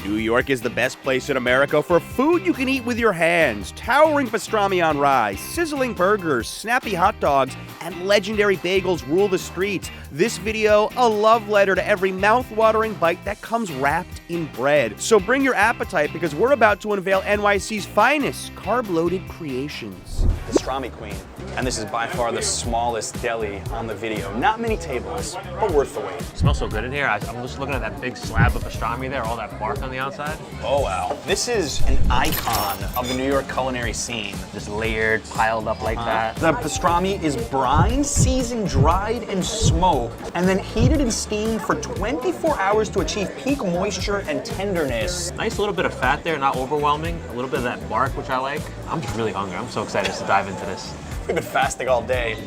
New York is the best place in America for food you can eat with your hands. Towering pastrami on rye, sizzling burgers, snappy hot dogs, and legendary bagels rule the streets. This video, a love letter to every mouth-watering bite that comes wrapped in bread. So bring your appetite because we're about to unveil NYC's finest carb-loaded creations. Pastrami Queen, and this is by far the smallest deli on the video. Not many tables, but worth the wait. It smells so good in here. I'm just looking at that big slab of pastrami there, all that bark on the outside. Oh wow. This is an icon of the New York culinary scene. Just layered, piled up like that. The pastrami is brine, seasoned, dried, and smoked, and then heated and steamed for 24 hours to achieve peak moisture and tenderness. Nice little bit of fat there, not overwhelming. A little bit of that bark, which I like. I'm just really hungry. I'm so excited to dive into this. We've been fasting all day.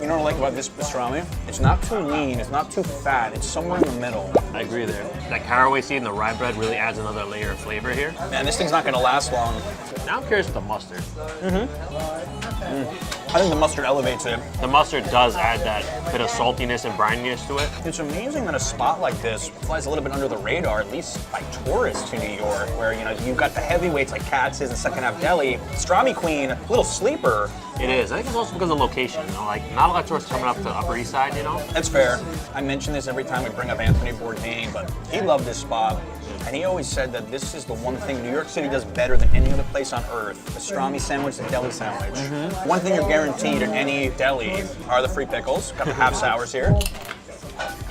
You know what I like about this pastrami? It's not too lean, it's not too fat, it's somewhere in the middle. I agree there. That caraway seed and the rye bread really adds another layer of flavor here. Man, this thing's not gonna last long. Now I'm curious with the mustard. I think the mustard elevates it. The mustard does add that bit of saltiness and brininess to it. It's amazing that a spot like this flies a little bit under the radar, at least by tourists to New York, where you've got the heavyweights like Katz and Second Ave Deli. Pastrami Queen, a little sleeper. It is. I think it's also because of location. Like not a lot of tourists coming up to the Upper East Side, That's fair. I mention this every time we bring up Anthony Bourdain, but he loved this spot. And he always said that this is the one thing New York City does better than any other place on earth. Pastrami sandwich and deli sandwich. One thing you're guaranteed at any deli are the free pickles. Got the half sours here.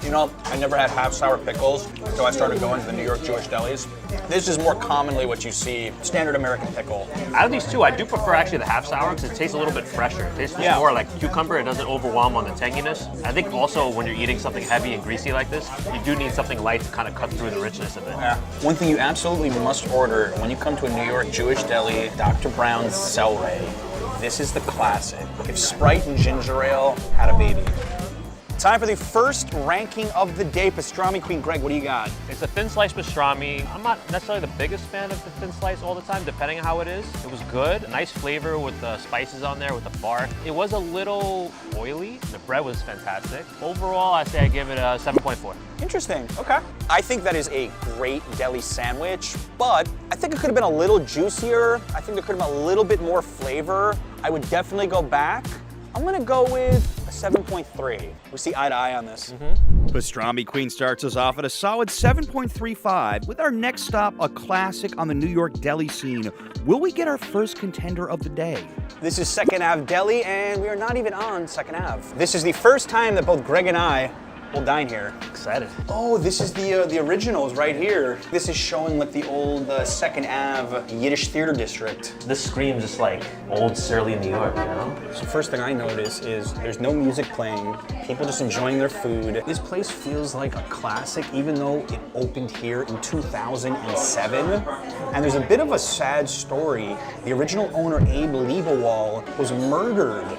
I never had half sour pickles until I started going to the New York Jewish delis. This is more commonly what you see, standard American pickle. Out of these two, I do prefer actually the half sour because it tastes a little bit fresher. It tastes more like cucumber. It doesn't overwhelm on the tanginess. I think also when you're eating something heavy and greasy like this, you do need something light to kind of cut through the richness of it. Yeah. One thing you absolutely must order when you come to a New York Jewish deli, Dr. Brown's celery. This is the classic. If Sprite and ginger ale had a baby. Time for the first ranking of the day. Pastrami Queen. Greg, what do you got? It's a thin slice pastrami. I'm not necessarily the biggest fan of the thin slice all the time, depending on how it is. It was good. Nice flavor with the spices on there, with the bark. It was a little oily. The bread was fantastic. Overall, I say I give it a 7.4. Interesting. Okay. I think that is a great deli sandwich, but I think it could have been a little juicier. I think there could have been a little bit more flavor. I would definitely go back. I'm gonna go with a 7.3. We see eye to eye on this. Pastrami Queen starts us off at a solid 7.35, with our next stop a classic on the New York deli scene. Will we get our first contender of the day? This is Second Ave Deli, and we are not even on Second Ave. This is the first time that both Greg and I will dine here. Excited. Oh, this is the originals right here. This is showing like the old Second Ave Yiddish theater district. This screams just like old surly New York, So first thing I notice is there's no music playing, people just enjoying their food. This place feels like a classic even though it opened here in 2007. And there's a bit of a sad story. The original owner, Abe Liebewall, was murdered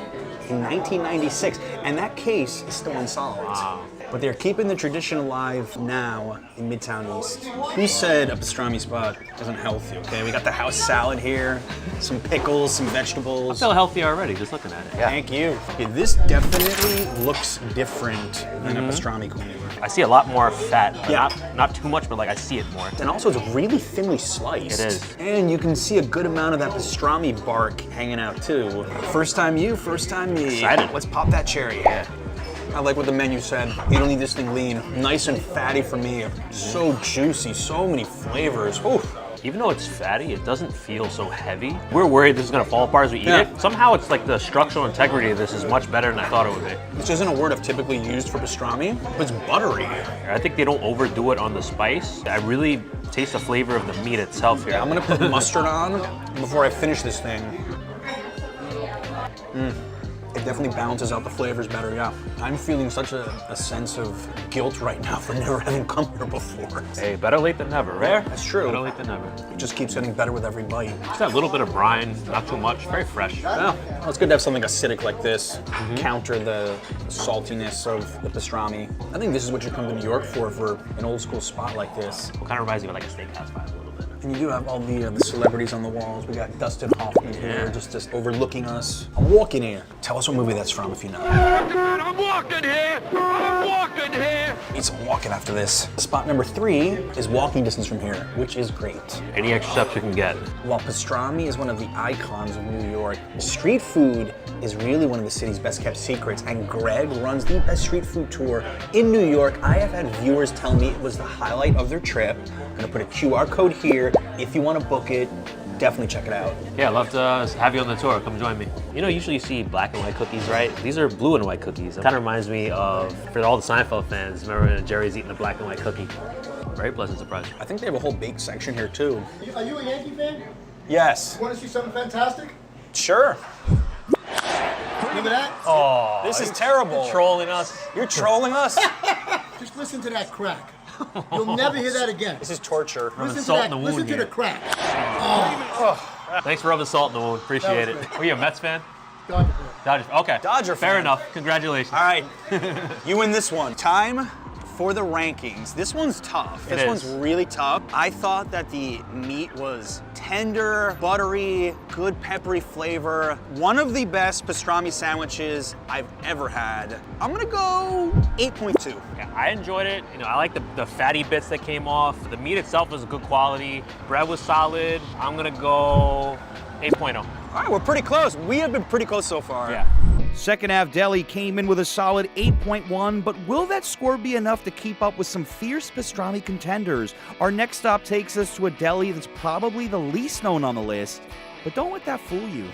in 1996, and that case is still unsolved. Wow. But they're keeping the tradition alive now in Midtown East. Who said a pastrami spot isn't healthy, okay? We got the house salad here, some pickles, some vegetables. I feel healthy already just looking at it. Yeah. Thank you. Okay, this definitely looks different than a pastrami queen. I see a lot more fat. Yeah. Not too much, but like I see it more. And also it's really thinly sliced. It is. And you can see a good amount of that pastrami bark hanging out too. First time you, first time me. Excited. Let's pop that cherry. Yeah. I like what the menu said. You don't need this thing lean. Nice and fatty for me. So juicy, so many flavors. Ooh. Even though it's fatty, it doesn't feel so heavy. We're worried this is gonna fall apart as we eat it. Somehow it's like the structural integrity of this is much better than I thought it would be. This isn't a word I've typically used for pastrami, but it's buttery. I think they don't overdo it on the spice. I really taste the flavor of the meat itself here. Yeah, I'm gonna put mustard on before I finish this thing. It definitely balances out the flavors better, yeah. I'm feeling such a sense of guilt right now for never having come here before. Hey, better late than never, right? That's true. Better late than never. It just keeps getting better with every bite. Just that little bit of brine, not too much, very fresh. Yeah, well, it's good to have something acidic like this, counter the saltiness of the pastrami. I think this is what you come to New York for an old school spot like this. It kind of reminds me of like a steakhouse vibe a little bit. And you do have all the celebrities on the walls. We got Dustin Hoffman here, just overlooking us. I'm walking here. Tell us what movie that's from if you know. I'm walking here. I'm walking here. Need some walking after this. Spot number 3 is walking distance from here, which is great. Any extra steps you can get. While pastrami is one of the icons of New York, street food is really one of the city's best kept secrets, and Greg runs the best street food tour in New York. I have had viewers tell me it was the highlight of their trip. I'm gonna put a QR code here. If you wanna book it, definitely check it out. Yeah, I'd love to have you on the tour. Come join me. You know, usually you see black and white cookies, right? These are blue and white cookies. It kind of reminds me of, for all the Seinfeld fans, remember when Jerry's eating the black and white cookie? Very pleasant surprise. I think they have a whole bake section here too. Are you a Yankee fan? Yes. You want to see something fantastic? Sure. Look at that. Oh, This is terrible. You're trolling us. You're trolling us? Just listen to that crack. You'll never hear that again. This is torture. Listen to salt that. in the wound Listen to here. the crack. Thanks for rubbing salt in the wound. Appreciate it. That Were you a Mets fan? Dodger. Dodger. Okay. Dodger Fair fan. enough. Congratulations. All right, you win this one. Time for the rankings. This one's tough. This one's really tough. I thought that the meat was tender, buttery, good peppery flavor. One of the best pastrami sandwiches I've ever had. I'm gonna go 8.2. Yeah, I enjoyed it. You know, I like the fatty bits that came off. The meat itself was good quality. Bread was solid. I'm gonna go 8.0. All right, we're pretty close. We have been pretty close so far. Yeah. Second half Deli came in with a solid 8.1, but will that score be enough to keep up with some fierce pastrami contenders? Our next stop takes us to a deli that's probably the least known on the list, but don't let that fool you.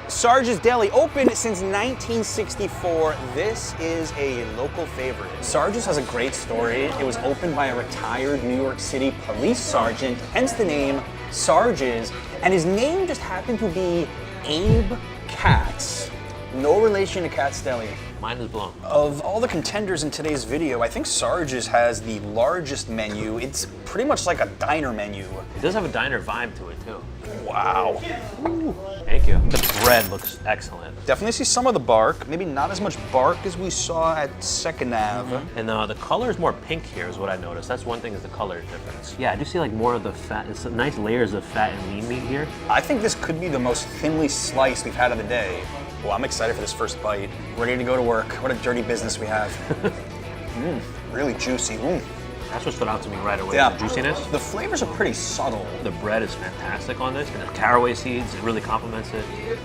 Sarge's Deli, open since 1964. This is a local favorite. Sarge's has a great story. It was opened by a retired New York City police sergeant, hence the name Sarge's, and his name just happened to be Abe Katz. No relation to Katz Deli. Mine is blown. Of all the contenders in today's video, I think Sarge's has the largest menu. It's pretty much like a diner menu. It does have a diner vibe to it too. Wow. Thank you. The bread looks excellent. Definitely see some of the bark. Maybe not as much bark as we saw at Second Ave. And the color is more pink here is what I noticed. That's one thing is the color difference. Yeah, I do see like more of the fat. It's nice layers of fat and lean meat here. I think this could be the most thinly sliced we've had of the day. Well, I'm excited for this first bite. Ready to go to work. What a dirty business we have. Really juicy. That's what stood out to me right away. Yeah. The juiciness. The flavors are pretty subtle. The bread is fantastic on this. And the caraway seeds, it really complements it.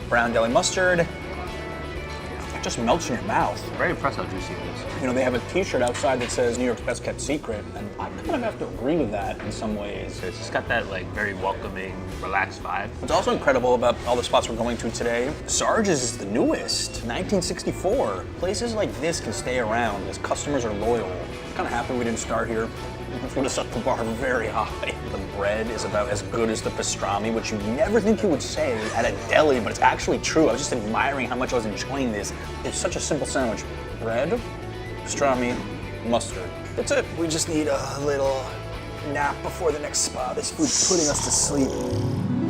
Brown deli mustard. It just melts in your mouth. Very impressed how juicy it is. You know, they have a t-shirt outside that says New York's best kept secret, and I kind of have to agree with that in some ways. It's just got that like very welcoming, relaxed vibe. What's also incredible about all the spots we're going to today, Sarge's is the newest, 1964. Places like this can stay around as customers are loyal. Kind of happy we didn't start here. This would have set the bar very high. The bread is about as good as the pastrami, which you never think you would say at a deli, but it's actually true. I was just admiring how much I was enjoying this. It's such a simple sandwich. Bread, pastrami, mustard. That's it. We just need a little nap before the next spot. This food's putting us to sleep.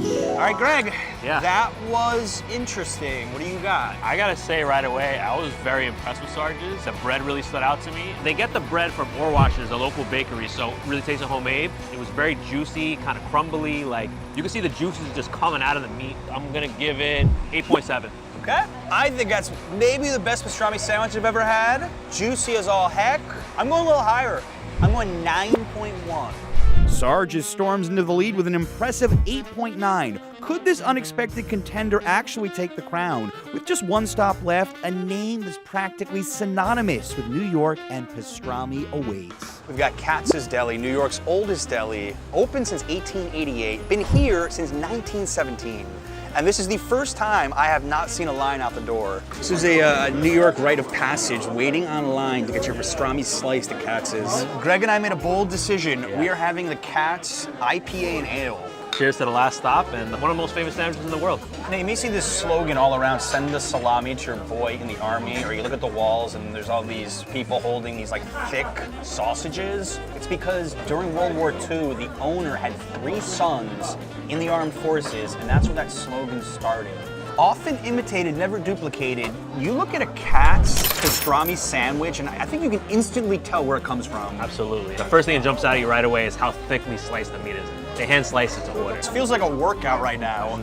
All right, Greg. Yeah. That was interesting. What do you got? I gotta say right away, I was very impressed with Sarge's. The bread really stood out to me. They get the bread from Orwash's, a local bakery, so it really tastes homemade. It was very juicy, kind of crumbly, like you can see the juices just coming out of the meat. I'm gonna give it 8.7. Okay. I think that's maybe the best pastrami sandwich I've ever had. Juicy as all heck. I'm going a little higher. I'm going 9.1. Sarge storms into the lead with an impressive 8.9. Could this unexpected contender actually take the crown? With just one stop left, a name that's practically synonymous with New York and pastrami awaits. We've got Katz's Deli, New York's oldest deli, open since 1888, been here since 1917. And this is the first time I have not seen a line out the door. This is a New York rite of passage, waiting online to get your pastrami sliced at Katz's. Greg and I made a bold decision. Yeah. We are having the Katz IPA and Ale. Cheers to the last stop and one of the most famous sandwiches in the world. Now, you may see this slogan all around, send the salami to your boy in the army, or you look at the walls and there's all these people holding these like thick sausages. It's because during World War II, the owner had 3 sons in the armed forces, and that's where that slogan started. Often imitated, never duplicated. You look at a Katz pastrami sandwich, and I think you can instantly tell where it comes from. Absolutely. The first thing that jumps out at you right away is how thickly sliced the meat is. They hand slice it to order. It feels like a workout right now.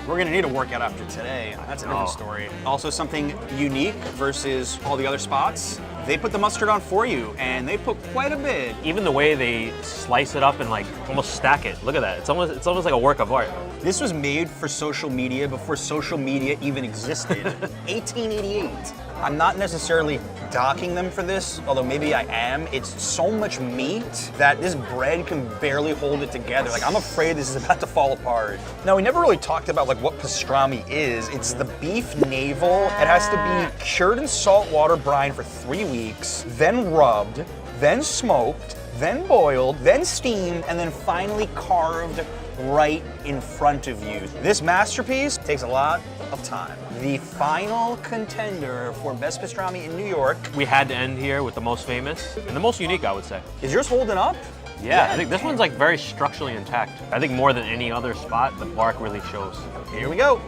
We're gonna need a workout after today. That's a different story. Also something unique versus all the other spots. They put the mustard on for you, and they put quite a bit. Even the way they slice it up and like almost stack it. Look at that. It's almost like a work of art. This was made for social media before social media even existed. 1888. I'm not necessarily docking them for this, although maybe I am. It's so much meat that this bread can barely hold it together. Like, I'm afraid this is about to fall apart. Now, we never really talked about like what pastrami is. It's the beef navel. It has to be cured in salt water brine for 3 weeks, then rubbed, then smoked, then boiled, then steamed, and then finally carved right in front of you. This masterpiece takes a lot of time. The final contender for best pastrami in New York. We had to end here with the most famous and the most unique, I would say. Is yours holding up? Yeah, I think this one's like very structurally intact. I think more than any other spot, the bark really shows. Here we go.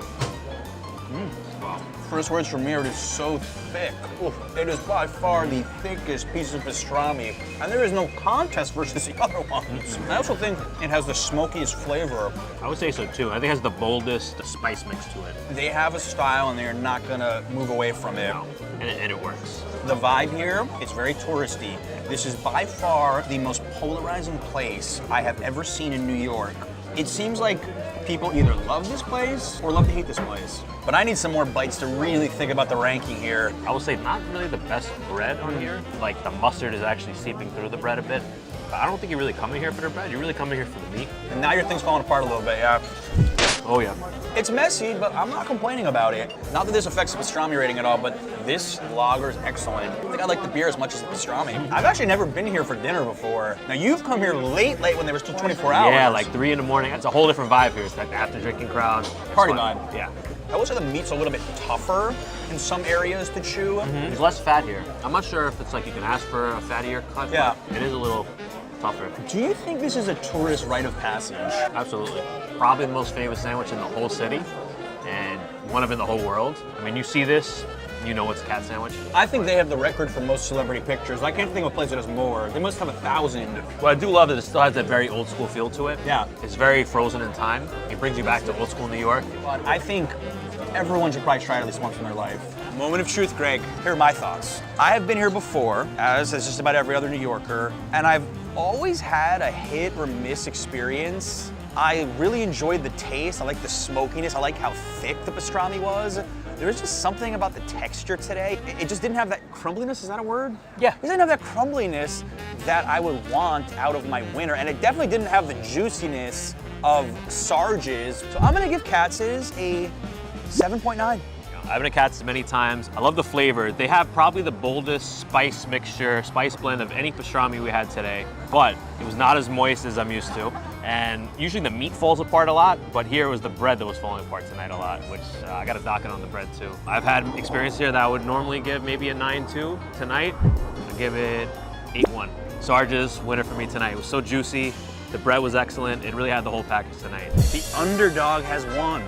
First words from me are, it is so thick. Oof, it is by far the thickest piece of pastrami, and there is no contest versus the other ones. I also think it has the smokiest flavor. I would say so too. I think it has the boldest spice mix to it. They have a style, and they are not gonna move away from it. And it works. The vibe here, it's very touristy. This is by far the most polarizing place I have ever seen in New York. It seems like people either love this place or love to hate this place. But I need some more bites to really think about the ranking here. I would say not really the best bread on here. Like the mustard is actually seeping through the bread a bit. But I don't think you're really coming here for the bread. You're really coming here for the meat. And now your thing's falling apart a little bit, yeah. Oh yeah. It's messy, but I'm not complaining about it. Not that this affects the pastrami rating at all, but this lager is excellent. I think I like the beer as much as the pastrami. I've actually never been here for dinner before. Now you've come here late when there were still 24 hours. Yeah, like 3 in the morning. It's a whole different vibe here. It's like the after drinking crowd. It's Party fun. vibe. Yeah. I will say the meat's a little bit tougher in some areas to chew. There's less fat here. I'm not sure if it's like you can ask for a fattier cut, Yeah. but it is a little tougher. Do you think this is a tourist rite of passage? Absolutely. Probably the most famous sandwich in the whole city and one of in the whole world. I mean, you see this, you know it's a Katz sandwich. I think they have the record for most celebrity pictures. I can't think of a place that has more. They must have 1,000. What I do love is it still has that very old school feel to it. Yeah. It's very frozen in time. It brings you back to old school New York. But I think everyone should probably try it at least once in their life. Moment of truth, Greg. Here are my thoughts. I have been here before, as has just about every other New Yorker, and I've always had a hit or miss experience. I really enjoyed the taste. I like the smokiness. I like how thick the pastrami was. There was just something about the texture today. It just didn't have that crumbliness, is that a word? Yeah. It didn't have that crumbliness that I would want out of my winner, and it definitely didn't have the juiciness of Sarge's. So I'm gonna give Katz's a 7.9. I've been to Katz many times. I love the flavor. They have probably the boldest spice blend of any pastrami we had today, but it was not as moist as I'm used to. And usually the meat falls apart a lot, but here it was the bread that was falling apart tonight a lot, which I got to dock it on the bread too. I've had experience here that I would normally give maybe a 9.2. Tonight, I'll give it 8.1. Sarge's winner for me tonight. It was so juicy. The bread was excellent. It really had the whole package tonight. The underdog has won.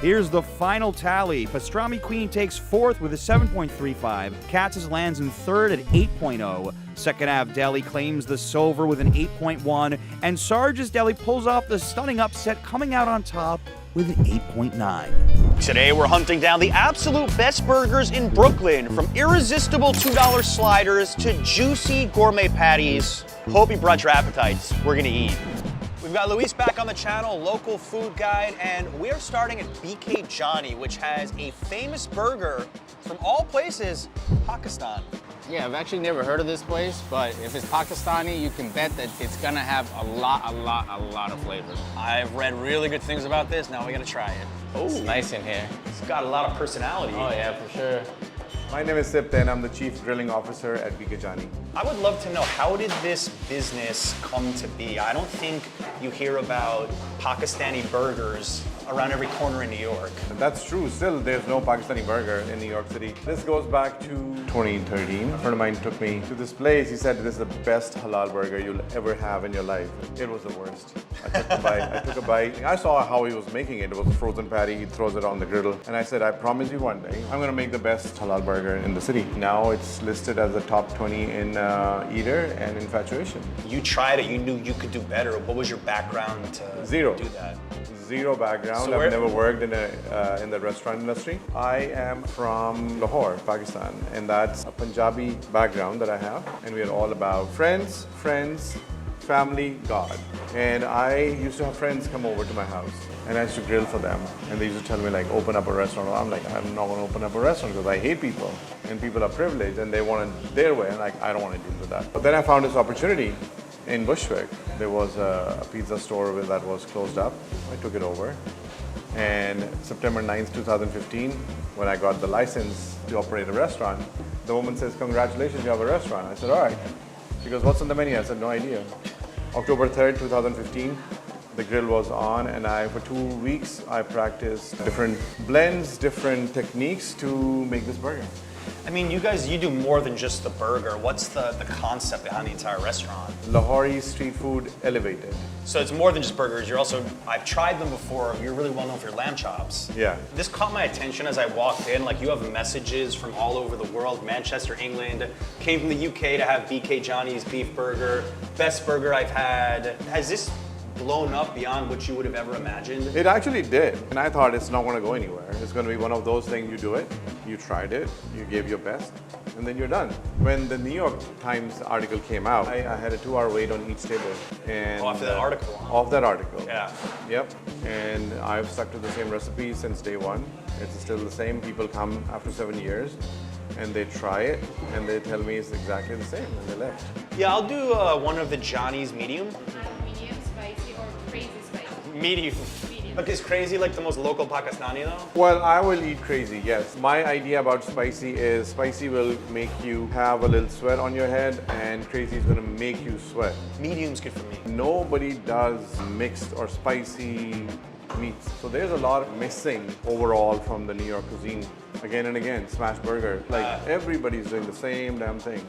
Here's the final tally. Pastrami Queen takes fourth with a 7.35. Katz's lands in third at 8.0. Second half Deli claims the silver with an 8.1. And Sarge's Deli pulls off the stunning upset, coming out on top with an 8.9. Today we're hunting down the absolute best burgers in Brooklyn, from irresistible $2 sliders to juicy gourmet patties. Hope you brought your appetites. We're gonna eat. We've got Luis back on the channel, local food guide, and we are starting at BK Johnny, which has a famous burger from all places, Pakistan. Yeah, I've actually never heard of this place, but if it's Pakistani, you can bet that it's gonna have a lot of flavor. I've read really good things about this, now we gotta try it. It's nice in here. It's got a lot of personality. Oh yeah, for sure. My name is Sipta and I'm the Chief Drilling Officer at BK Johnny. I would love to know, how did this business come to be? I don't think you hear about Pakistani burgers around every corner in New York. That's true. Still, there's no Pakistani burger in New York City. This goes back to 2013. A friend of mine took me to this place. He said, this is the best halal burger you'll ever have in your life. It was the worst. I took a bite. I saw how he was making it. It was a frozen patty. He throws it on the griddle. And I said, I promise you one day, I'm going to make the best halal burger in the city. Now it's listed as the top 20 in Eater and Infatuation. You tried it, you knew you could do better. What was your background to Zero. do that? Zero background. So I've never worked in the restaurant industry. I am from Lahore, Pakistan, and that's a Punjabi background that I have. And we are all about friends, family, God. And I used to have friends come over to my house, and I used to grill for them. And they used to tell me, like, open up a restaurant. I'm like, I'm not going to open up a restaurant because I hate people, and people are privileged, and they want it their way, and like, I don't want to deal with that. But then I found this opportunity in Bushwick. There was a pizza store that was closed up. I took it over. And September 9th, 2015, when I got the license to operate a restaurant, the woman says, congratulations, you have a restaurant. I said, all right. She goes, what's on the menu? I said, no idea. October 3rd, 2015, the grill was on, and for 2 weeks, I practiced different blends, different techniques to make this burger. I mean, you do more than just the burger. What's the concept behind the entire restaurant? Lahori street food elevated. So it's more than just burgers. I've tried them before. You're really well known for your lamb chops. Yeah. This caught my attention as I walked in. Like, you have messages from all over the world. Manchester, England, came from the UK to have BK Johnny's beef burger. Best burger I've had. Has this blown up beyond what you would have ever imagined? It actually did. And I thought it's not going to go anywhere. It's going to be one of those things, you do it, you tried it, you gave your best, and then you're done. When the New York Times article came out, I had a 2-hour wait on each table. And Off that article. Off that article. Yeah. Yep. And I've stuck to the same recipe since day one. It's still the same. People come after 7 years, and they try it, and they tell me it's exactly the same, and they left. Yeah, I'll do one of the Johnny's medium. Medium, spicy, or crazy spicy? Medium. Look, is crazy like the most local Pakistani though? Well, I will eat crazy, yes. My idea about spicy is spicy will make you have a little sweat on your head, and crazy is gonna make you sweat. Medium's good for me. Nobody does mixed or spicy meats. So there's a lot missing overall from the New York cuisine. Again and again, smash burger. Like everybody's doing the same damn thing.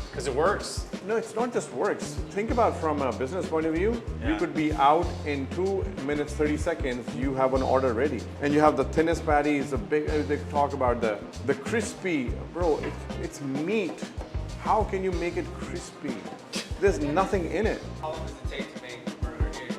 Because it works. No, it's not just works. Think about from a business point of view, you could be out in 2 minutes, 30 seconds, you have an order ready. And you have the thinnest patties, they talk about the crispy, bro, it's meat. How can you make it crispy? There's nothing in it. How long does it take to make a burger here?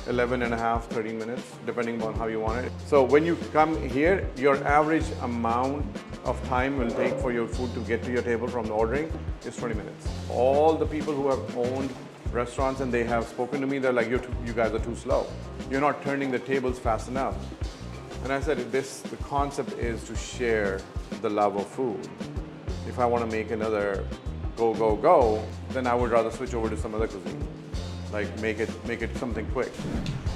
11 and a half, 13 minutes, depending on how you want it. So when you come here, your average amount of time will take for your food to get to your table from the ordering is 20 minutes. All the people who have owned restaurants and they have spoken to me, they're like, you guys are too slow. You're not turning the tables fast enough. And I said, the concept is to share the love of food. If I want to make another go, then I would rather switch over to some other cuisine. Like make it something quick.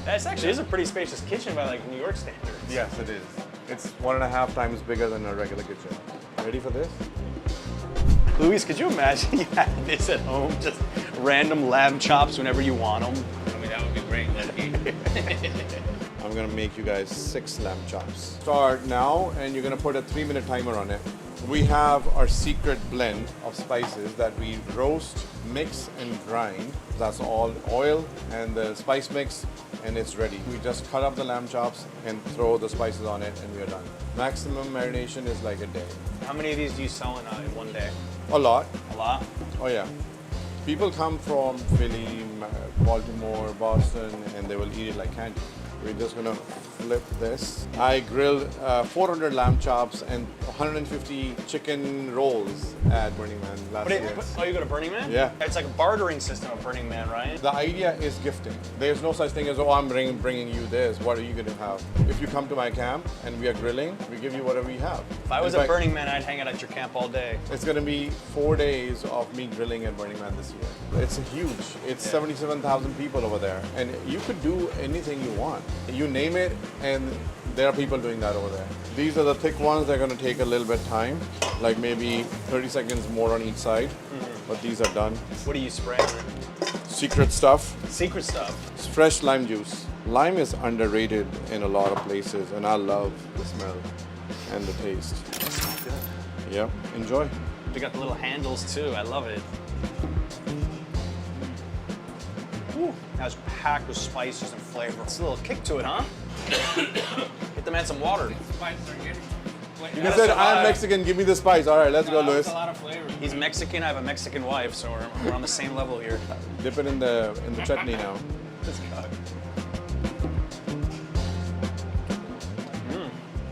That's actually is a pretty spacious kitchen by like New York standards. Yes, it is. It's 1.5 times bigger than a regular kitchen. Ready for this? Luis, could you imagine you had this at home? Just random lamb chops whenever you want them. I mean, that would be great. I'm gonna make you guys 6 lamb chops. Start now, and you're gonna put a 3-minute timer on it. We have our secret blend of spices that we roast, mix, and grind. That's all oil and the spice mix, and it's ready. We just cut up the lamb chops and throw the spices on it, and we are done. Maximum marination is like a day. How many of these do you sell in one day? A lot. A lot? Oh yeah. People come from Philly, Baltimore, Boston, and they will eat it like candy. We're just gonna flip this. I grilled 400 lamb chops and 150 chicken rolls at Burning Man last year. Oh, you go to Burning Man? Yeah. It's like a bartering system at Burning Man, right? The idea is gifting. There's no such thing as, oh, I'm bringing you this. What are you gonna have? If you come to my camp and we are grilling, we give you whatever we have. If I was at Burning Man, I'd hang out at your camp all day. It's gonna be 4 days of me grilling at Burning Man this year. It's huge. It's 77,000 people over there, and you could do anything you want. You name it, and there are people doing that over there. These are the thick ones. They're gonna take a little bit time, like maybe 30 seconds more on each side, but these are done. What do you spray? secret stuff. Secret stuff. It's fresh lime juice. Lime is underrated in a lot of places, and I love the smell and the taste. Good. Yep, enjoy. We got the little handles too. I love it. Ooh, that's packed with spices and flavor. It's a little kick to it, huh? Get the man some water. You said, I'm Mexican, give me the spice. All right, let's go, Luis. A lot of flavor. He's Mexican, I have a Mexican wife, so we're on the same level here. Dip it in the chutney now. Let's go.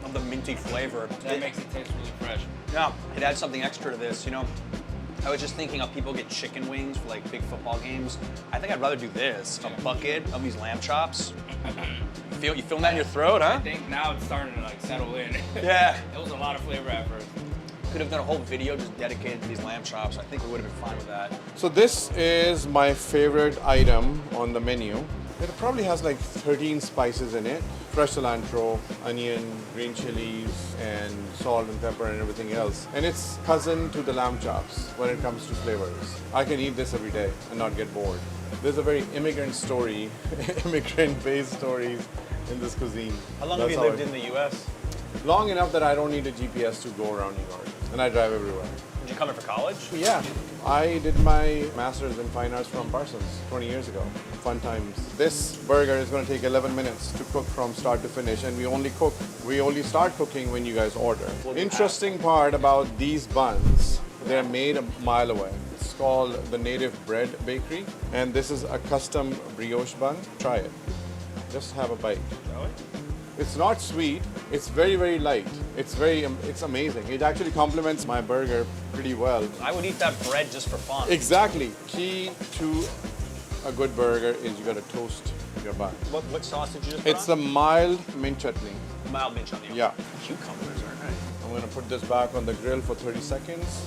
Love the minty flavor. That makes it taste really fresh. Yeah, it adds something extra to this, you know. I was just thinking of people get chicken wings for like big football games. I think I'd rather do this, a bucket of these lamb chops. You feel that in your throat, huh? I think now it's starting to like settle in. Yeah. It was a lot of flavor at first. Could have done a whole video just dedicated to these lamb chops. I think we would have been fine with that. So this is my favorite item on the menu. It probably has like 13 spices in it. Fresh cilantro, onion, green chilies, and salt and pepper and everything else. And it's cousin to the lamb chops when it comes to flavors. I can eat this every day and not get bored. There's a very immigrant-based story in this cuisine. How long have you lived in the U.S.? Long enough that I don't need a GPS to go around New York. And I drive everywhere. Did you come here for college? Yeah, I did my master's in fine arts from Parsons 20 years ago. Fun times. This burger is going to take 11 minutes to cook from start to finish, and we only start cooking when you guys order. Interesting part about these buns, they're made a mile away. It's called the Native Bread Bakery, and this is a custom brioche bun. Try it. Just have a bite. It's not sweet. It's very, very light. It's amazing. It actually complements my burger pretty well. I would eat that bread just for fun. Exactly. Key to a good burger is you gotta toast your bun. What sauce did you just put It's the mild mint chutney. mild mint chutney. Yeah. Cucumbers, all right. I'm gonna put this back on the grill for 30 seconds.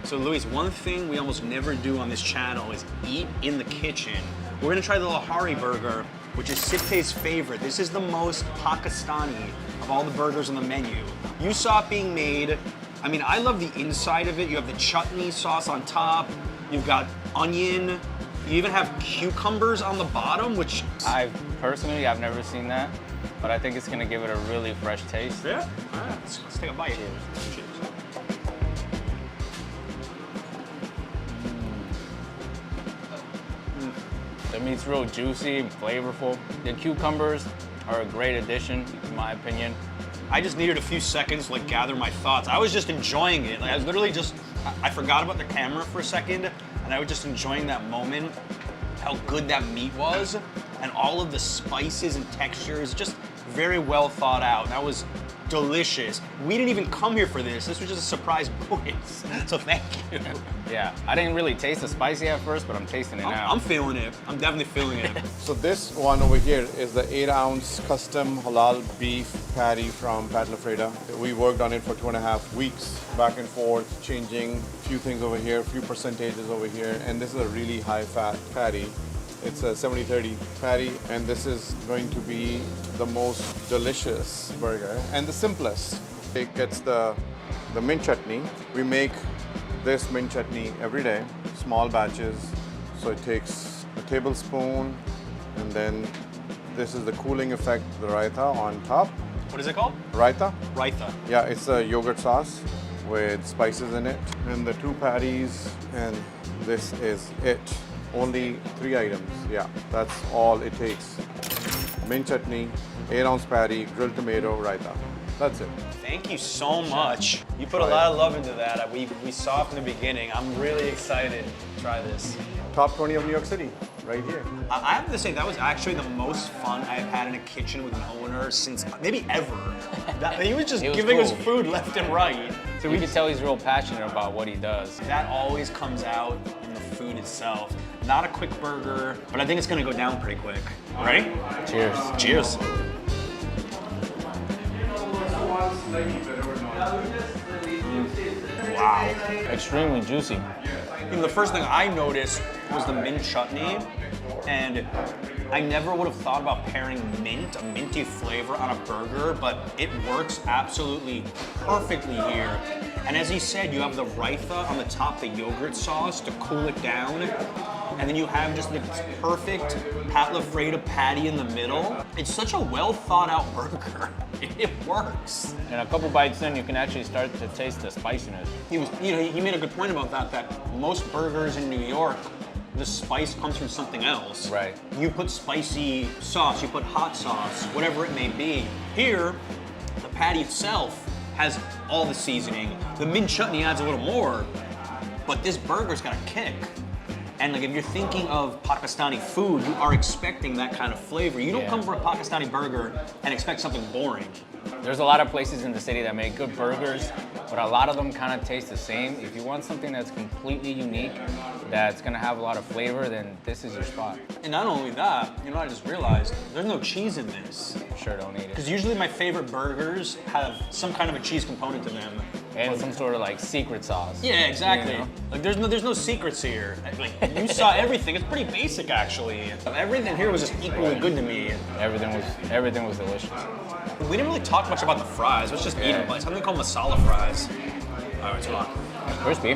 So Luis, one thing we almost never do on this channel is eat in the kitchen. We're gonna try the Lahari burger, which is Sifte's favorite. This is the most Pakistani of all the burgers on the menu. You saw it being made. I mean, I love the inside of it. You have the chutney sauce on top. You've got onion. You even have cucumbers on the bottom, which... I've never seen that, but I think it's gonna give it a really fresh taste. Yeah? All right, let's take a bite. Cheers. The meat's real juicy and flavorful. The cucumbers are a great addition, in my opinion. I just needed a few seconds to like gather my thoughts. I was just enjoying it. Like I was literally just, I forgot about the camera for a second, and I was just enjoying that moment, how good that meat was, and all of the spices and textures, just very well thought out. That was delicious. We didn't even come here for this. This was just a surprise bonus. So thank you. Yeah, I didn't really taste the spicy at first, but I'm tasting it now. I'm feeling it. I'm definitely feeling it. So this one over here is the 8-ounce custom halal beef patty from Pat LaFreda. We worked on it for 2.5 weeks, back and forth, changing a few things over here, a few percentages over here, and this is a really high-fat patty. It's a 70-30 patty, and this is going to be the most delicious burger and the simplest. It gets the mint chutney. We make this mint chutney every day, small batches. So it takes a tablespoon, and then this is the cooling effect, the raita on top. What is it called? Raita? Raita. Yeah, it's a yogurt sauce with spices in it. And the 2 patties, and this is it. Only 3 items, yeah, that's all it takes. Mint chutney, 8-ounce patty, grilled tomato, raita. That's it. Thank you so much. You put a lot of love into that. We saw it from the beginning. I'm really excited to try this. Top 20 of New York City, right here. I have to say, that was actually the most fun I've had in a kitchen with an owner since maybe ever. He was just giving us food left and right. So we can tell he's real passionate about what he does. That always comes out in the food itself. Not a quick burger, but I think it's gonna go down pretty quick. Ready? Cheers. Cheers. Wow. Extremely juicy. The first thing I noticed was the mint chutney, and I never would have thought about pairing mint, a minty flavor on a burger, but it works absolutely perfectly here. And as he said, you have the raita on the top, the yogurt sauce to cool it down. and then you have just the perfect Pat LaFreda patty in the middle. It's such a well thought out burger. It works. And a couple bites in, you can actually start to taste the spiciness. He made a good point about that most burgers in New York, the spice comes from something else. Right. You put spicy sauce, you put hot sauce, whatever it may be. Here, the patty itself has all the seasoning. The mint chutney adds a little more, but this burger's got a kick. And like if you're thinking of Pakistani food, you are expecting that kind of flavor. You don't come for a Pakistani burger and expect something boring. There's a lot of places in the city that make good burgers, but a lot of them kind of taste the same. If you want something that's completely unique, that's gonna have a lot of flavor, then this is your spot. And not only that, I just realized there's no cheese in this. Sure, don't eat it. Because usually my favorite burgers have some kind of a cheese component to them. And some sort of like secret sauce. Yeah, exactly. You know? Like there's no secrets here. Like you saw everything. It's pretty basic actually. Everything here was just equally good to me. Everything was delicious. We didn't really talk much about the fries. Let's just eat them. It's something called masala fries. All right, talk. Crispy.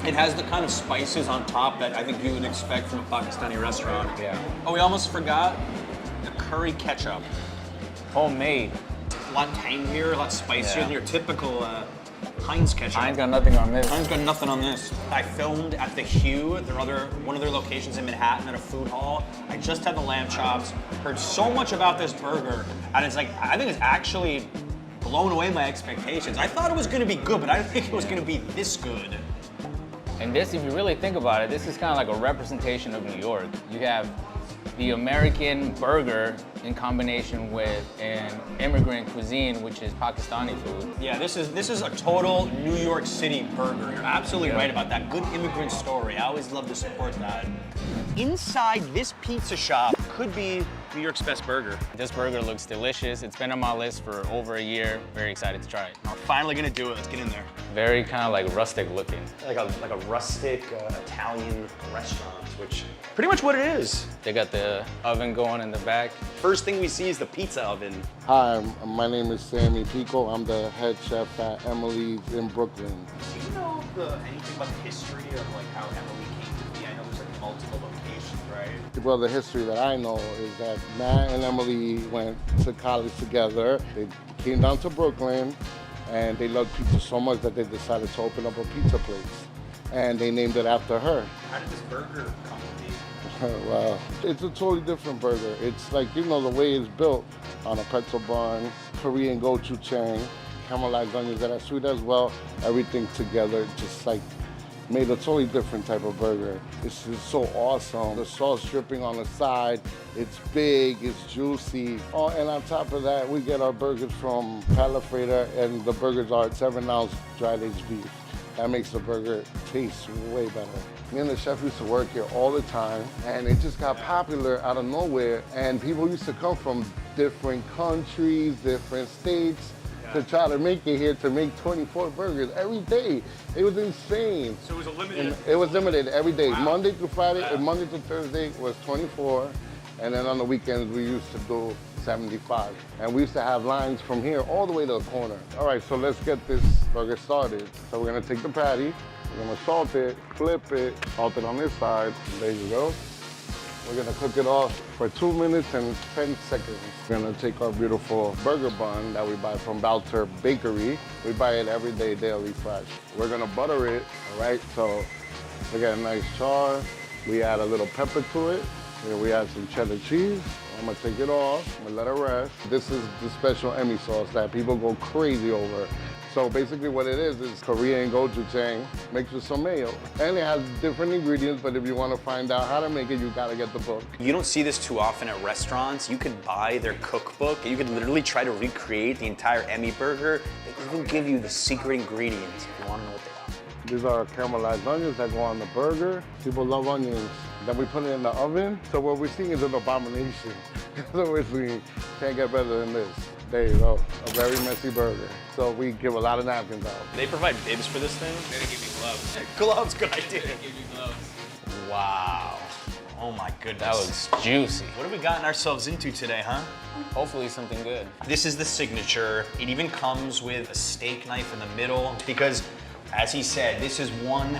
It has the kind of spices on top that I think you would expect from a Pakistani restaurant. Yeah. Oh, we almost forgot the curry ketchup. Homemade. A lot tangier, a lot spicier than your typical Heinz ketchup. Heinz got nothing on this. Heinz got nothing on this. I filmed at the Hue, one of their locations in Manhattan at a food hall. I just had the lamb chops, heard so much about this burger, and it's like, I think it's actually blown away my expectations. I thought it was gonna be good, but I didn't think it was gonna be this good. And this, if you really think about it, this is kind of like a representation of New York. You have the American burger in combination with an immigrant cuisine, which is Pakistani food. Yeah, this is a total New York City burger. You're absolutely right about that. Good immigrant story. I always love to support that. Inside this pizza shop could be New York's best burger. This burger looks delicious. It's been on my list for over a year. Very excited to try it. We're finally gonna do it. Let's get in there. Very kind of like rustic looking. Like a rustic Italian restaurant, which pretty much what it is. They got the oven going in the back. First thing we see is the pizza oven. Hi, my name is Sammy Pico. I'm the head chef at Emily's in Brooklyn. Do you know anything about the history of like how Emily came to be? I know there's like multiple locations, right? Well, the history that I know is that Matt and Emily went to college together. They came down to Brooklyn and they loved pizza so much that they decided to open up a pizza place. And they named it after her. How did this burger come to be? Well, it's a totally different burger. It's like, the way it's built on a pretzel bun, Korean gochujang, caramelized onions that are sweet as well. Everything together, just like made a totally different type of burger. It's just so awesome. The sauce dripping on the side, it's big, it's juicy. Oh, and on top of that, we get our burgers from Pat LaFreda, and the burgers are 7-ounce dried aged beef. That makes the burger taste way better. Me and the chef used to work here all the time, and it just got popular out of nowhere, and people used to come from different countries, different states, to try to make it here, to make 24 burgers every day. It was insane. So it was a limited? It was limited every day. Wow. Monday through Friday, and Monday through Thursday was 24, and then on the weekends we used to do 75. And we used to have lines from here all the way to the corner. All right, so let's get this burger started. So we're gonna take the patty, we're gonna salt it, flip it, salt it on this side. There you go. We're gonna cook it off for 2 minutes and 10 seconds. We're gonna take our beautiful burger bun that we buy from Balter Bakery. We buy it every day, daily, fresh. We're gonna butter it, all right? So we got a nice char. We add a little pepper to it. And we add some cheddar cheese. I'm gonna take it off, I'm gonna let it rest. This is the special Emmy sauce that people go crazy over. So basically what it is Korean gochujang mixed with some mayo. And it has different ingredients, but if you want to find out how to make it, you gotta get the book. You don't see this too often at restaurants. You could buy their cookbook and you could literally try to recreate the entire Emmy burger. They even give you the secret ingredients if you want to know what they are. These are caramelized onions that go on the burger. People love onions. Then we put it in the oven. So what we're seeing is an abomination. So we're seeing, can't get better than this. There you go, a very messy burger. So we give a lot of napkins out. They provide bibs for this thing? They're gonna give me gloves. Gloves, good idea. They're gonna give you gloves. Wow. Oh my goodness. That was juicy. What have we gotten ourselves into today, huh? Hopefully something good. This is the signature. It even comes with a steak knife in the middle because, as he said, this is one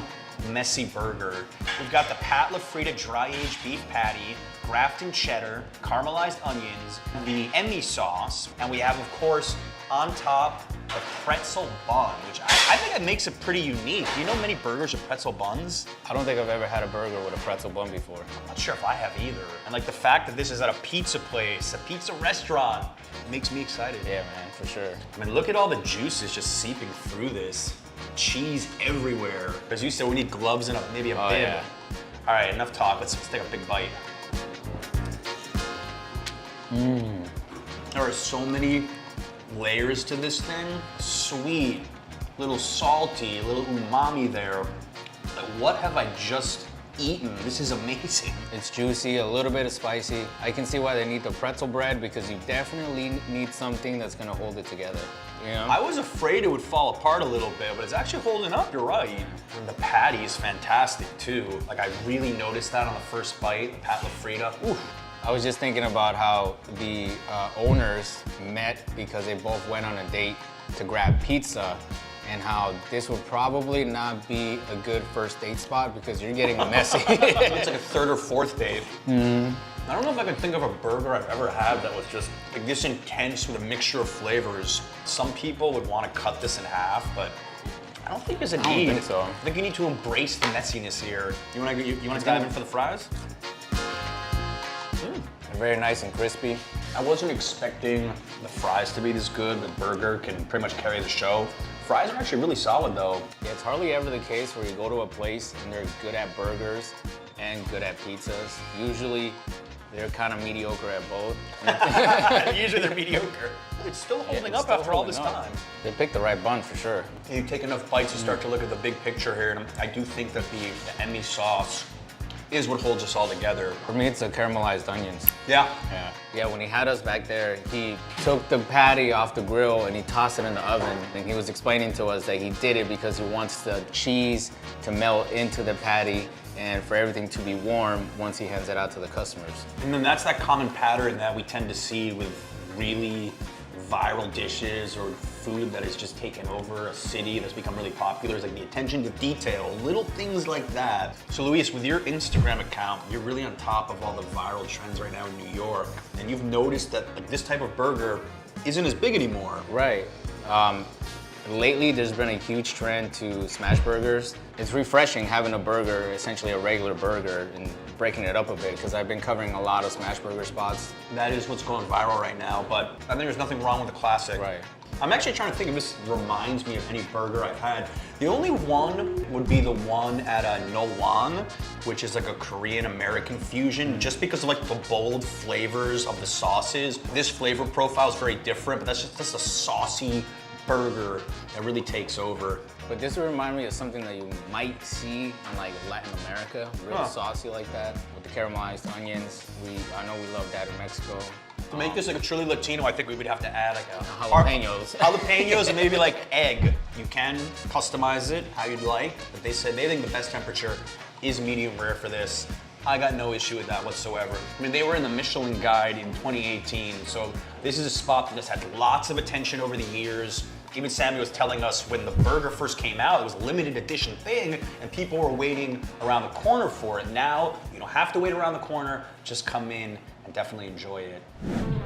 messy burger. We've got the Pat LaFrida dry-aged beef patty, Grafton cheddar, caramelized onions, the Emmy sauce, and we have, of course, on top, the pretzel bun, which I think it makes it pretty unique. Do you know many burgers with pretzel buns? I don't think I've ever had a burger with a pretzel bun before. I'm not sure if I have either. And like the fact that this is at a pizza place, a pizza restaurant, makes me excited. Yeah, man, for sure. I mean, look at all the juices just seeping through this. Cheese everywhere. As you said, we need gloves and maybe a bib. Yeah. All right, enough talk. Let's take a big bite. There are so many layers to this thing. Sweet, little salty, a little umami there. Like, what have I just eaten? This is amazing. It's juicy, a little bit of spicy. I can see why they need the pretzel bread because you definitely need something that's gonna hold it together. You know? I was afraid it would fall apart a little bit, but it's actually holding up, you're right. And the patty is fantastic too. Like, I really noticed that on the first bite, the Pat LaFrida. Oof. I was just thinking about how the owners met because they both went on a date to grab pizza, and how this would probably not be a good first date spot because you're getting messy. It's like a third or fourth date. I don't know if I can think of a burger I've ever had that was just like this intense with a mixture of flavors. Some people would want to cut this in half, but I don't think there's a need. I don't think so. I think you need to embrace the messiness here. You want to dive in for the fries? Very nice and crispy. I wasn't expecting the fries to be this good. The burger can pretty much carry the show. Fries are actually really solid though. Yeah, it's hardly ever the case where you go to a place and they're good at burgers and good at pizzas. Usually they're kind of mediocre at both. Usually they're mediocre. It's still holding up after all this time. They picked the right bun for sure. You take enough bites, you start to look at the big picture here, and I do think that the Emmy sauce is what holds us all together. For me, it's the caramelized onions. Yeah. Yeah, when he had us back there, he took the patty off the grill and he tossed it in the oven. And he was explaining to us that he did it because he wants the cheese to melt into the patty and for everything to be warm once he hands it out to the customers. And then that's that common pattern that we tend to see with really viral dishes or food that has just taken over a city that's become really popular. Is like the attention to detail, little things like that. So Luis, with your Instagram account, you're really on top of all the viral trends right now in New York, and you've noticed that like, this type of burger isn't as big anymore. Right. Lately, there's been a huge trend to smash burgers. It's refreshing having a burger, essentially a regular burger, and breaking it up a bit, because I've been covering a lot of smash burger spots. That is what's going viral right now, but I think there's nothing wrong with the classic. Right. I'm actually trying to think if this reminds me of any burger I've had. The only one would be the one at No Wan, which is like a Korean-American fusion, just because of like the bold flavors of the sauces. This flavor profile is very different, but that's just a saucy burger that really takes over. But this would remind me of something that you might see in like Latin America, really saucy like that, with the caramelized onions. I know we love that in Mexico. To make this like a truly Latino, I think we would have to add like a jalapenos. Jalapenos and maybe like egg. You can customize it how you'd like, but they said they think the best temperature is medium rare for this. I got no issue with that whatsoever. I mean, they were in the Michelin Guide in 2018, so this is a spot that has had lots of attention over the years. Even Sammy was telling us when the burger first came out, it was a limited edition thing, and people were waiting around the corner for it. Now, you don't have to wait around the corner, just come in and definitely enjoy it.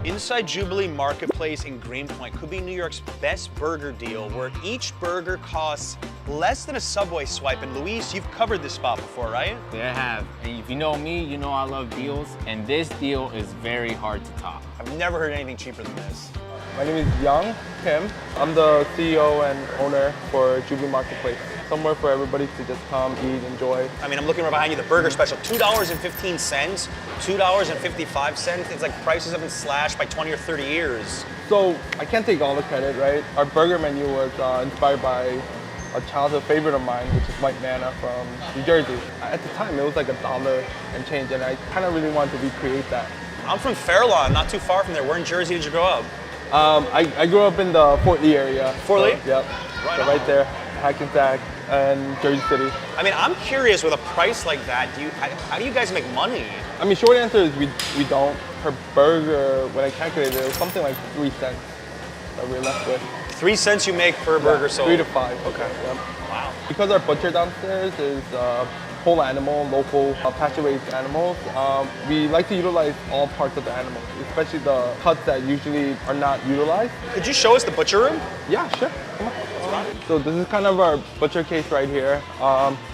Inside Jubilee Marketplace in Greenpoint could be New York's best burger deal, where each burger costs less than a Subway swipe. And Luis, you've covered this spot before, right? Yeah, I have. And if you know me, you know I love deals, and this deal is very hard to top. I've never heard anything cheaper than this. My name is Young Kim. I'm the CEO and owner for Jubilee Marketplace. Somewhere for everybody to just come, eat, enjoy. I mean, I'm looking right behind you, the burger special, $2.15, $2.55. It's like prices have been slashed by 20 or 30 years. So I can't take all the credit, right? Our burger menu was inspired by a childhood favorite of mine, which is white manna from New Jersey. At the time, it was like $1 and change, and I kind of really wanted to recreate that. I'm from Fairlawn, not too far from there. Where in Jersey did you grow up? I grew up in the Fort Lee area. Fort Lee? So, yep. Right there, Hackensack and Jersey City. I mean, I'm curious, with a price like that, how do you guys make money? I mean, short answer is we don't. Per burger, when I calculated it, was something like 3 cents that we're left with. 3 cents you make per burger sold? 3 to 5. Okay. Yep. Wow. Because our butcher downstairs is whole animal, local, pasture-raised animals, we like to utilize all parts of the animal, especially the cuts that usually are not utilized. Could you show us the butcher room? Yeah, sure. Come on. So this is kind of our butcher case right here.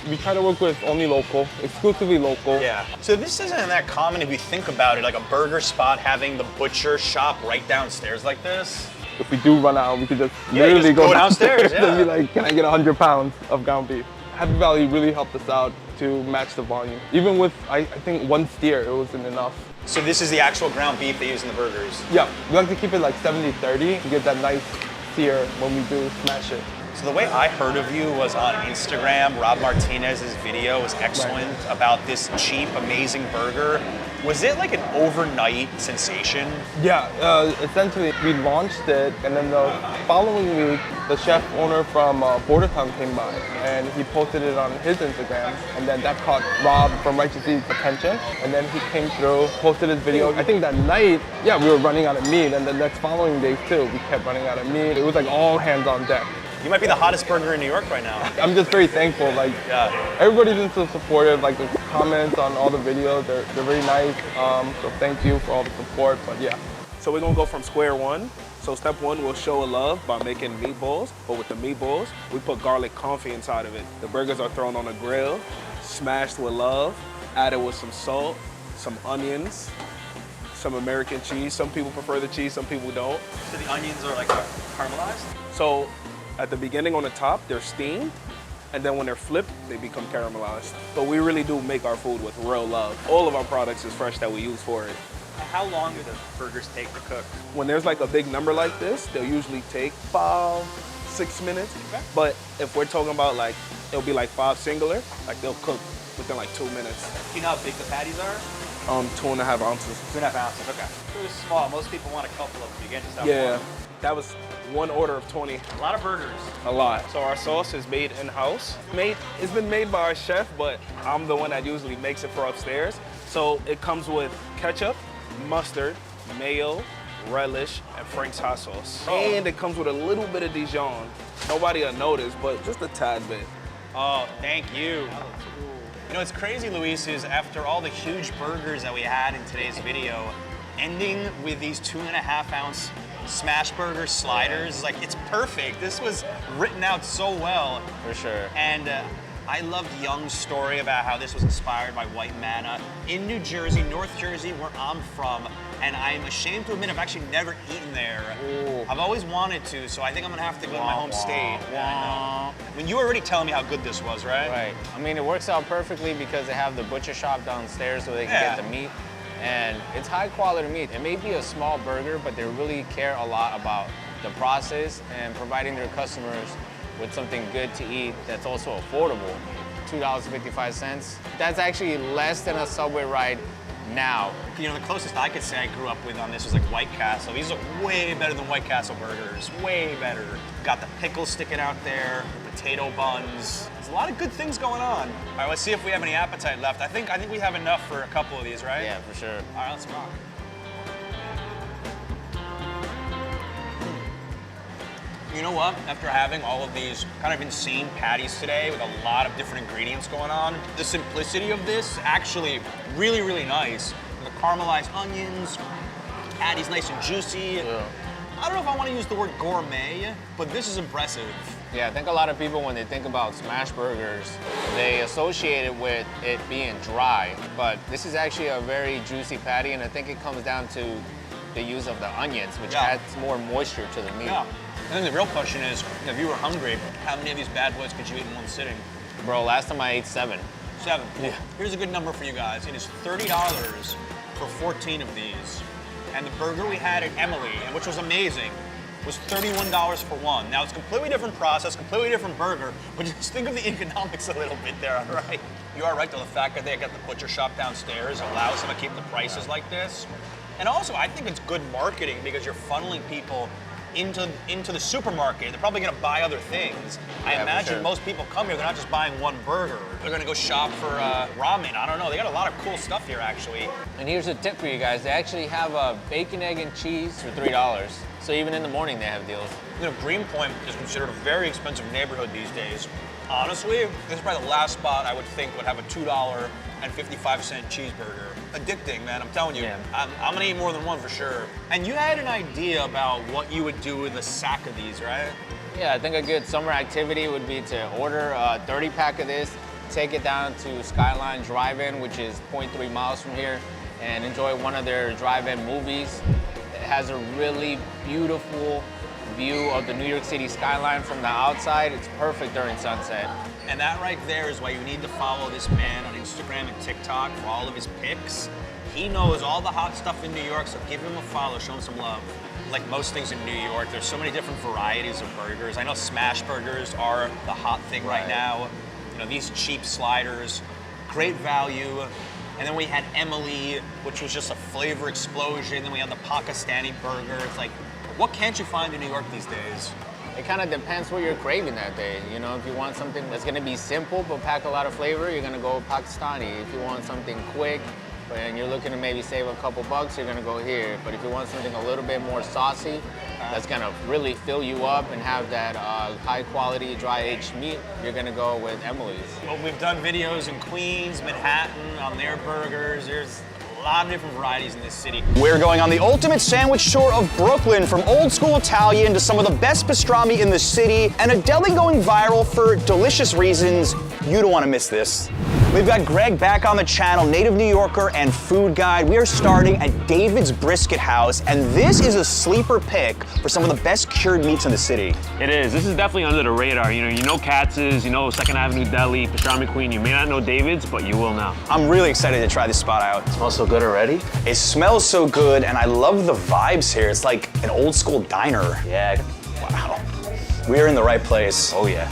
We try to work with only local, exclusively local. Yeah. So this isn't that common if you think about it, like a burger spot having the butcher shop right downstairs like this. If we do run out, we could just literally just go downstairs, and be like, can I get 100 pounds of ground beef? Happy Valley really helped us out to match the volume. Even with, I think, one steer, it wasn't enough. So this is the actual ground beef they use in the burgers? Yeah, we like to keep it like 70-30 to get that nice sear when we do smash it. So the way I heard of you was on Instagram. Rob Martinez's video was excellent about this cheap, amazing burger. Was it like an overnight sensation? Yeah, essentially we launched it, and then the following week, the chef owner from Bordertown came by, and he posted it on his Instagram, and then that caught Rob from Righteous Eat's attention, and then he came through, posted his video. I think that night, yeah, we were running out of meat, and the next following days too, we kept running out of meat. It was like all hands on deck. You might be the hottest burger in New York right now. I'm just very thankful. Like, everybody's been so supportive. Like, the comments on all the videos, they're very nice. So thank you for all the support. But yeah. So we're gonna go from square one. So step one, we'll show a love by making meatballs. But with the meatballs, we put garlic confit inside of it. The burgers are thrown on a grill, smashed with love, added with some salt, some onions, some American cheese. Some people prefer the cheese, some people don't. So the onions are like caramelized? So at the beginning on the top, they're steamed, and then when they're flipped, they become caramelized. But we really do make our food with real love. All of our products is fresh that we use for it. How long do the burgers take to cook? When there's like a big number like this, they'll usually take 5-6 minutes. Okay. But if we're talking about like, it'll be like 5 singular, like they'll cook within like 2 minutes. Do you know how big the patties are? 2.5 ounces. 2.5 ounces, okay. Really small. Most people want a couple of them. You can't just have Yeah, one. that was one order of 20. A lot of burgers. A lot. So our sauce is made in-house. It's been made by our chef, but I'm the one that usually makes it for upstairs. So it comes with ketchup, mustard, mayo, relish, and Frank's hot sauce. And it comes with a little bit of Dijon. Nobody will notice, but just a tad bit. Oh, thank you. You know, what's crazy, Luis, is after all the huge burgers that we had in today's video, ending with these 2.5 ounce smash burger sliders, like, it's perfect. This was written out so well. For sure. And I loved Young's story about how this was inspired by white manna in New Jersey, North Jersey, where I'm from. And I'm ashamed to admit I've actually never eaten there. Ooh. I've always wanted to, so I think I'm gonna have to go to my home state. Yeah, I know. I mean, you were already telling me how good this was, right? Right. I mean, it works out perfectly because they have the butcher shop downstairs so they can get the meat. And it's high quality meat. It may be a small burger, but they really care a lot about the process and providing their customers with something good to eat that's also affordable. $2.55. That's actually less than a Subway ride now. You know, the closest I could say I grew up with on this was like White Castle. These are way better than White Castle burgers, way better. Got the pickles sticking out there, potato buns. There's a lot of good things going on. All right, let's see if we have any appetite left. I think we have enough for a couple of these, right? Yeah, for sure. All right, let's rock. You know what? After having all of these kind of insane patties today with a lot of different ingredients going on, the simplicity of this actually really, really nice. The caramelized onions, patties nice and juicy. Yeah. I don't know if I want to use the word gourmet, but this is impressive. Yeah, I think a lot of people, when they think about smash burgers, they associate it with it being dry. But this is actually a very juicy patty, and I think it comes down to the use of the onions, which adds more moisture to the meat. Yeah. And then the real question is, if you were hungry, how many of these bad boys could you eat in one sitting? Bro, last time I ate 7. 7. Yeah. Here's a good number for you guys. It is $30 for 14 of these. And the burger we had at Emily, which was amazing, was $31 for one. Now, it's a completely different process, completely different burger, but just think of the economics a little bit there, all right? You are right, though. The fact that they got the butcher shop downstairs allows them to keep the prices like this. And also, I think it's good marketing because you're funneling people into the supermarket, they're probably gonna buy other things. I imagine most people come here, they're not just buying one burger. They're gonna go shop for ramen. I don't know, they got a lot of cool stuff here actually. And here's a tip for you guys. They actually have a bacon, egg, and cheese for $3. So even in the morning they have deals. You know, Greenpoint is considered a very expensive neighborhood these days. Honestly, this is probably the last spot I would think would have a $2.55 cheeseburger. Addicting, man, I'm telling you. Yeah. I'm gonna eat more than one for sure. And you had an idea about what you would do with a sack of these, right? Yeah, I think a good summer activity would be to order a 30-pack of this, take it down to Skyline Drive-In, which is 0.3 miles from here, and enjoy one of their drive-in movies. It has a really beautiful view of the New York City skyline from the outside. It's perfect during sunset. And that right there is why you need to follow this man on Instagram and TikTok for all of his pics. He knows all the hot stuff in New York, so give him a follow, show him some love. Like most things in New York, there's so many different varieties of burgers. I know smash burgers are the hot thing right now. You know, these cheap sliders, great value. And then we had Emily, which was just a flavor explosion. Then we had the Pakistani burger. It's like, what can't you find in New York these days? It kind of depends what you're craving that day. You know, if you want something that's gonna be simple but pack a lot of flavor, you're gonna go Pakistani. If you want something quick and you're looking to maybe save a couple bucks, you're gonna go here. But if you want something a little bit more saucy, that's gonna really fill you up and have that high quality dry aged meat, you're gonna go with Emily's. Well, we've done videos in Queens, Manhattan, on their burgers. There's a lot of different varieties in this city. We're going on the ultimate sandwich tour of Brooklyn, from old school Italian to some of the best pastrami in the city, and a deli going viral for delicious reasons. You don't want to miss this. We've got Greg back on the channel, native New Yorker and food guide. We are starting at David's Brisket House, and this is a sleeper pick for some of the best cured meats in the city. It is. This is definitely under the radar. You know Katz's, you know 2nd Avenue Deli, Pastrami Queen. You may not know David's, but you will now. I'm really excited to try this spot out. It smells so good already. It smells so good, and I love the vibes here. It's like an old school diner. Yeah. Wow. We're in the right place. Oh yeah.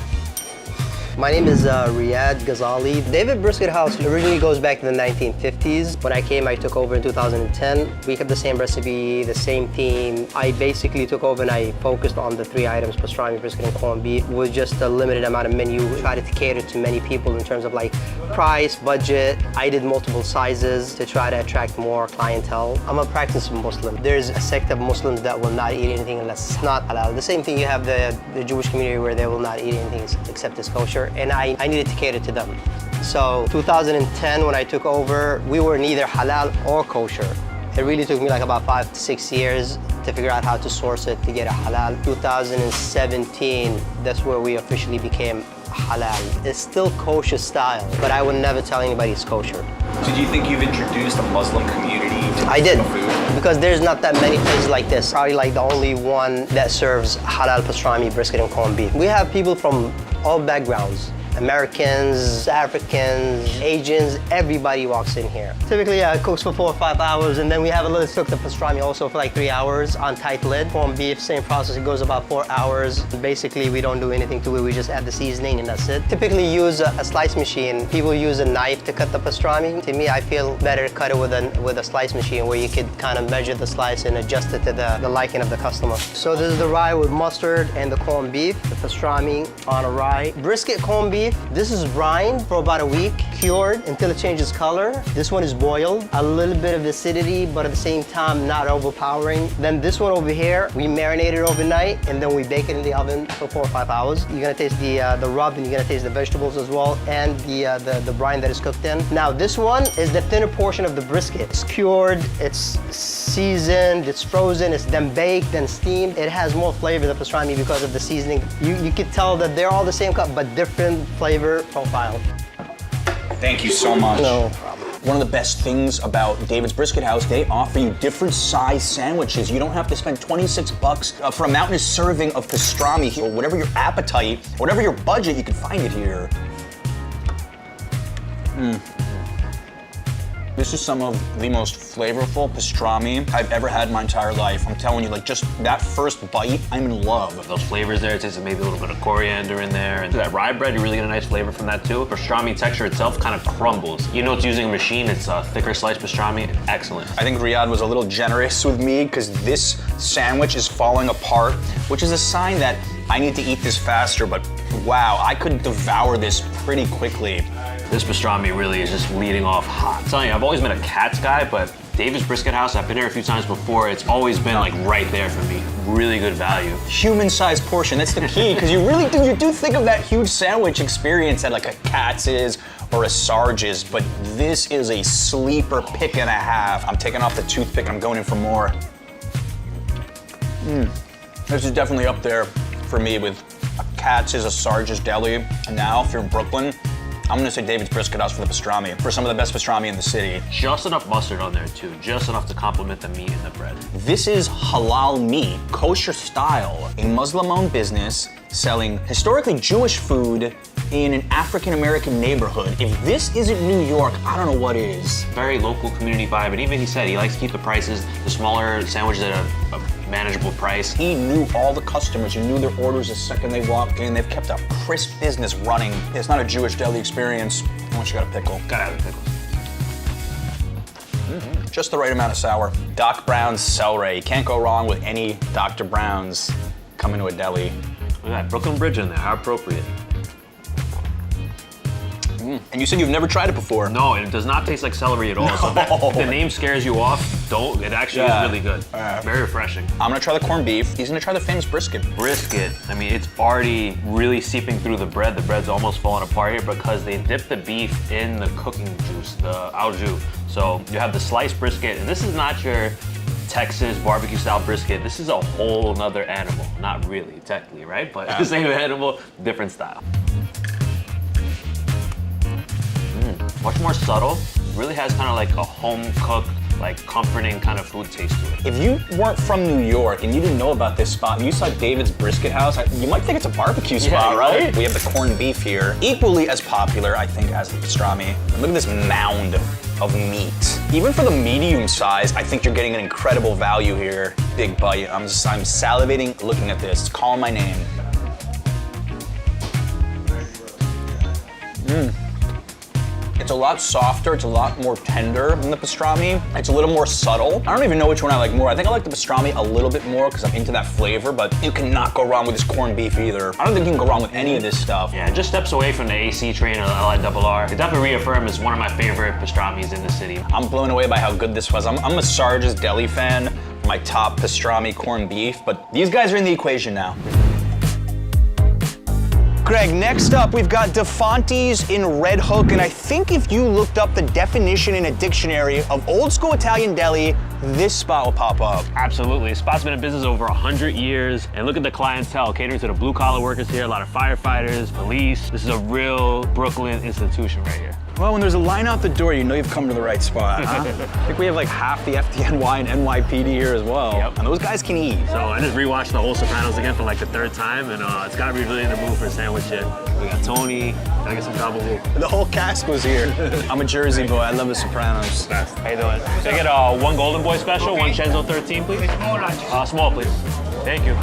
My name is Riyad Ghazali. David Brisket House originally goes back to the 1950s. When I came, I took over in 2010. We kept the same recipe, the same theme. I basically took over and I focused on the 3 items, pastrami, brisket, and corned beef, with just a limited amount of menu. We tried to cater to many people in terms of like price, budget. I did multiple sizes to try to attract more clientele. I'm a practicing Muslim. There's a sect of Muslims that will not eat anything unless it's not halal. The same thing, you have the Jewish community where they will not eat anything except it's kosher. And I needed to cater to them. So 2010, when I took over, we were neither halal or kosher. It really took me like about 5 to 6 years to figure out how to source it to get a halal. 2017, that's where we officially became halal. It's still kosher style, but I would never tell anybody it's kosher. So do you think you've introduced a Muslim community to I did, food? Because there's not that many places like this. Probably like the only one that serves halal pastrami, brisket, and corned beef. We have people from all backgrounds. Americans, Africans, Asians, everybody walks in here. Typically, it cooks for 4 or 5 hours, and then we have a little cook the pastrami also for like 3 hours on tight lid. Corned beef, same process, it goes about 4 hours. Basically, we don't do anything to it, we just add the seasoning and that's it. Typically use a slice machine. People use a knife to cut the pastrami. To me, I feel better to cut it with a slice machine where you could kind of measure the slice and adjust it to the liking of the customer. So this is the rye with mustard and the corned beef, the pastrami on a rye. Brisket corned beef. This is brined for about a week, cured until it changes color. This one is boiled, a little bit of acidity, but at the same time not overpowering. Then this one over here, we marinate it overnight and then we bake it in the oven for 4 or 5 hours. You're gonna taste the rub and you're gonna taste the vegetables as well, and the brine that is cooked in. Now this one is the thinner portion of the brisket. It's cured, it's seasoned, it's frozen, it's then baked, then steamed. It has more flavor than pastrami because of the seasoning. You could tell that they're all the same cut, but different flavor profile. Thank you so much. No problem. One of the best things about David's Brisket House, they offer you different size sandwiches. You don't have to spend 26 bucks for a mountainous serving of pastrami. Or whatever your appetite, whatever your budget, you can find it here. This is some of the most flavorful pastrami I've ever had in my entire life. I'm telling you, like just that first bite, I'm in love. Those flavors there, it tastes maybe a little bit of coriander in there. And that rye bread, you really get a nice flavor from that too. Pastrami texture itself kind of crumbles. You know it's using a machine, it's a thicker sliced pastrami, excellent. I think Riyadh was a little generous with me because this sandwich is falling apart, which is a sign that I need to eat this faster, but wow, I could devour this pretty quickly. This pastrami really is just leading off hot. I'm telling you, I've always been a Katz guy, but David's Brisket House, I've been here a few times before, it's always been like right there for me. Really good value. Human-sized portion, that's the key, because you do think of that huge sandwich experience at like a Katz's or a Sarge's, but this is a sleeper pick and a half. I'm taking off the toothpick and I'm going in for more. This is definitely up there for me with a Katz's, a Sarge's Deli. And now, if you're in Brooklyn, I'm gonna say David's Brisket House for the pastrami, for some of the best pastrami in the city. Just enough mustard on there too, just enough to complement the meat and the bread. This is halal meat, kosher style, a Muslim-owned business selling historically Jewish food in an African-American neighborhood. If this isn't New York, I don't know what is. Very local community vibe, and even he said he likes to keep the prices, the smaller sandwiches at a manageable price. He knew all the customers, he knew their orders the second they walked in. They've kept a crisp business running. It's not a Jewish deli experience unless you got a pickle. Gotta have a pickle. Just the right amount of sour. Doc Brown's celery. Can't go wrong with any Dr. Brown's coming to a deli. Look at that Brooklyn Bridge in there, how appropriate. And you said you've never tried it before. No, it does not taste like celery at all. No. So if the name scares you off, don't. It actually is really good. Very refreshing. I'm gonna try the corned beef. He's gonna try the famous brisket. Brisket, I mean, it's already really seeping through the bread. The bread's almost falling apart here because they dip the beef in the cooking juice, the au jus. So you have the sliced brisket, and this is not your Texas barbecue style brisket. This is a whole nother animal. Not really, technically, right? But the same animal, different style. Much more subtle. Really has kind of like a home-cooked, like comforting kind of food taste to it. If you weren't from New York and you didn't know about this spot, and you saw David's Brisket House, you might think it's a barbecue spot, right? We have the corned beef here. Equally as popular, I think, as the pastrami. And look at this mound of meat. Even for the medium size, I think you're getting an incredible value here. Big bite. I'm salivating looking at this. It's calling my name. It's a lot softer, it's a lot more tender than the pastrami. It's a little more subtle. I don't even know which one I like more. I think I like the pastrami a little bit more because I'm into that flavor, but you cannot go wrong with this corned beef either. I don't think you can go wrong with any of this stuff. Yeah, it just steps away from the AC train or the LIRR. It definitely reaffirms it's one of my favorite pastramis in the city. I'm blown away by how good this was. I'm a Sarge's Deli fan, my top pastrami corned beef, but these guys are in the equation now. Greg, next up, we've got DeFonte's in Red Hook, and I think if you looked up the definition in a dictionary of old school Italian deli, this spot will pop up. Absolutely. This spot's been in business over 100 years, and look at the clientele, catering to the blue-collar workers here, a lot of firefighters, police. This is a real Brooklyn institution right here. Well, when there's a line out the door, you know you've come to the right spot, huh? I think we have like half the FDNY and NYPD here as well. Yep. And those guys can eat. So I just rewatched the whole Sopranos again for like the third time, and it's got me really in the mood for a sandwich here. We got Tony, gotta get some gabagool. The whole cast was here. I'm a Jersey boy, I love the Sopranos. How you doing? Can I get one Golden Boy special, one Chenzo 13, please? Small, please. Thank you.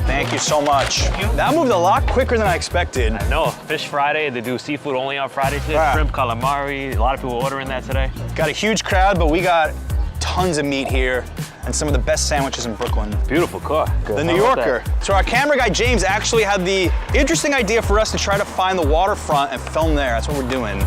Thank you so much. That moved a lot quicker than I expected. I know. Fish Friday, they do seafood only on Friday today. Shrimp, calamari, a lot of people ordering that today. Got a huge crowd, but we got tons of meat here and some of the best sandwiches in Brooklyn. Beautiful car. The New Yorker. So our camera guy, James, actually had the interesting idea for us to try to find the waterfront and film there. That's what we're doing.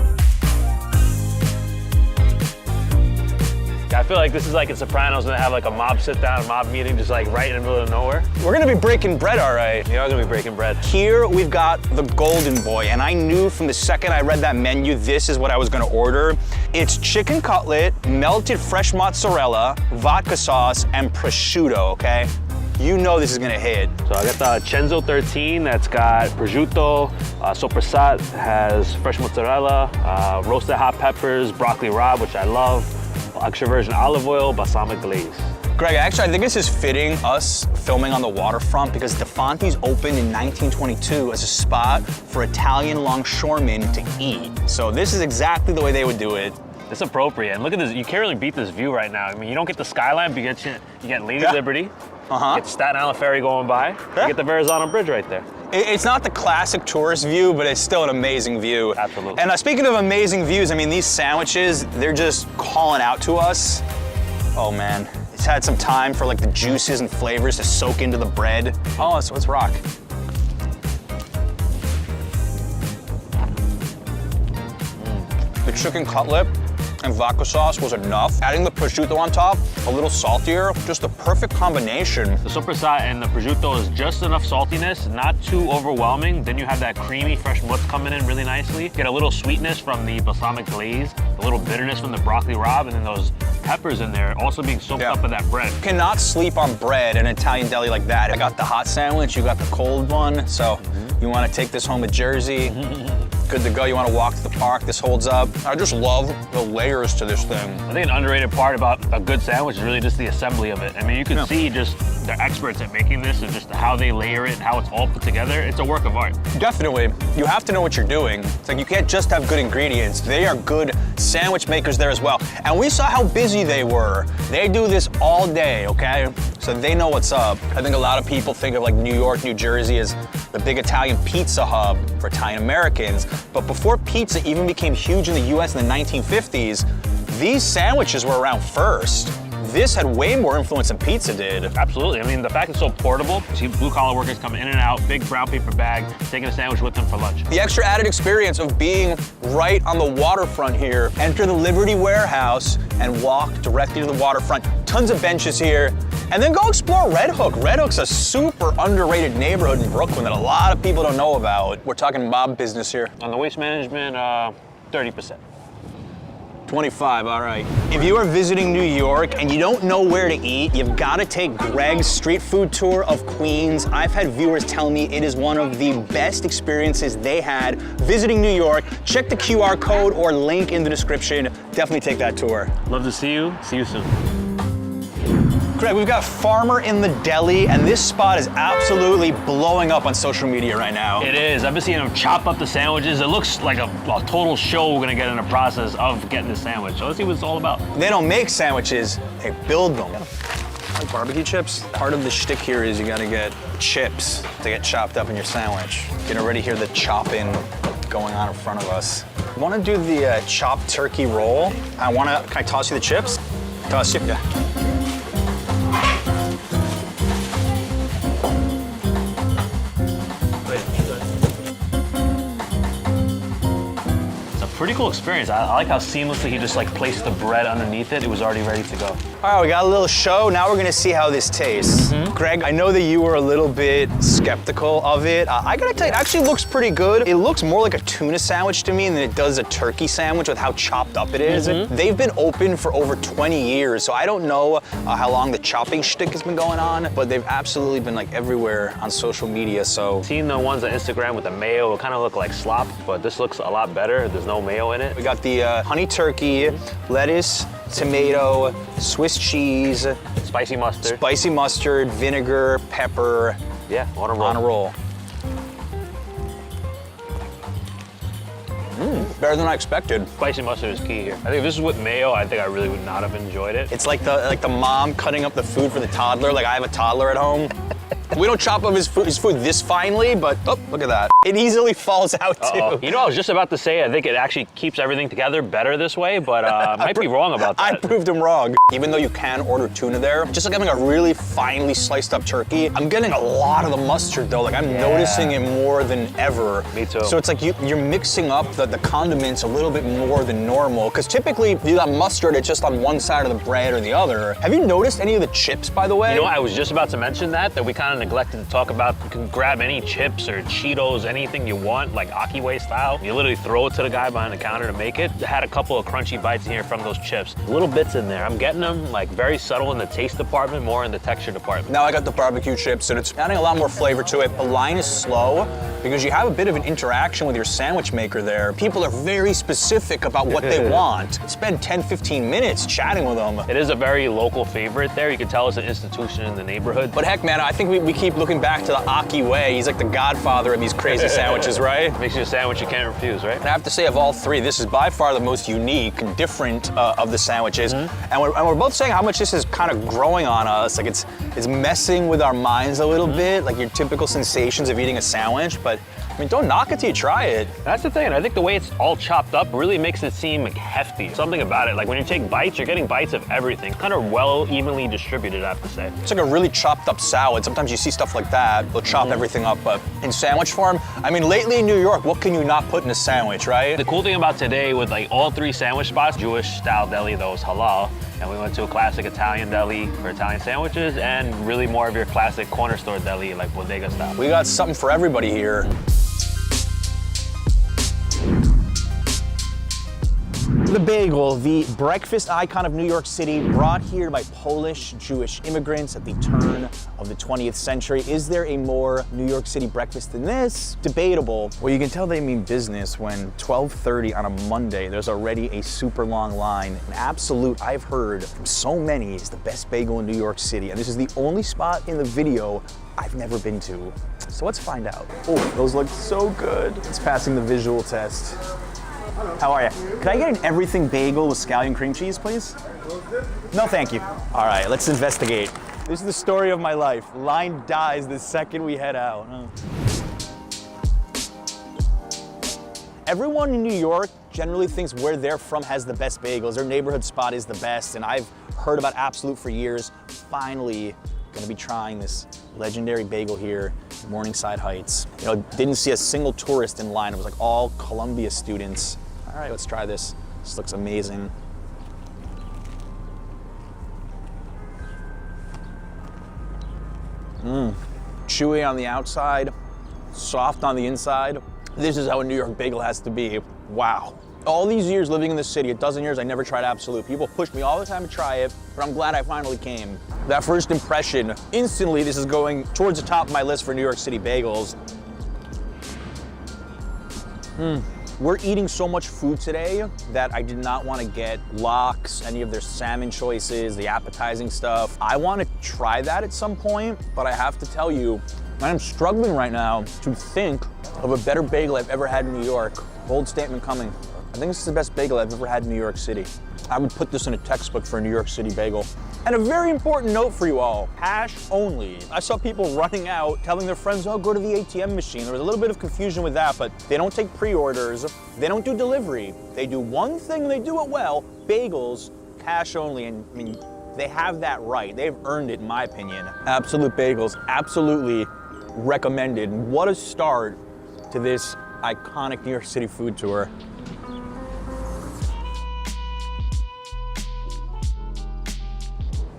I feel like this is like in Sopranos when they have like a mob sit-down, mob meeting, just like right in the middle of nowhere. We're gonna be breaking bread, all right. We are gonna be breaking bread. Here we've got the Golden Boy, and I knew from the second I read that menu, this is what I was gonna order. It's chicken cutlet, melted fresh mozzarella, vodka sauce, and prosciutto, okay? You know this is gonna hit. So I got the Chenzo 13 that's got prosciutto, sopressat has fresh mozzarella, roasted hot peppers, broccoli rabe, which I love, extra virgin olive oil, balsamic glaze. Greg, actually, I think this is fitting us filming on the waterfront because Defanti's opened in 1922 as a spot for Italian longshoremen to eat. So this is exactly the way they would do it. It's appropriate. And look at this, you can't really beat this view right now. I mean, you don't get the skyline, but you get Lady Liberty, you get the Staten Island Ferry going by, you get the Verrazano Bridge right there. It's not the classic tourist view, but it's still an amazing view. Absolutely. And speaking of amazing views, I mean, these sandwiches, they're just calling out to us. Oh man, it's had some time for like the juices and flavors to soak into the bread. Oh, so let's rock. The chicken cutlet and vodka sauce was enough. Adding the prosciutto on top, a little saltier, just the perfect combination. The soppressata and the prosciutto is just enough saltiness, not too overwhelming. Then you have that creamy, fresh mousse coming in really nicely. Get a little sweetness from the balsamic glaze, a little bitterness from the broccoli rabe, and then those peppers in there also being soaked up in that bread. Cannot sleep on bread in an Italian deli like that. I got the hot sandwich, you got the cold one, so you want to take this home to Jersey. Good to go. You want to walk to the park, this holds up. I just love the layers to this thing. I think an underrated part about a good sandwich is really just the assembly of it. I mean, you can see just they're experts at making this and just how they layer it, how it's all put together. It's a work of art. Definitely. You have to know what you're doing. It's like you can't just have good ingredients. They are good sandwich makers there as well. And we saw how busy they were. They do this all day, okay? So they know what's up. I think a lot of people think of like New York, New Jersey as the big Italian pizza hub for Italian Americans. But before pizza even became huge in the US in the 1950s, these sandwiches were around first. This had way more influence than pizza did. Absolutely. I mean, the fact it's so portable, you see blue-collar workers coming in and out, big brown paper bag, taking a sandwich with them for lunch. The extra added experience of being right on the waterfront here. Enter the Liberty Warehouse and walk directly to the waterfront. Tons of benches here. And then go explore Red Hook. Red Hook's a super underrated neighborhood in Brooklyn that a lot of people don't know about. We're talking mob business here. On the waste management, 30%. 25, all right. If you are visiting New York and you don't know where to eat, you've got to take Greg's street food tour of Queens. I've had viewers tell me it is one of the best experiences they had visiting New York. Check the QR code or link in the description. Definitely take that tour. Love to see you. See you soon. Greg, we've got Farmer in the Deli, and this spot is absolutely blowing up on social media right now. It is. I've been seeing them chop up the sandwiches. It looks like a total show we're gonna get in the process of getting this sandwich. So let's see what it's all about. They don't make sandwiches, they build them. Like barbecue chips. Part of the shtick here is you gotta get chips to get chopped up in your sandwich. You can already hear the chopping going on in front of us. I wanna do the chopped turkey roll. Can I toss you the chips? Toss you, yeah. Pretty cool experience. I like how seamlessly he just like placed the bread underneath it. It was already ready to go. All right, we got a little show. Now we're gonna see how this tastes. Greg, I know that you were a little bit skeptical of it. I gotta tell you, it actually looks pretty good. It looks more like a tuna sandwich to me than it does a turkey sandwich with how chopped up it is. They've been open for over 20 years, so I don't know how long the chopping shtick has been going on, but they've absolutely been like everywhere on social media, so. Seen the ones on Instagram with the mayo, it kind of look like slop, but this looks a lot better. There's no mayo in it. We got the honey turkey, lettuce, tomato, Swiss cheese, spicy mustard, vinegar, pepper. Yeah, on a roll. On a roll. Better than I expected. Spicy mustard is key here. I think if this was with mayo, I think I really would not have enjoyed it. It's like the mom cutting up the food for the toddler. Like I have a toddler at home. We don't chop up his food this finely, but oh, look at that. It easily falls out too. You know, I was just about to say, I think it actually keeps everything together better this way, but I might be wrong about that. I proved him wrong. Even though you can order tuna there, just like having a really finely sliced up turkey, I'm getting a lot of the mustard though. Like I'm noticing it more than ever. Me too. So it's like you're mixing up the condiments a little bit more than normal, because typically you got mustard, it's just on one side of the bread or the other. Have you noticed any of the chips, by the way? You know, I was just about to mention that we kind of neglected to talk about. You can grab any chips or Cheetos, anything you want, like Ocky way style. You literally throw it to the guy behind the counter to make it. I had a couple of crunchy bites in here from those chips. Little bits in there. I'm getting them like very subtle in the taste department, more in the texture department. Now I got the barbecue chips and it's adding a lot more flavor to it. The line is slow. because you have a bit of an interaction with your sandwich maker there. People are very specific about what they want. Spend 10, 15 minutes chatting with them. It is a very local favorite there. You can tell it's an institution in the neighborhood. But heck, man, I think we keep looking back to the Ocky way. He's like the godfather of these crazy sandwiches, right? Makes you a sandwich you can't refuse, right? And I have to say, of all three, this is by far the most unique and different of the sandwiches. And we're both saying how much this is kind of growing on us. Like it's messing with our minds a little bit, like your typical sensations of eating a sandwich. But I mean, don't knock it till you try it. That's the thing, and I think the way it's all chopped up really makes it seem like hefty. Something about it, like when you take bites, you're getting bites of everything. Kind of well evenly distributed, I have to say. It's like a really chopped up salad. Sometimes you see stuff like that, they'll chop everything up, but in sandwich form, I mean, lately in New York, what can you not put in a sandwich, right? The cool thing about today with like all three sandwich spots, Jewish style deli that was halal, and we went to a classic Italian deli for Italian sandwiches, and really more of your classic corner store deli, like bodega style. We got something for everybody here. The bagel, the breakfast icon of New York City, brought here by Polish Jewish immigrants at the turn of the 20th century. Is there a more New York City breakfast than this? Debatable. Well, you can tell they mean business when 12:30 on a Monday, there's already a super long line. An absolute, I've heard from so many, is the best bagel in New York City. And this is the only spot in the video I've never been to. So let's find out. Oh, those look so good. It's passing the visual test. How are you? Could I get an everything bagel with scallion cream cheese, please? No, thank you. All right, let's investigate. This is the story of my life. Line dies the second we head out. Everyone in New York generally thinks where they're from has the best bagels. Their neighborhood spot is the best, and I've heard about Absolute for years. Finally, gonna be trying this legendary bagel here in Morningside Heights. You know, didn't see a single tourist in line. It was like all Columbia students. All right, let's try this. This looks amazing. Chewy on the outside, soft on the inside. This is how a New York bagel has to be. Wow. All these years living in the city, a dozen years, I never tried Absolute. People push me all the time to try it, but I'm glad I finally came. That first impression, instantly this is going towards the top of my list for New York City bagels. We're eating so much food today that I did not want to get lox, any of their salmon choices, the appetizing stuff. I want to try that at some point, but I have to tell you, I'm struggling right now to think of a better bagel I've ever had in New York. Bold statement coming. I think this is the best bagel I've ever had in New York City. I would put this in a textbook for a New York City bagel. And a very important note for you all, cash only. I saw people running out, telling their friends, oh, go to the ATM machine. There was a little bit of confusion with that, but they don't take pre-orders. They don't do delivery. They do one thing, they do it well, bagels, cash only. And I mean, they have that right. They've earned it, in my opinion. Absolute Bagels, absolutely recommended. What a start to this iconic New York City food tour.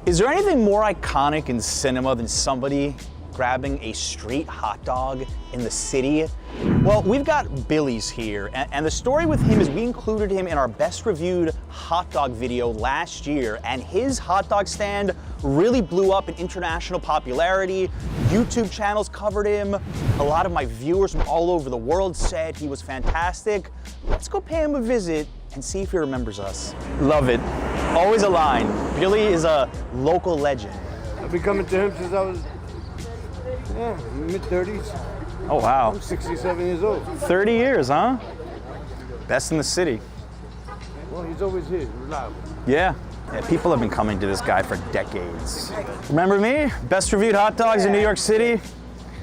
Is there anything more iconic in cinema than somebody grabbing a street hot dog in the city? Well, we've got Billy's here, and the story with him is we included him in our best reviewed hot dog video last year, and his hot dog stand really blew up in international popularity. YouTube channels covered him. A lot of my viewers from all over the world said he was fantastic. Let's go pay him a visit and see if he remembers us. Love it. Always a line. Billy is a local legend. I've been coming to him since I was mid-30s. Oh, wow. I'm 67 years old. 30 years, huh? Best in the city. Well, he's always here, reliable. Yeah. People have been coming to this guy for decades. Remember me? Best reviewed hot dogs in New York City?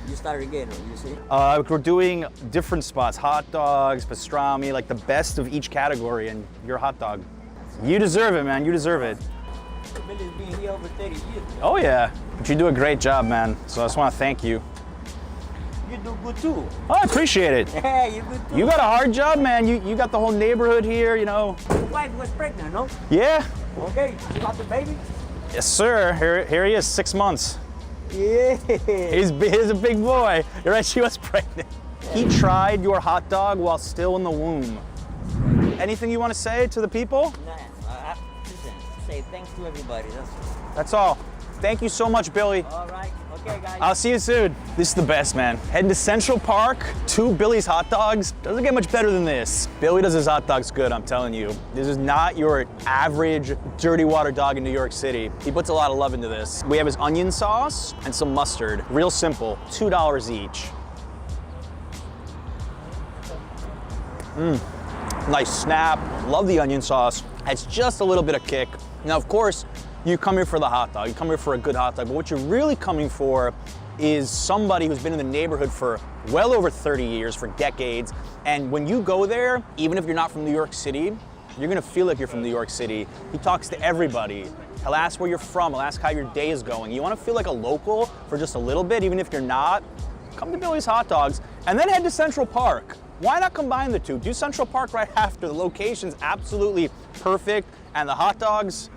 You started again, you see? We're doing different spots, hot dogs, pastrami, like the best of each category, and your hot dog. You deserve it, man, you deserve it. Billy's been here over 30 years. Oh yeah, but you do a great job, man, so I just want to thank you. You do good too. Oh, I appreciate it. Yeah, you good too. You got a hard job, man. You got the whole neighborhood here, you know. Your wife was pregnant, no? Yeah. Okay, you got the baby? Yes, sir. Here he is, 6 months. Yeah. He's a big boy. You're right, she was pregnant. He tried your hot dog while still in the womb. Anything you want to say to the people? Nah, listen, say thanks to everybody, that's all. That's all. Thank you so much, Billy. All right. Okay, guys. I'll see you soon. This is the best, man. Heading to Central Park, 2 Billy's hot dogs. Doesn't get much better than this. Billy does his hot dogs good, I'm telling you. This is not your average dirty water dog in New York City. He puts a lot of love into this. We have his onion sauce and some mustard. Real simple, $2 each. Nice snap. Love the onion sauce. It's just a little bit of kick. Now, of course, you come here for the hot dog. You come here for a good hot dog. But what you're really coming for is somebody who's been in the neighborhood for well over 30 years, for decades. And when you go there, even if you're not from New York City, you're gonna feel like you're from New York City. He talks to everybody. He'll ask where you're from. He'll ask how your day is going. You wanna feel like a local for just a little bit, even if you're not, come to Billy's Hot Dogs and then head to Central Park. Why not combine the two? Do Central Park right after. The location's absolutely perfect and the hot dogs,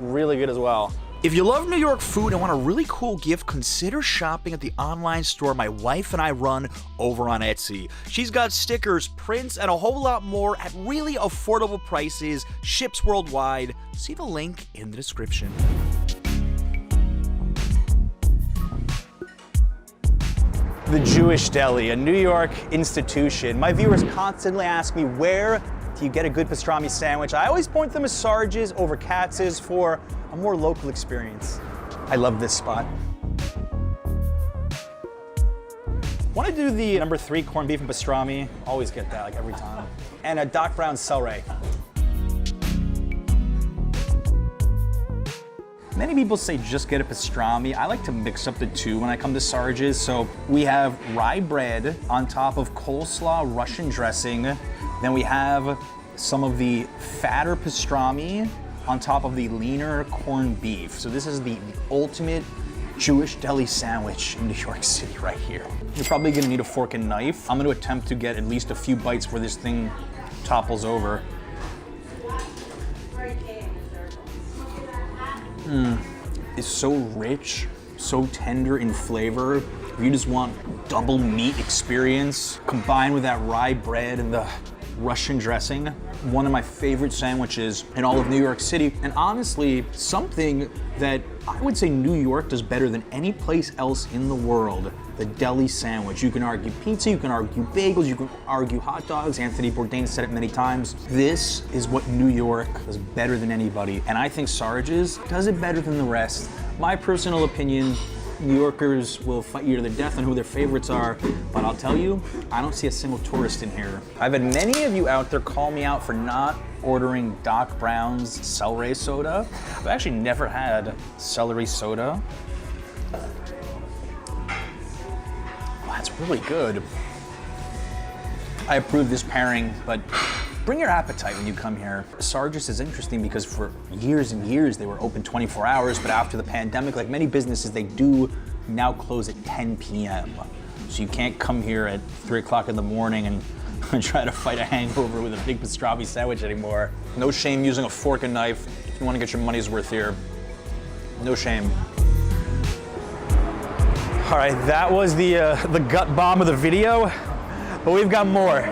really good as well. If you love New York food and want a really cool gift, consider shopping at the online store my wife and I run over on Etsy. She's got stickers, prints, and a whole lot more at really affordable prices, ships worldwide. See the link in the description. The Jewish Deli, a New York institution. My viewers constantly ask me, where do you get a good pastrami sandwich? I always point them as Sarge's over Katz's for a more local experience. I love this spot. Want to do the number 3 corned beef and pastrami? Always get that, like every time. And a Doc Brown celery. Many people say just get a pastrami. I like to mix up the two when I come to Sarge's. So we have rye bread on top of coleslaw Russian dressing. Then we have some of the fatter pastrami on top of the leaner corned beef. So this is the ultimate Jewish deli sandwich in New York City right here. You're probably gonna need a fork and knife. I'm gonna attempt to get at least a few bites where this thing topples over. It's so rich, so tender in flavor. If you just want double meat experience, combined with that rye bread and the Russian dressing, one of my favorite sandwiches in all of New York City. And honestly, something that I would say New York does better than any place else in the world, the deli sandwich. You can argue pizza, you can argue bagels, you can argue hot dogs. Anthony Bourdain said it many times. This is what New York does better than anybody. And I think Sarge's does it better than the rest. My personal opinion, New Yorkers will fight you to the death on who their favorites are, but I'll tell you, I don't see a single tourist in here. I've had many of you out there call me out for not ordering Doc Brown's celery soda. I've actually never had celery soda. That's really good. I approve this pairing, but bring your appetite when you come here. Sarge's is interesting because for years and years they were open 24 hours, but after the pandemic, like many businesses, they do now close at 10 p.m. So you can't come here at 3 o'clock in the morning and try to fight a hangover with a big pastrami sandwich anymore. No shame using a fork and knife if you want to get your money's worth here. No shame. All right, that was the gut bomb of the video, but we've got more.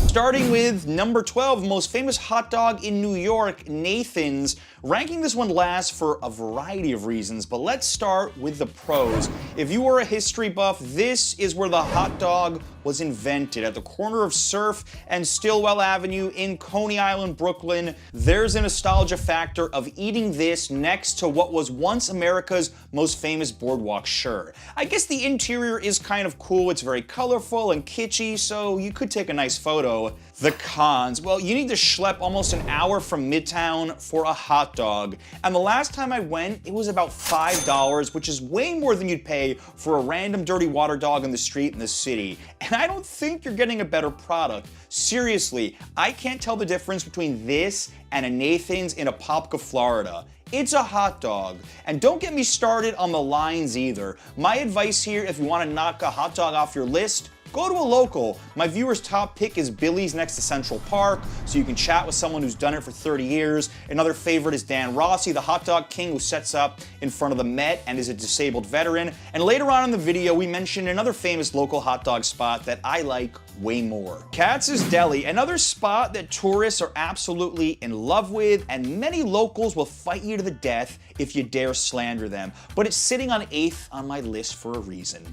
Starting with number 12, most famous hot dog in New York, Nathan's. Ranking this one last for a variety of reasons, but let's start with the pros. If you are a history buff, this is where the hot dog was invented. At the corner of Surf and Stillwell Avenue in Coney Island, Brooklyn, there's a nostalgia factor of eating this next to what was once America's most famous boardwalk. Sure, I guess the interior is kind of cool. It's very colorful and kitschy, so you could take a nice photo. The cons, well, you need to schlep almost an hour from Midtown for a hot dog. And the last time I went, it was about $5, which is way more than you'd pay for a random dirty water dog on the street in the city. And I don't think you're getting a better product. Seriously, I can't tell the difference between this and a Nathan's in Apopka, Florida. It's a hot dog. And don't get me started on the lines either. My advice here, if you want to knock a hot dog off your list, go to a local. My viewer's top pick is Billy's next to Central Park, so you can chat with someone who's done it for 30 years. Another favorite is Dan Rossi, the hot dog king who sets up in front of the Met and is a disabled veteran. And later on in the video, we mentioned another famous local hot dog spot that I like way more. Katz's Deli, another spot that tourists are absolutely in love with, and many locals will fight you to the death if you dare slander them. But it's sitting on 8th on my list for a reason.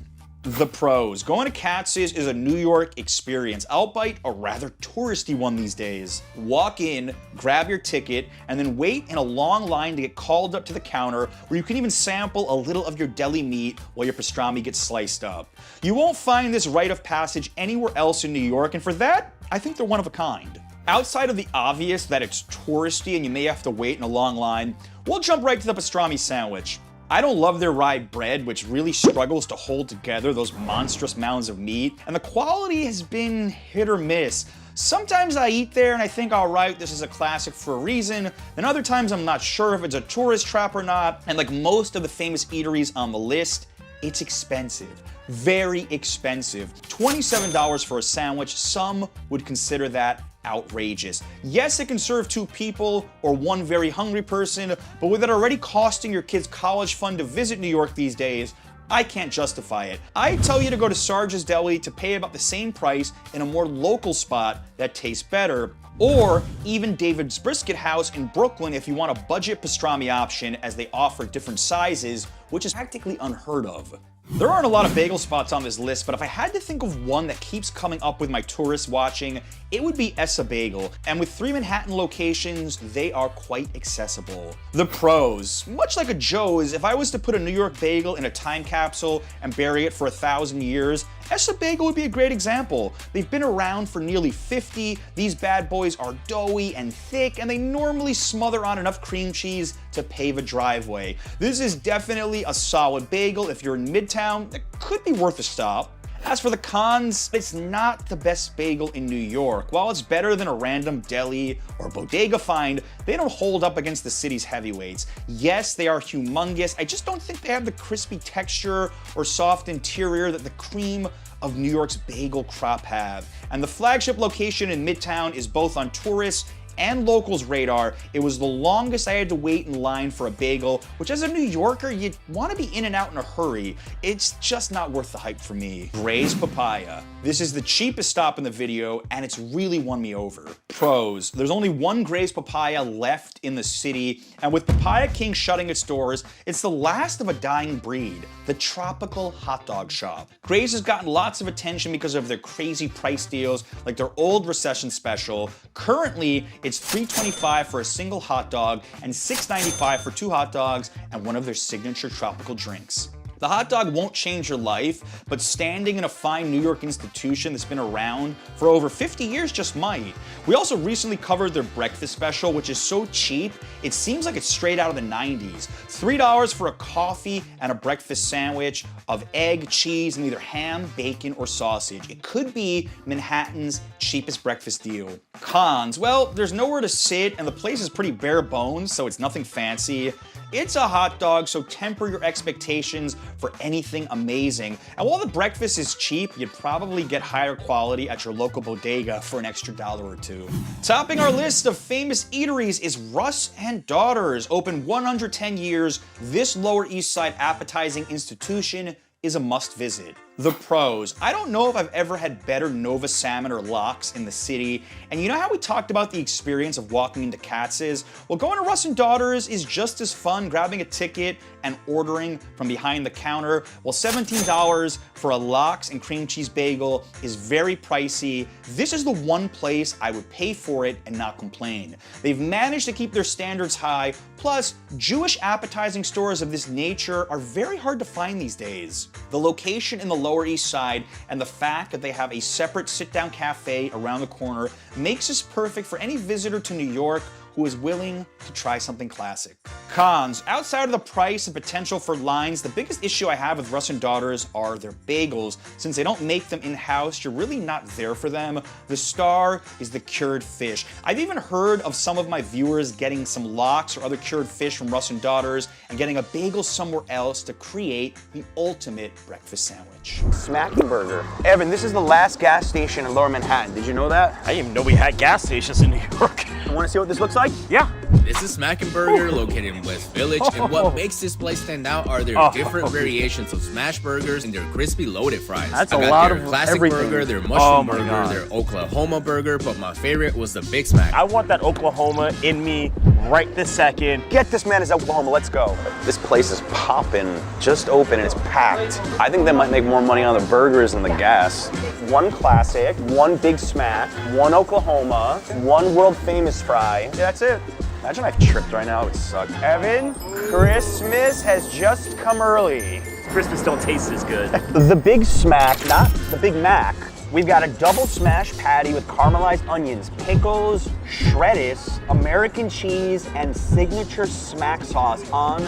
The pros. Going to Katz's is a New York experience, albeit a rather touristy one these days. Walk in, grab your ticket, and then wait in a long line to get called up to the counter where you can even sample a little of your deli meat while your pastrami gets sliced up. You won't find this rite of passage anywhere else in New York, and for that, I think they're one of a kind. Outside of the obvious that it's touristy and you may have to wait in a long line, we'll jump right to the pastrami sandwich. I don't love their rye bread, which really struggles to hold together those monstrous mounds of meat, and the quality has been hit or miss. Sometimes I eat there and I think, all right, this is a classic for a reason, then other times I'm not sure if it's a tourist trap or not, and like most of the famous eateries on the list, it's expensive. Very expensive. $27 for a sandwich, some would consider that outrageous. Yes, it can serve 2 people or 1 very hungry person, but with it already costing your kids college fund to visit New York these days, I can't justify it. I tell you to go to Sarge's Deli to pay about the same price in a more local spot that tastes better, or even David's Brisket House in Brooklyn if you want a budget pastrami option, as they offer different sizes, which is practically unheard of. There aren't a lot of bagel spots on this list, but if I had to think of one that keeps coming up with my tourists watching, it would be Essa Bagel. And with 3 Manhattan locations, they are quite accessible. The pros. Much like a Joe's, if I was to put a New York bagel in a time capsule and bury it for 1,000 years, Essa Bagel would be a great example. They've been around for nearly 50, these bad boys are doughy and thick, and they normally smother on enough cream cheese to pave a driveway. This is definitely a solid bagel. If you're in Midtown, it could be worth a stop. As for the cons, it's not the best bagel in New York. While it's better than a random deli or bodega find, they don't hold up against the city's heavyweights. Yes, they are humongous. I just don't think they have the crispy texture or soft interior that the cream of New York's bagel crop have. And the flagship location in Midtown is both on tourists and locals' radar. It was the longest I had to wait in line for a bagel, which as a New Yorker, you'd want to be in and out in a hurry. It's just not worth the hype for me. Gray's Papaya. This is the cheapest stop in the video, and it's really won me over. Pros. There's only 1 Gray's Papaya left in the city, and with Papaya King shutting its doors, it's the last of a dying breed, the tropical hot dog shop. Gray's has gotten lots of attention because of their crazy price deals, like their old recession special. Currently, it's $3.25 for a single hot dog and $6.95 for 2 hot dogs and one of their signature tropical drinks. The hot dog won't change your life, but standing in a fine New York institution that's been around for over 50 years just might. We also recently covered their breakfast special, which is so cheap, it seems like it's straight out of the 90s. $3 for a coffee and a breakfast sandwich of egg, cheese, and either ham, bacon, or sausage. It could be Manhattan's cheapest breakfast deal. Cons. Well, there's nowhere to sit, and the place is pretty bare bones, so it's nothing fancy. It's a hot dog, so temper your expectations for anything amazing. And while the breakfast is cheap, you'd probably get higher quality at your local bodega for an extra $1 or 2. Topping our list of famous eateries is Russ and Daughters. Open 110 years, this Lower East Side appetizing institution is a must visit. The pros. I don't know if I've ever had better Nova salmon or lox in the city, and you know how we talked about the experience of walking into Katz's? Well, going to Russ and Daughters is just as fun, grabbing a ticket and ordering from behind the counter. Well, $17 for a lox and cream cheese bagel is very pricey. This is the one place I would pay for it and not complain. They've managed to keep their standards high, plus Jewish appetizing stores of this nature are very hard to find these days. The location in the Lower East Side and the fact that they have a separate sit-down cafe around the corner makes this perfect for any visitor to New York who is willing to try something classic. Cons, outside of the price and potential for lines, the biggest issue I have with Russ and Daughters are their bagels. Since they don't make them in-house, you're really not there for them. The star is the cured fish. I've even heard of some of my viewers getting some lox or other cured fish from Russ and Daughters and getting a bagel somewhere else to create the ultimate breakfast sandwich. Smacking Burger. Evan, this is the last gas station in Lower Manhattan. Did you know that? I didn't even know we had gas stations in New York. You want to see what this looks like? Yeah. This is Smacking Burger located in West Village, and what makes this place stand out are their different variations of smash burgers and their crispy loaded fries. That's I a got lot their of classic everything. burger, their mushroom burger, God. their Oklahoma burger, but my favorite was the Big Smack. I want that Oklahoma in me right this second. Get this man is Oklahoma, let's go. This place is popping, just open and it's packed. I think they might make more money on the burgers than the gas. One classic, one Big Smack, one Oklahoma, one world famous fry. Yeah, that's it. Imagine I've tripped right now, it would suck. Evan, Christmas has just come early. Christmas don't taste as good. The Big Smack, not the Big Mac. We've got a double smash patty with caramelized onions, pickles, shreddis, American cheese, and signature smack sauce on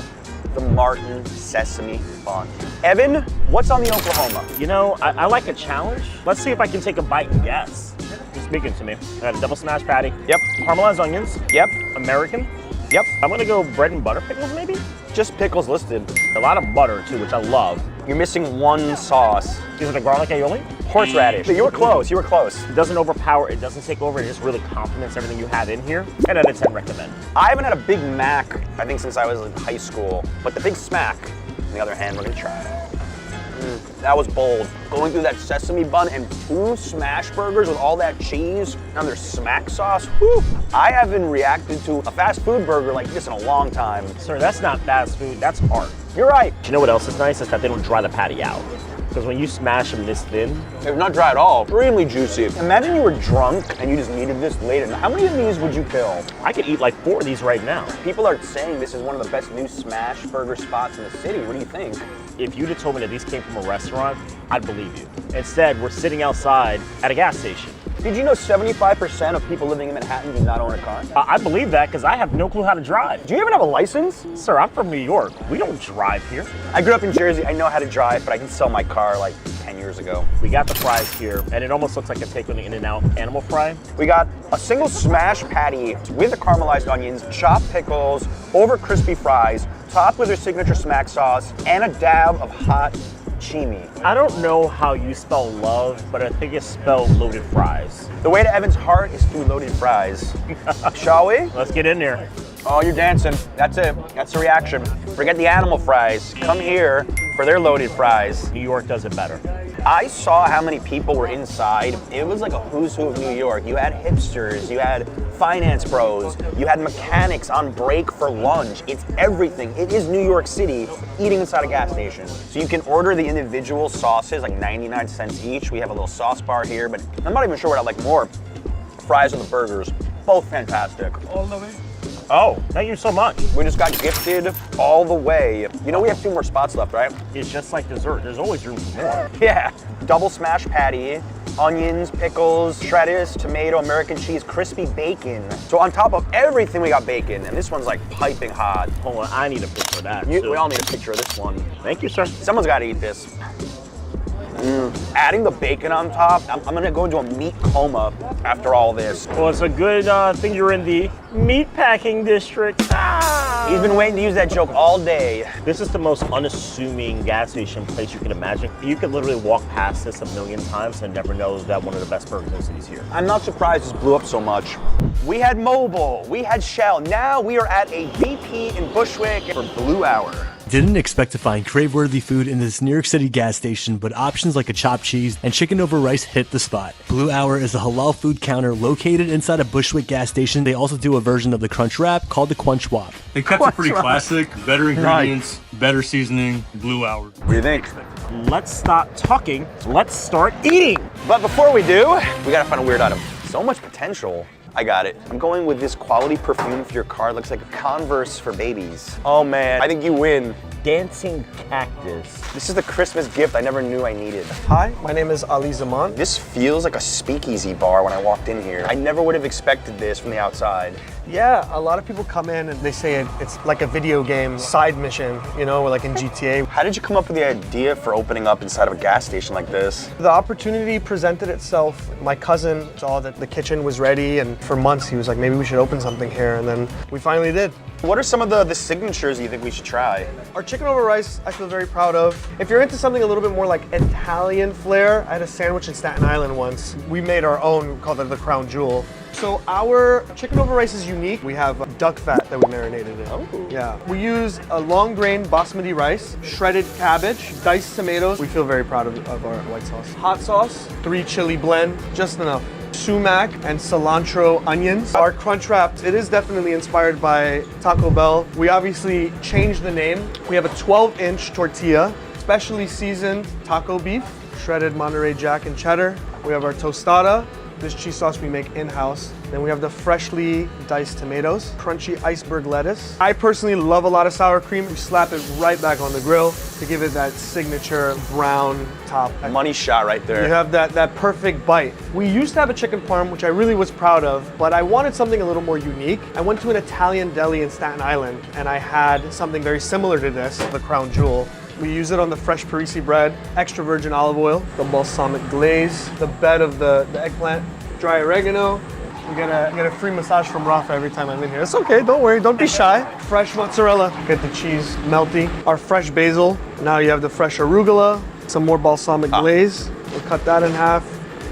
the Martin sesame bun. Evan, what's on the Oklahoma? You know, I like a challenge. Let's see if I can take a bite and guess. You're speaking to me. I got a double smash patty. Yep. Caramelized onions. Yep. American. Yep. I'm gonna go bread and butter pickles maybe? Just pickles listed. A lot of butter too, which I love. You're missing one sauce. Is it a garlic aioli? Horseradish. You were close, you were close. It doesn't overpower, it doesn't take over, it just really complements everything you have in here. 10 out of 10 recommend. I haven't had a Big Mac, I think, since I was in high school. But the Big Smack, on the other hand, we're gonna try. That was bold. Going through that sesame bun and 2 smash burgers with all that cheese and their smack sauce, whew. I haven't reacted to a fast food burger like this in a long time. Sir, that's not fast food, that's art. You're right. You know what else is nice? Is that they don't dry the patty out. Because when you smash them this thin, they're not dry at all, extremely juicy. Imagine you were drunk and you just needed this late at night. How many of these would you kill? I could eat like 4 of these right now. People are saying this is one of the best new smash burger spots in the city. What do you think? If you'd have told me that these came from a restaurant, I'd believe you. Instead, we're sitting outside at a gas station. Did you know 75% of people living in Manhattan do not own a car? I believe that because I have no clue how to drive. Do you even have a license? Sir, I'm from New York. We don't drive here. I grew up in Jersey. I know how to drive, but I can sell my car like 10 years ago. We got the fries here, and it almost looks like a take on the In-N-Out animal fry. We got a single smash patty with the caramelized onions, chopped pickles, over crispy fries, topped with their signature smack sauce, and a dab of hot chimi. I don't know how you spell love, but I think it's spelled loaded fries. The way to Evan's heart is through loaded fries. Shall we? Let's get in there. Oh, you're dancing. That's it. That's the reaction. Forget the animal fries. Come here for their loaded fries. New York does it better. I saw how many people were inside. It was like a who's who of New York. You had hipsters, you had finance bros, you had mechanics on break for lunch. It's everything. It is New York City eating inside a gas station. So you can order the individual sauces, like 99 cents each. We have a little sauce bar here, but I'm not even sure what I like more. Fries or the burgers. Both fantastic. All the way. Oh, thank you so much. We just got gifted all the way. You know we have 2 more spots left, right? It's just like dessert. There's always room for more. Yeah. Double smash patty, onions, pickles, shreddis, tomato, American cheese, crispy bacon. So on top of everything, we got bacon, and this one's like piping hot. Hold on, I need a picture of that. We all need a picture of this one. Thank you, sir. Someone's got to eat this. Adding the bacon on top, I'm gonna go into a meat coma after all this. Well, it's a good thing you're in the meat packing district. Ah! He's been waiting to use that joke all day. This is the most unassuming gas station place you can imagine. You could literally walk past this a million times and never know that one of the best burgers in the city is here. I'm not surprised this blew up so much. We had Mobile, we had Shell, now we are at a BP in Bushwick for Blue Hour. Didn't expect to find crave-worthy food in this New York City gas station, but options like a chopped cheese and chicken over rice hit the spot. Blue Hour is a halal food counter located inside a Bushwick gas station. They also do a version of the Crunch Wrap called the Quench Wop. They kept it pretty classic, better ingredients, better seasoning, Blue Hour. What do you think? Let's stop talking, let's start eating. But before we do, we gotta find a weird item. So much potential. I got it. I'm going with this quality perfume for your car. It looks like a Converse for babies. Oh man, I think you win. Dancing cactus. This is the Christmas gift I never knew I needed. Hi, my name is Ali Zaman. This feels like a speakeasy bar when I walked in here. I never would have expected this from the outside. Yeah, a lot of people come in and they say it's like a video game side mission, you know, or like in GTA. How did you come up with the idea for opening up inside of a gas station like this? The opportunity presented itself. My cousin saw that the kitchen was ready, and for months he was like, maybe we should open something here, and then we finally did. What are some of the signatures you think we should try? Our chicken over rice, I feel very proud of. If you're into something a little bit more like Italian flair, I had a sandwich in Staten Island once. We made our own, we called it the Crown Jewel. So our chicken over rice is unique. We have duck fat that we marinated in. Oh. Yeah. We use a long grain basmati rice, shredded cabbage, diced tomatoes. We feel very proud of our white sauce. Hot sauce, 3 chili blend, just enough. Sumac and cilantro onions. Our crunch wrapped, it is definitely inspired by Taco Bell. We obviously changed the name. We have a 12-inch tortilla, specially seasoned taco beef, shredded Monterey Jack and cheddar. We have our tostada, this cheese sauce we make in-house. Then we have the freshly diced tomatoes, crunchy iceberg lettuce. I personally love a lot of sour cream. We slap it right back on the grill to give it that signature brown top. Money shot right there. You have that perfect bite. We used to have a chicken parm, which I really was proud of, but I wanted something a little more unique. I went to an Italian deli in Staten Island, and I had something very similar to this, the Crown Jewel. We use it on the fresh Parisi bread, extra virgin olive oil, the balsamic glaze, the bed of the eggplant, dry oregano. You get a free massage from Rafa every time I'm in here. It's okay, don't worry, don't be shy. Fresh mozzarella, get the cheese melty. Our fresh basil. Now you have the fresh arugula, some more balsamic glaze. We'll cut that in half.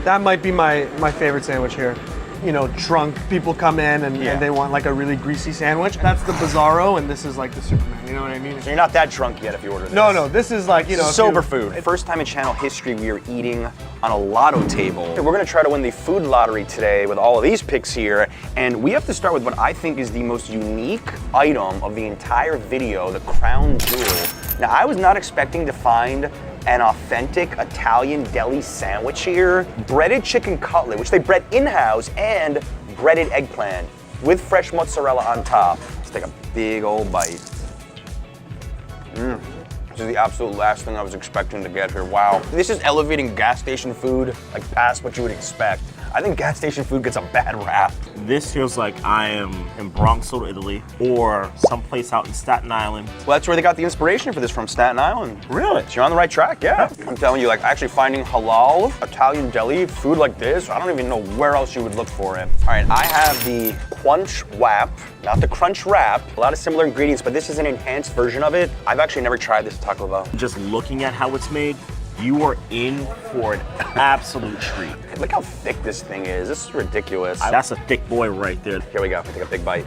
That might be my favorite sandwich here. You know, drunk people come in and they want like a really greasy sandwich. That's the Bizarro, and this is like the Superman, you know what I mean? So you're not that drunk yet if you order this. No, this is like, you know. Sober food. First time in channel history we are eating on a lotto table. We're gonna try to win the food lottery today with all of these picks here, and we have to start with what I think is the most unique item of the entire video, the Crown Jewel. Now, I was not expecting to find an authentic Italian deli sandwich here. Breaded chicken cutlet, which they bread in-house, and breaded eggplant with fresh mozzarella on top. Let's take a big old bite. This is the absolute last thing I was expecting to get here. Wow. This is elevating gas station food like past what you would expect. I think gas station food gets a bad rap. This feels like I am in Bronx, Italy, or someplace out in Staten Island. Well, that's where they got the inspiration for this, from Staten Island. Really? So you're on the right track, yeah. I'm telling you, like actually finding halal Italian deli food like this, I don't even know where else you would look for it. All right, I have the Crunch Wrap, not the Crunch Wrap. A lot of similar ingredients, but this is an enhanced version of it. I've actually never tried this at Taco Bell. Just looking at how it's made, you are in for an absolute treat. Look how thick this thing is. This is ridiculous. That's a thick boy right there. Here we go. Take a big bite.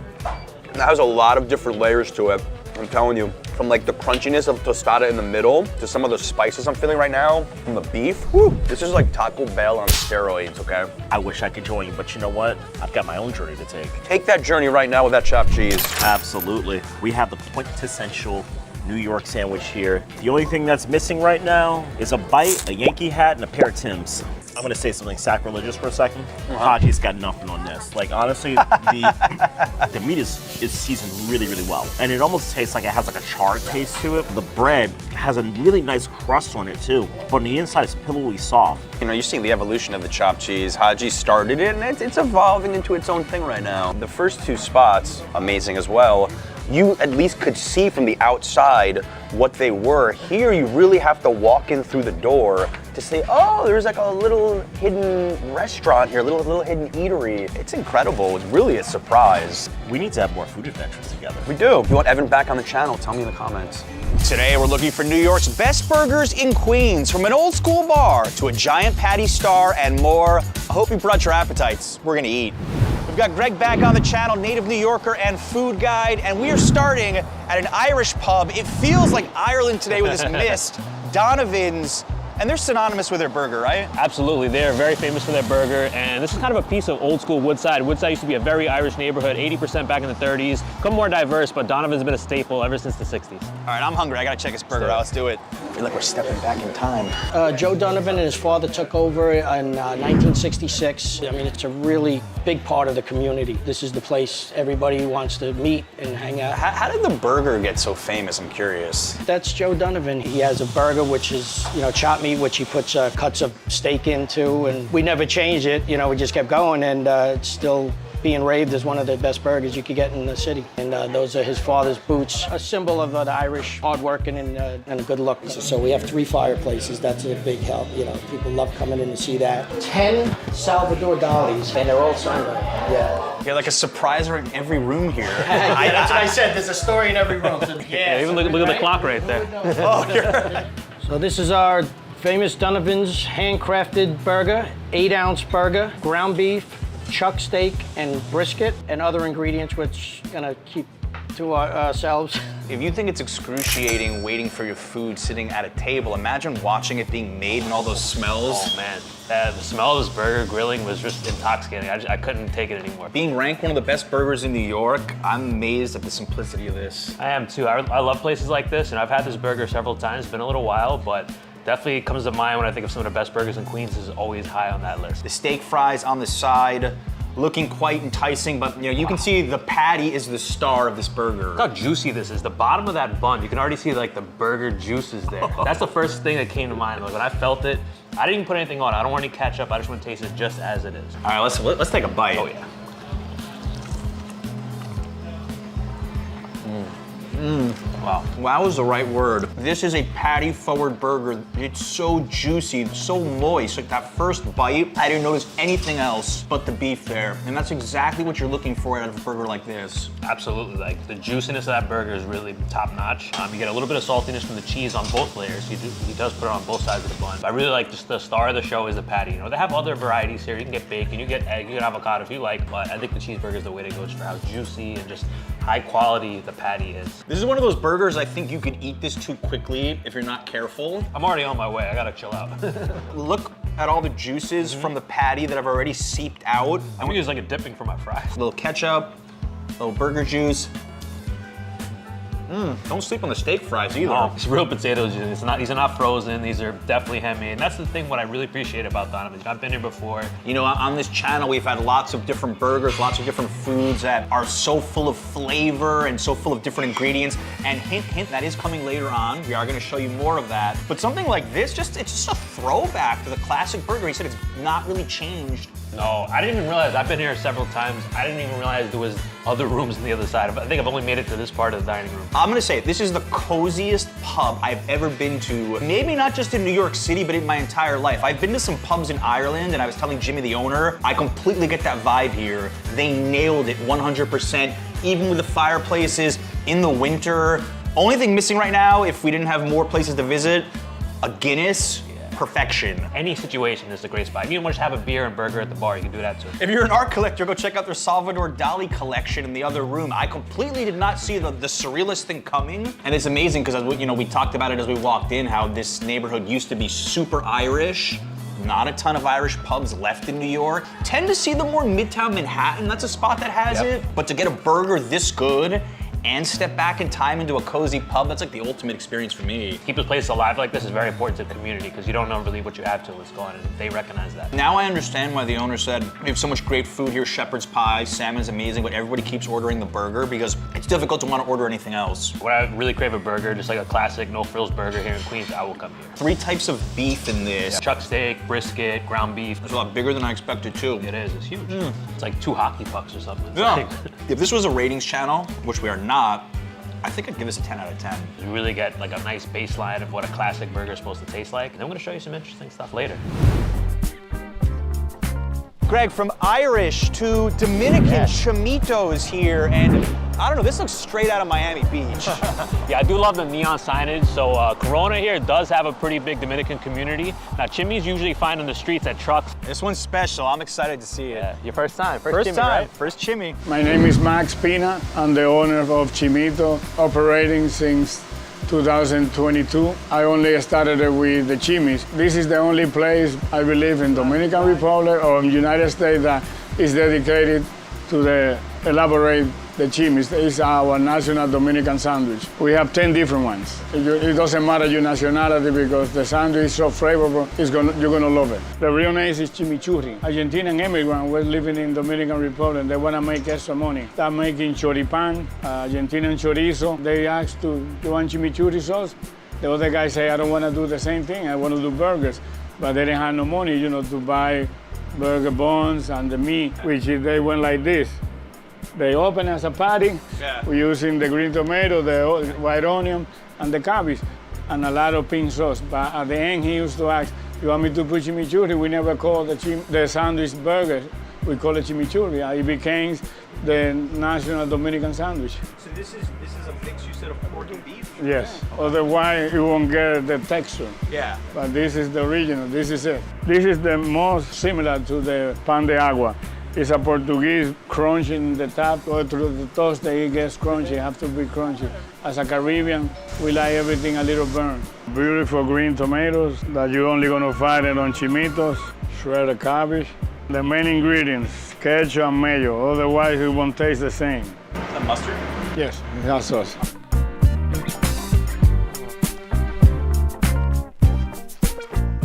That has a lot of different layers to it. I'm telling you, from like the crunchiness of tostada in the middle to some of the spices I'm feeling right now from the beef. Whew, this is like Taco Bell on steroids, okay? I wish I could join you, but you know what? I've got my own journey to take. Take that journey right now with that chopped cheese. Absolutely. We have the quintessential New York sandwich here. The only thing that's missing right now is a bite, a Yankee hat, and a pair of Timbs. I'm gonna say something sacrilegious for a second. Haji's got nothing on this. Like honestly, the meat is seasoned really, really well. And it almost tastes like it has like a charred taste to it. The bread has a really nice crust on it too, but on the inside it's pillowy soft. You know, you're seeing the evolution of the chopped cheese. Haji started it and it's evolving into its own thing right now. The first two spots, amazing as well. You at least could see from the outside what they were. Here you really have to walk in through the door to say, oh, there's like a little hidden restaurant here, a little hidden eatery. It's incredible. It's really a surprise. We need to have more food adventures together. We do. If you want Evan back on the channel, tell me in the comments. Today we're looking for New York's best burgers in Queens, from an old school bar to a giant patty star and more. I hope you brought your appetites. We're gonna eat. We've got Greg back on the channel, native New Yorker and food guide, and we are starting at an Irish pub. It feels like Ireland today with this mist. Donovan's, and they're synonymous with their burger, right? Absolutely, they're very famous for their burger, and this is kind of a piece of old school Woodside. Woodside used to be a very Irish neighborhood, 80% back in the 30s. Become more diverse, but Donovan's been a staple ever since the 60s. All right, I'm hungry. I gotta check this burger out. Let's do it. I feel like we're stepping back in time. Joe Donovan and his father took over in 1966. I mean, it's a really big part of the community. This is the place everybody wants to meet and hang out. How did the burger get so famous? I'm curious. That's Joe Donovan. He has a burger which is, you know, chopped meat, which he puts cuts of steak into, and we never changed it. You know, we just kept going, and it's still being raved as one of the best burgers you could get in the city. And those are his father's boots, a symbol of the Irish hardworking and a good look. So we have 3 fireplaces. That's a big help. You know, people love coming in to see that. 10 Salvador Dalis, and they're all signed by him. Yeah. You're like a surpriser in every room here. Yeah, that's what I said. There's a story in every room. So, Yeah, even look at the clock right there. Oh, you're... So this is our famous Donovan's handcrafted burger, 8-ounce burger, ground beef, chuck steak, and brisket, and other ingredients which gonna keep to ourselves. If you think it's excruciating waiting for your food sitting at a table, imagine watching it being made and all those smells. Oh man, the smell of this burger grilling was just intoxicating. I couldn't take it anymore. Being ranked one of the best burgers in New York, I'm amazed at the simplicity of this. I am too. I love places like this, and I've had this burger several times. It's been a little while, but definitely comes to mind when I think of some of the best burgers in Queens. Is always high on that list. The steak fries on the side, looking quite enticing, but you know, you can see the patty is the star of this burger. Look how juicy this is. The bottom of that bun, you can already see like the burger juices there. That's the first thing that came to mind. Like when I felt it, I didn't even put anything on it. I don't want any ketchup. I just want to taste it just as it is. All right, let's take a bite. Oh yeah. Wow. Wow is the right word. This is a patty-forward burger. It's so juicy, so moist. Like that first bite, I didn't notice anything else but the beef there. And that's exactly what you're looking for out of a burger like this. Absolutely. Like the juiciness of that burger is really top-notch. You get a little bit of saltiness from the cheese on both layers. He does put it on both sides of the bun. I really like just the star of the show is the patty. You know, they have other varieties here. You can get bacon, you get egg, you get avocado if you like, but I think the cheeseburger is the way to go just for how juicy and just high quality the patty is. This is one of those burgers I think you could eat this too quickly if you're not careful. I'm already on my way. I gotta chill out. Look at all the juices from the patty that have already seeped out. I'm gonna use like a dipping for my fries. A little ketchup, a little burger juice. Don't sleep on the steak fries either. Oh, it's real potatoes. These are not frozen. These are definitely handmade. And that's the thing what I really appreciate about Donovan's. I've been here before. You know, on this channel, we've had lots of different burgers, lots of different foods that are so full of flavor and so full of different ingredients. And hint, hint, that is coming later on. We are gonna show you more of that. But something like this, it's just a throwback to the classic burger. He said it's not really changed. No, I didn't even realize. I've been here several times. I didn't even realize there was other rooms on the other side. I think I've only made it to this part of the dining room. I'm gonna say, this is the coziest pub I've ever been to. Maybe not just in New York City, but in my entire life. I've been to some pubs in Ireland, and I was telling Jimmy, the owner, I completely get that vibe here. They nailed it 100%, even with the fireplaces in the winter. Only thing missing right now, if we didn't have more places to visit, a Guinness. Perfection. Any situation is a great spot. If you want to just have a beer and burger at the bar, you can do that too. If you're an art collector, go check out their Salvador Dali collection in the other room. I completely did not see the surrealist thing coming. And it's amazing because, you know, we talked about it as we walked in, how this neighborhood used to be super Irish. Not a ton of Irish pubs left in New York. Tend to see them more in Midtown Manhattan. That's a spot that has it. But to get a burger this good and step back in time into a cozy pub, that's like the ultimate experience for me. Keep this place alive like this is very important to the community because you don't know really what you have till it's gone, and they recognize that. Now I understand why the owner said, we have so much great food here, shepherd's pie, salmon's amazing, but everybody keeps ordering the burger because it's difficult to want to order anything else. When I really crave a burger, just like a classic no-frills burger here in Queens, I will come here. 3 types of beef in this. Yeah. Chuck steak, brisket, ground beef. It's a lot bigger than I expected too. It is, it's huge. It's like 2 hockey pucks or something. Yeah. If this was a ratings channel, which we are not, I think I'd give this a 10 out of 10. You really get like a nice baseline of what a classic burger is supposed to taste like. And I'm gonna show you some interesting stuff later. Greg, from Irish to Dominican chimitos here, and I don't know, this looks straight out of Miami Beach. Yeah, I do love the neon signage. So Corona here does have a pretty big Dominican community. Now, chimneys usually find on the streets at trucks. This one's special. I'm excited to see it. Yeah, your first time. First chimney, time, right? first chimney. My name is Max Pina. I'm the owner of Chimito, operating since 2022. I only started with the chimneys. This is the only place, I believe, in Dominican Republic or in United States that is dedicated to elaborate the chimneys. It's our national Dominican sandwich. We have 10 different ones. It doesn't matter your nationality because the sandwich is so flavorful, you're gonna love it. The real name is chimichurri. Argentinian immigrants were living in Dominican Republic. They wanna make extra money. They're making choripan, Argentinian chorizo. They asked you want chimichurri sauce? The other guys say, I don't want to do the same thing. I want to do burgers. But they didn't have no money, to buy burger buns and the meat, which they went like this. They open as a patty. We're using the green tomato, the white onion, and the cabbage, and a lot of pink sauce. But at the end, he used to ask, you want me to put chimichurri? We never call the sandwich burger. We call it chimichurri. It became the national Dominican sandwich. So this is a mix, you said, of pork and beef? Yes, otherwise you won't get the texture. Yeah. But this is the original, this is it. This is the most similar to the pan de agua. It's a Portuguese crunch in the top, or through the toast, it gets crunchy, it has to be crunchy. As a Caribbean, we like everything a little burnt. Beautiful green tomatoes that you're only gonna find it on chimitos, shredded cabbage. The main ingredients, ketchup and mayo, otherwise it won't taste the same. The mustard? Yes, that sauce.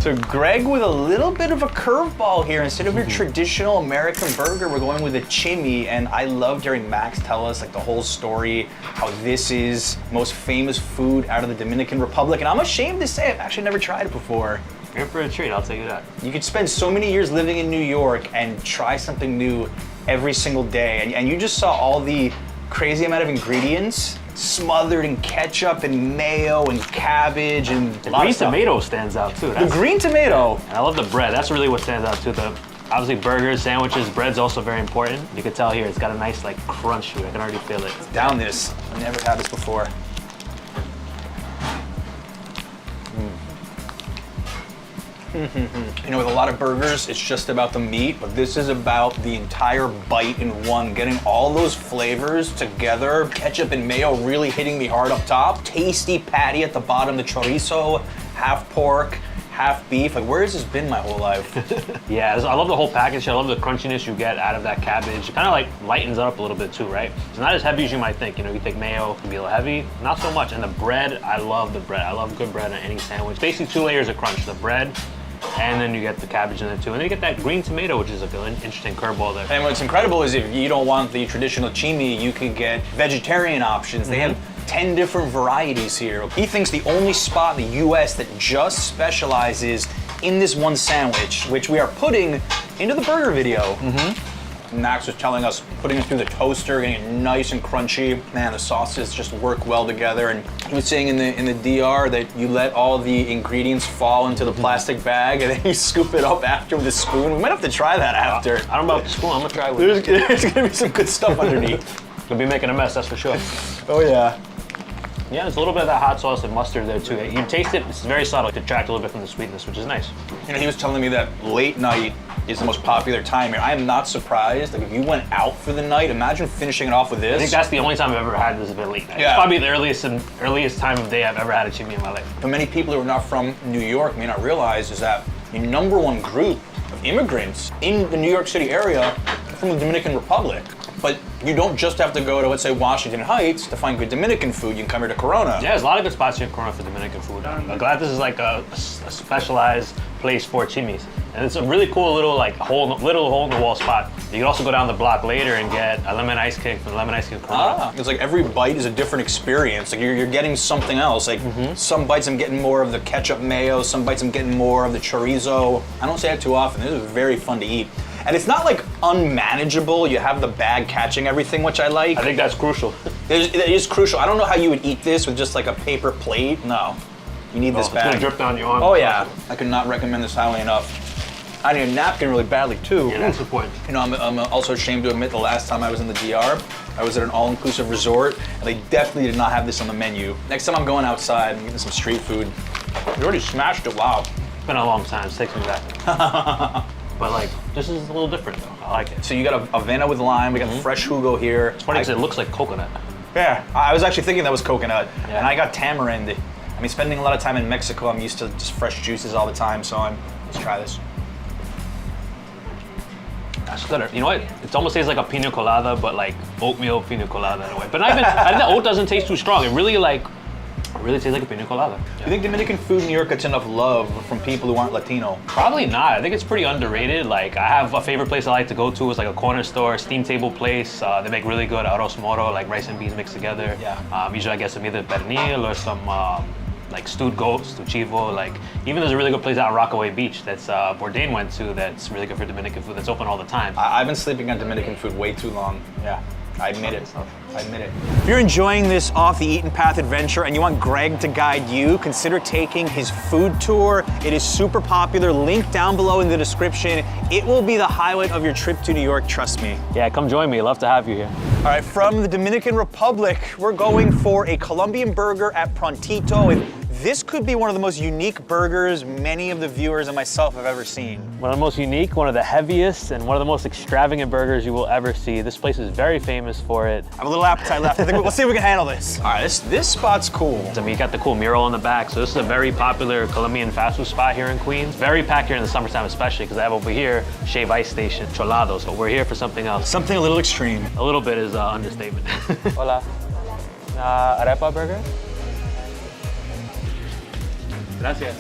So Greg with a little bit of a curveball here. Instead of your traditional American burger, we're going with a chimi. And I loved hearing Max tell us like the whole story, how this is most famous food out of the Dominican Republic. And I'm ashamed to say I've actually never tried it before. You're in for a treat, I'll tell you that. You could spend so many years living in New York and try something new every single day. And you just saw all the crazy amount of ingredients smothered in ketchup and mayo and cabbage and the green tomato stands out too. The green tomato. And I love the bread. That's really what stands out too. Obviously burgers, sandwiches, bread's also very important. You can tell here it's got a nice like crunch to it. I can already feel it. Down this. I've never had this before. You know, with a lot of burgers, it's just about the meat, but this is about the entire bite in one, getting all those flavors together. Ketchup and mayo really hitting me hard up top. Tasty patty at the bottom, the chorizo, half pork, half beef. Like, where has this been my whole life? Yeah, I love the whole package. I love the crunchiness you get out of that cabbage. It kind of like lightens it up a little bit too, right? It's not as heavy as you might think. You know, you think mayo can be a little heavy. Not so much. And the bread, I love the bread. I love good bread on any sandwich. Basically 2 layers of crunch. The bread, and then you get the cabbage in there too. And then you get that green tomato, which is like an interesting curveball there. And what's incredible is if you don't want the traditional chimi, you can get vegetarian options. They have 10 different varieties here. He thinks the only spot in the US that just specializes in this one sandwich, which we are putting into the burger video. Max was telling us putting it through the toaster, getting it nice and crunchy. Man, the sauces just work well together. And he was saying in the DR that you let all the ingredients fall into the plastic bag and then you scoop it up after with a spoon. We might have to try that after. I don't know about the spoon, I'm gonna try it with There's gonna be some good stuff underneath. Gonna be making a mess, that's for sure. Oh yeah. Yeah, there's a little bit of that hot sauce and mustard there too. You taste it, it's very subtle. It detracts a little bit from the sweetness, which is nice. You know, he was telling me that late night is the most popular time here. I am not surprised. Like, if you went out for the night, imagine finishing it off with this. I think that's the only time I've ever had this late night. Yeah. It's probably the earliest time of day I've ever had a chimney in my life. But many people who are not from New York may not realize is that the #1 group of immigrants in the New York City area are from the Dominican Republic. But you don't just have to go to, let's say, Washington Heights to find good Dominican food. You can come here to Corona. Yeah, there's a lot of good spots here in Corona for Dominican food. I'm glad this is like a specialized place for chimis. And it's a really cool little hole in the wall spot. You can also go down the block later and get a lemon ice cake from Lemon Ice Cake Corona. It's like every bite is a different experience. Like you're getting something else. Like some bites I'm getting more of the ketchup mayo, some bites I'm getting more of the chorizo. I don't say that too often. This is very fun to eat. And it's not like unmanageable. You have the bag catching everything, which I like. I think that's crucial. It is crucial. I don't know how you would eat this with just like a paper plate. No, you need this bag. It's gonna drip down your arm. Oh yeah, I could not recommend this highly enough. I need a napkin really badly too. Yeah, that's important. You know, I'm also ashamed to admit the last time I was in the DR, I was at an all-inclusive resort, and they definitely did not have this on the menu. Next time I'm going outside and getting some street food. You already smashed it, wow. It's been a long time, it takes me back. But like, this is a little different though, I like it. So you got a Avena with lime, we got fresh Hugo here. It's funny because it looks like coconut. Yeah, I was actually thinking that was coconut, and I got tamarind. I mean, spending a lot of time in Mexico, I'm used to just fresh juices all the time, so let's try this. That's good. You know what? It almost tastes like a pina colada, but like oatmeal pina colada in a way. But not even, I think the oat doesn't taste too strong. It really tastes like a pina colada. Do you think Dominican food in New York gets enough love from people who aren't Latino? Probably not. I think it's pretty underrated. Like, I have a favorite place I like to go to. It's like a corner store, steam table place. They make really good arroz moro, like rice and beans mixed together. Yeah. Usually I get some either pernil or some like stewed goat, stewed chivo, like even there's a really good place out on Rockaway Beach that's Bourdain went to that's really good for Dominican food that's open all the time. I've been sleeping on Dominican food way too long. Yeah, I admit it. I admit it. If you're enjoying this off the eaten path adventure and you want Greg to guide you, consider taking his food tour. It is super popular. Link down below in the description. It will be the highlight of your trip to New York, trust me. Yeah, come join me. Love to have you here. All right, from the Dominican Republic, we're going for a Colombian burger at Prontito. And this could be one of the most unique burgers many of the viewers and myself have ever seen. One of the most unique, one of the heaviest, and one of the most extravagant burgers you will ever see. This place is very famous for it. I have a little appetite left. I think we'll see if we can handle this. All right, this spot's cool. I mean, you got the cool mural on the back. So this is a very popular Colombian fast food spot here in Queens. Very packed here in the summertime especially, because I have over here Shave Ice Station, Cholados, but we're here for something else. Something a little extreme. A little bit is understatement. Hola. Arepa burger? Gracias.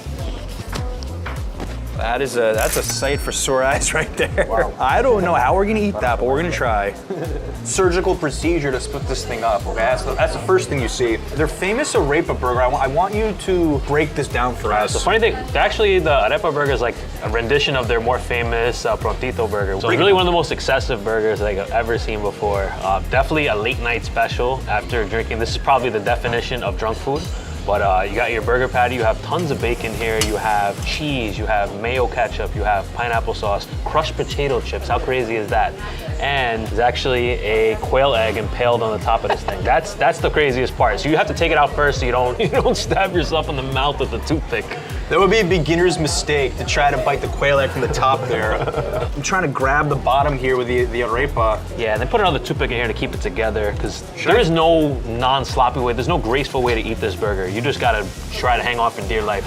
That's a sight for sore eyes right there. Wow. I don't know how we're gonna eat that, but we're gonna try. Surgical procedure to split this thing up, okay? That's the first thing you see. They're famous arepa burger. I want you to break this down for us. The funny thing, actually the arepa burger is like a rendition of their more famous Prontito burger. So it's really one of the most excessive burgers like I've ever seen before. Definitely a late night special after drinking. This is probably the definition of drunk food. But you got your burger patty, you have tons of bacon here, you have cheese, you have mayo ketchup, you have pineapple sauce, crushed potato chips, how crazy is that? And there's actually a quail egg impaled on the top of this thing. That's the craziest part. So you have to take it out first so you don't stab yourself in the mouth with a toothpick. That would be a beginner's mistake to try to bite the quail egg from the top there. I'm trying to grab the bottom here with the arepa. Yeah, and then put another toothpick in here to keep it together because there is no non-sloppy way, there's no graceful way to eat this burger. You just gotta try to hang on for dear life.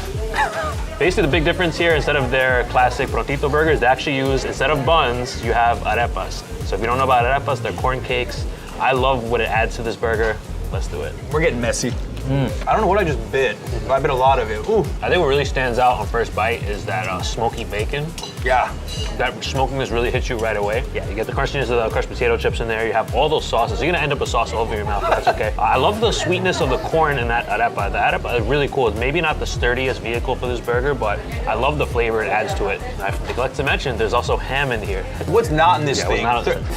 Basically the big difference here, instead of their classic Prontito burgers, they actually use, instead of buns, you have arepas. So if you don't know about arepas, they're corn cakes. I love what it adds to this burger. Let's do it. We're getting messy. I don't know what I just bit, but I bit a lot of it. Ooh. I think what really stands out on first bite is that smoky bacon. Yeah. That smokiness really hits you right away. Yeah, you get the crunchiness of the crushed potato chips in there. You have all those sauces. You're gonna end up with sauce all over your mouth, but that's okay. I love the sweetness of the corn in that arepa. The arepa is really cool. It's maybe not the sturdiest vehicle for this burger, but I love the flavor it adds to it. I neglect to mention, there's also ham in here. What's not in this thing?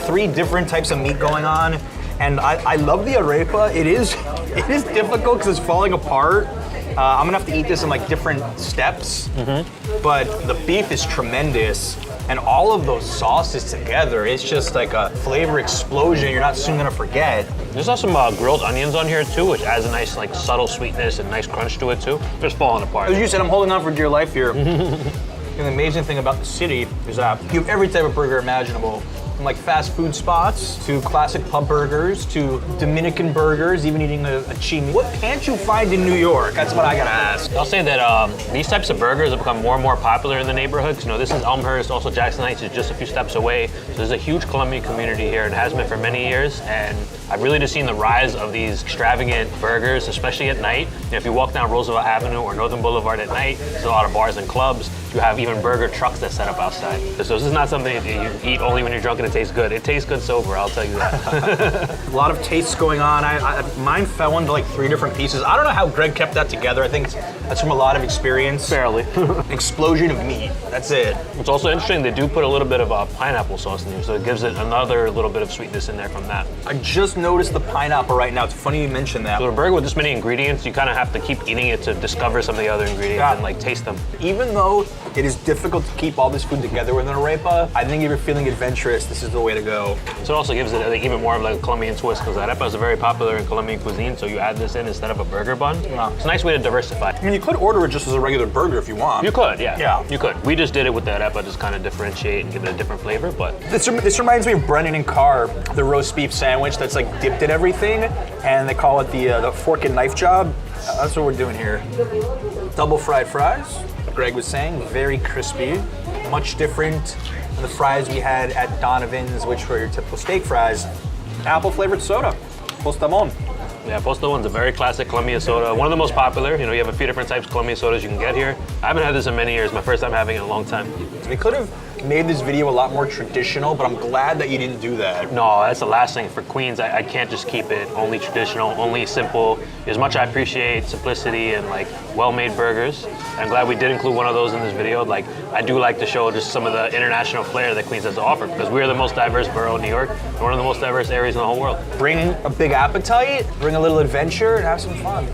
Three different types of meat going on. And I love the arepa. It is difficult because it's falling apart. I'm gonna have to eat this in like different steps. But the beef is tremendous. And all of those sauces together, it's just like a flavor explosion you're not soon gonna forget. There's also some grilled onions on here too, which adds a nice like subtle sweetness and nice crunch to it too. Just falling apart. As you said, I'm holding on for dear life here. And the amazing thing about the city is that you have every type of burger imaginable. From like fast food spots, to classic pub burgers, to Dominican burgers, even eating a chimi. What can't you find in New York? That's what I gotta ask. I'll say that these types of burgers have become more and more popular in the neighborhoods. You know, this is Elmhurst, also Jackson Heights is just a few steps away. So there's a huge Colombian community here and has been for many years. And I've really just seen the rise of these extravagant burgers, especially at night. You know, if you walk down Roosevelt Avenue or Northern Boulevard at night, there's a lot of bars and clubs. You have even burger trucks that set up outside. So this is not something that you eat only when you're drunk and it tastes good. It tastes good sober, I'll tell you that. A lot of tastes going on. Mine fell into like 3 different pieces. I don't know how Greg kept that together. I think that's from a lot of experience. Barely. Explosion of meat, that's it. It's also interesting, they do put a little bit of pineapple sauce in here, so it gives it another little bit of sweetness in there from that. I just noticed the pineapple right now. It's funny you mentioned that. So a burger with this many ingredients, you kind of have to keep eating it to discover some of the other ingredients and like taste them. Even though it is difficult to keep all this food together with an arepa, I think if you're feeling adventurous, this is the way to go. So it also gives it, I think, even more of like a Colombian twist, because arepa is very popular in Colombian cuisine, so you add this in instead of a burger bun. Yeah. It's a nice way to diversify. I mean, you could order it just as a regular burger if you want. You could, yeah. Yeah. You could. We just did it with the arepa, just kind of differentiate and give it a different flavor, but... This reminds me of Brennan and Carr, the roast beef sandwich that's like dipped in everything, and they call it the fork and knife job. That's what we're doing here. Double fried fries, Greg was saying, very crispy, much different than the fries we had at Donovan's, which were your typical steak fries. Apple flavored soda, Postamon. Yeah, Postamon's a very classic Colombian soda. One of the most popular. You know, you have a few different types of Colombian sodas you can get here. I haven't had this in many years. My first time having it in a long time. They could have made this video a lot more traditional, but I'm glad that you didn't do that. No, that's the last thing for Queens. I can't just keep it only traditional, only simple. As much as I appreciate simplicity and like well-made burgers, I'm glad we did include one of those in this video. Like, I do like to show just some of the international flair that Queens has to offer, because we're the most diverse borough in New York, and one of the most diverse areas in the whole world. Bring a big appetite, bring a little adventure, and have some fun.